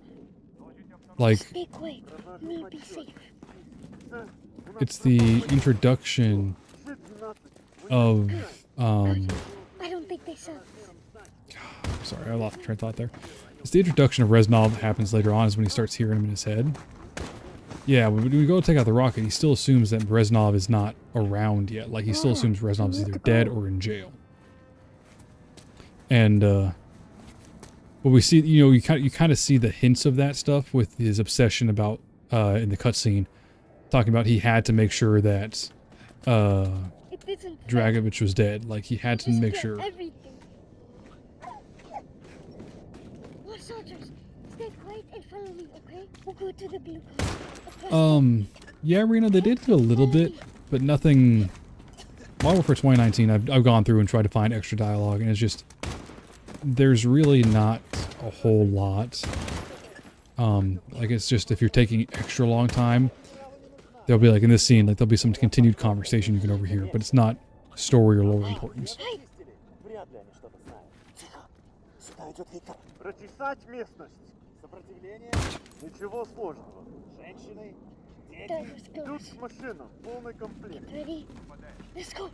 Like, Stay quiet. We'll be safe. it's the introduction of, I don't think they saw. sorry, I lost my train of thought there. It's the introduction of Reznov that happens later on is when he starts hearing him in his head. Yeah, when we go take out the rocket, he still assumes that Reznov is not around yet. Like, he still assumes Reznov is either dead or in jail. And, but we see, you know, you kind of see the hints of that stuff with his obsession about, in the cutscene, talking about he had to make sure that, Dragovich was dead. Like, he had to make sure. More soldiers. Stay quiet and follow me, okay? We'll go to the blue car. Yeah, Reno, they did do a little bit, but nothing. Modern Warfare 2019, I've gone through and tried to find extra dialogue, and it's just, there's really not a whole lot. Like, it's just, if you're taking extra long time, there'll be, like, in this scene, like, there'll be some continued conversation you can overhear, but it's not story or lore importance. Прочесать местность. Сопротивление? Ничего сложного. Женщины, дети, идут к машинам. Полный комплект. Ready? Let's go.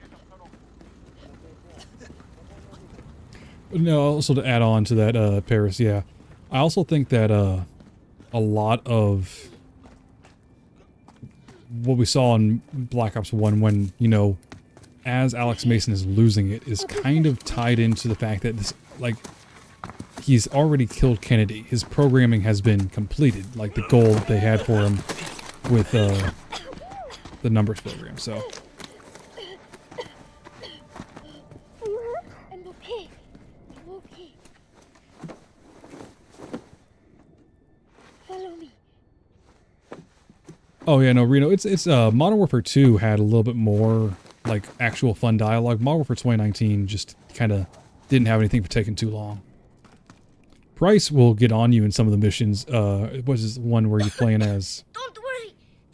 No, also to add on to that, Paris, yeah. I also think that a lot of what we saw in Black Ops 1 when, you know, as Alex Mason is losing it, is kind of tied into the fact that this, like, he's already killed Kennedy. His programming has been completed, like the goal they had for him with the numbers program, so. I'm okay. I'm okay. Follow me. Oh yeah, no, Reno, it's Modern Warfare 2 had a little bit more, like, actual fun dialogue. Modern Warfare 2019 just kind of didn't have anything for taking too long. Price will get on you in some of the missions. It was one where you're playing as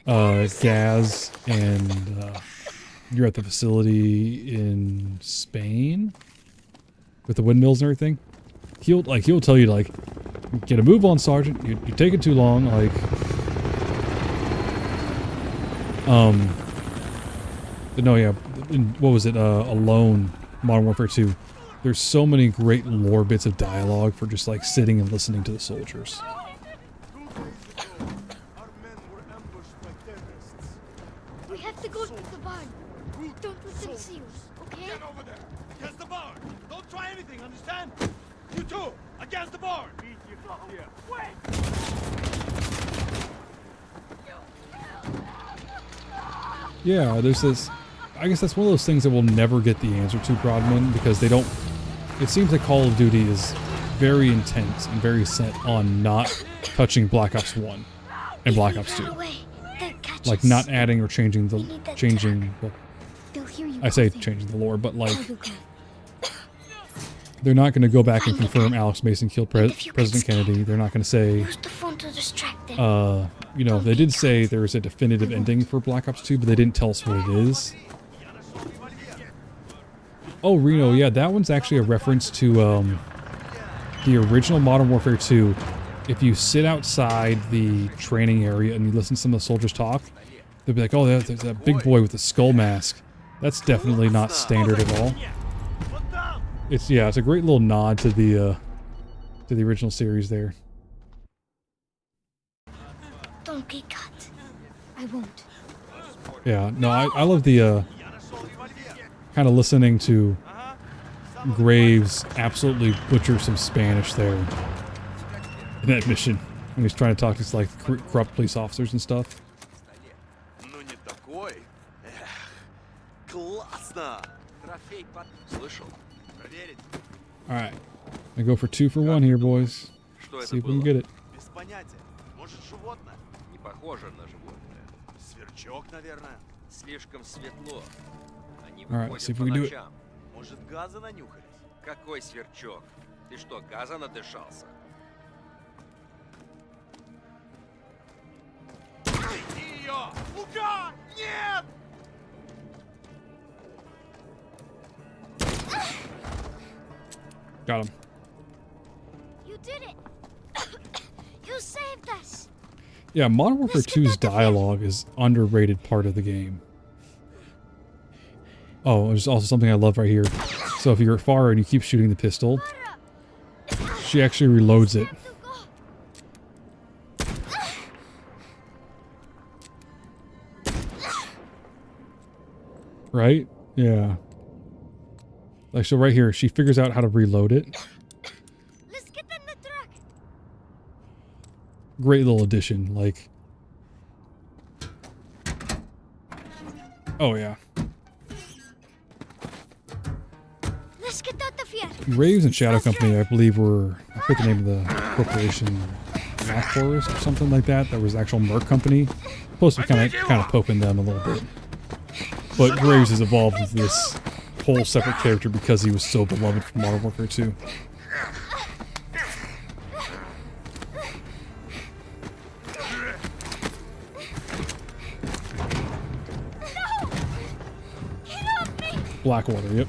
Gaz, and you're at the facility in Spain with the windmills and everything. He'll tell you, like, get a move on, Sergeant. You're taking too long. Like, but no, yeah. What was it? Alone, Modern Warfare 2. There's so many great lore bits of dialogue for just, like, sitting and listening to the soldiers. We have to go to the barn. Don't let them see us, okay? Get over there. Against the barn. Don't try anything, understand? You two, against the barn. Here. Yeah, there's this. I guess that's one of those things that we'll never get the answer to, Brodman, because they don't. It seems like Call of Duty is very intense and very set on not touching Black Ops 1 and Black Ops 2. Like, not adding or changing the well, I say changing the lore, but, like, they're not going to go back and confirm Alex Mason killed President Kennedy. They're not going to say, you know, they did say there was a definitive ending for Black Ops 2, but they didn't tell us what it is. Oh, Reno, yeah, that one's actually a reference to the original Modern Warfare 2, if you sit outside the training area and you listen to some of the soldiers talk, they'll be like, oh, there's that big boy with the skull mask. That's definitely not standard at all. It's a great little nod to the original series there. Don't get cut. I won't. Yeah, no, I love the kind of listening to Graves absolutely butcher some Spanish there in that mission when he's trying to talk to like corrupt police officers and stuff. All right, I go for 2 for 1 here, boys. See if we can get it. All right, let's see if we can do it. Может, газа нанюхались? Какой сверчок? Ты что, газа надышался? Найди ее! Лука! Нет! Got him. You did it! You saved us! Yeah, Modern Warfare 2's dialogue is underrated part of the game. Oh, there's also something I love right here. So if you're far and you keep shooting the pistol, she actually reloads it. Right? Yeah. Like, so right here, she figures out how to reload it. Let's get in the truck. Great little addition, like... Oh, yeah. Let's get out of here. Graves and Shadow Company, I believe, were... I forget the name of the corporation. Black Forest or something like that. That was the actual Merc company. Supposed to be kind of poking them a little bit. But Graves has evolved into this whole separate character because he was so beloved from Modern Warfare 2. Blackwater, yep.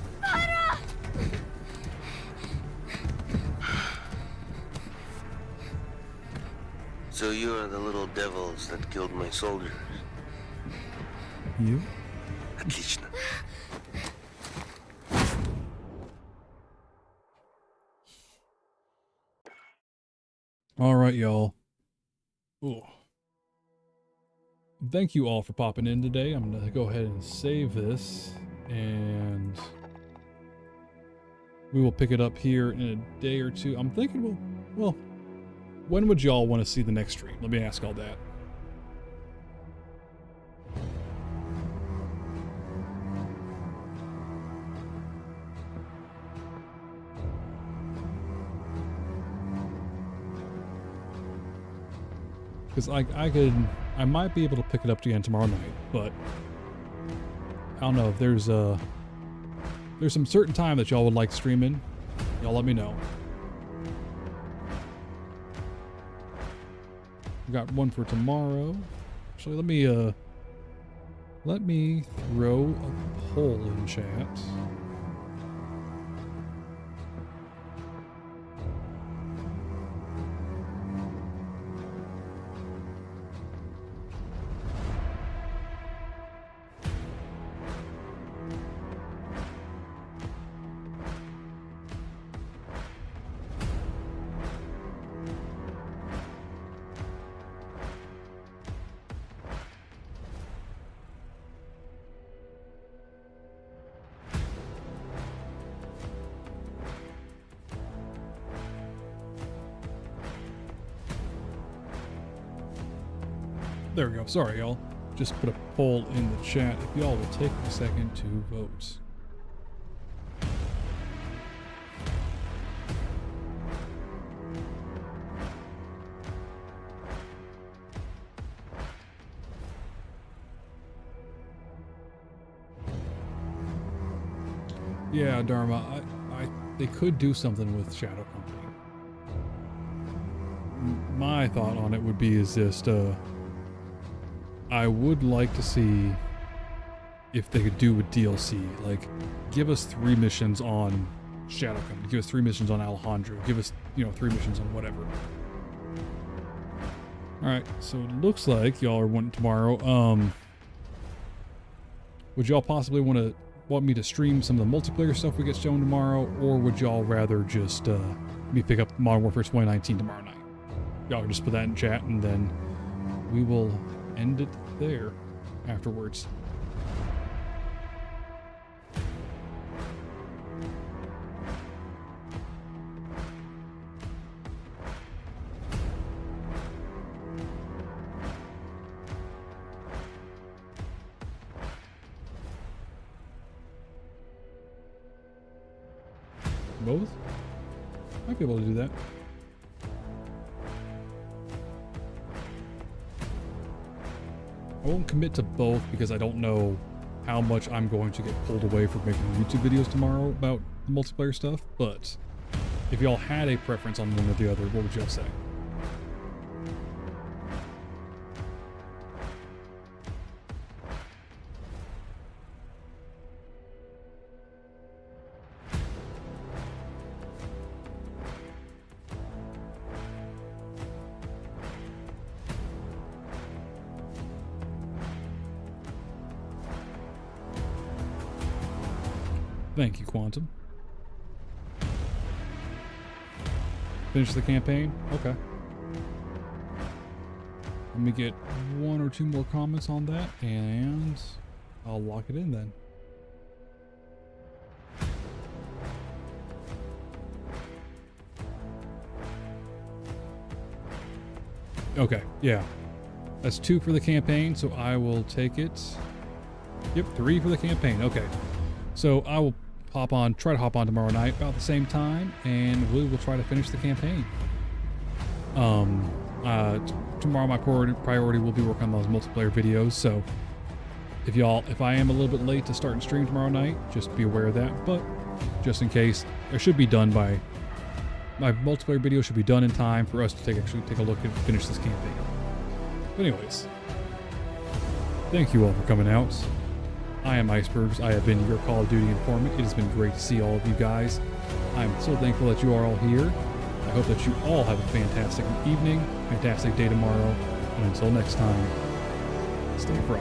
So you are the little devils that killed my soldiers. You? Отлично. All right, y'all. Ooh. Thank you all for popping in today. I'm going to go ahead and save this, and we will pick it up here in a day or two. I'm thinking, well, when would y'all want to see the next stream? Let me ask all that. Because I might be able to pick it up again tomorrow night, but I don't know if there's some certain time that y'all would like streaming. Y'all let me know. We got one for tomorrow. Actually, let me throw a poll in chat. There we go. Sorry, y'all. Just put a poll in the chat if y'all will take a second to vote. Yeah, Dharma, they could do something with Shadow Company. My thought on it would be is just, I would like to see if they could do a DLC. Like, give us 3 missions on Shadow Company. Give us 3 missions on Alejandro. Give us you know, 3 missions on whatever. All right, so it looks like y'all are wanting tomorrow. Would y'all possibly want me to stream some of the multiplayer stuff we get shown tomorrow, or would y'all rather just me pick up Modern Warfare 2019 tomorrow night? Y'all can just put that in chat, and then we will end it there afterwards. Both? Might be able to do that. I won't commit to both because I don't know how much I'm going to get pulled away from making YouTube videos tomorrow about the multiplayer stuff, but if y'all had a preference on one or the other, what would y'all say? Thank you, Quantum. Finish the campaign? Okay. Let me get 1 or 2 more comments on that, and I'll lock it in then. Okay, yeah. That's 2 for the campaign, so I will take it. Yep, 3 for the campaign. Okay. So I will try to hop on tomorrow night about the same time, and we will try to finish the campaign. Tomorrow my priority will be working on those multiplayer videos, so if I am a little bit late to start and stream tomorrow night, just be aware of that, but just in case, it should be done by, my multiplayer video should be done in time for us to actually take a look and finish this campaign. But anyways, thank you all for coming out. I am Iceburgz. I have been your Call of Duty informant. It has been great to see all of you guys. I'm so thankful that you are all here. I hope that you all have a fantastic evening, fantastic day tomorrow, and until next time, stay fried.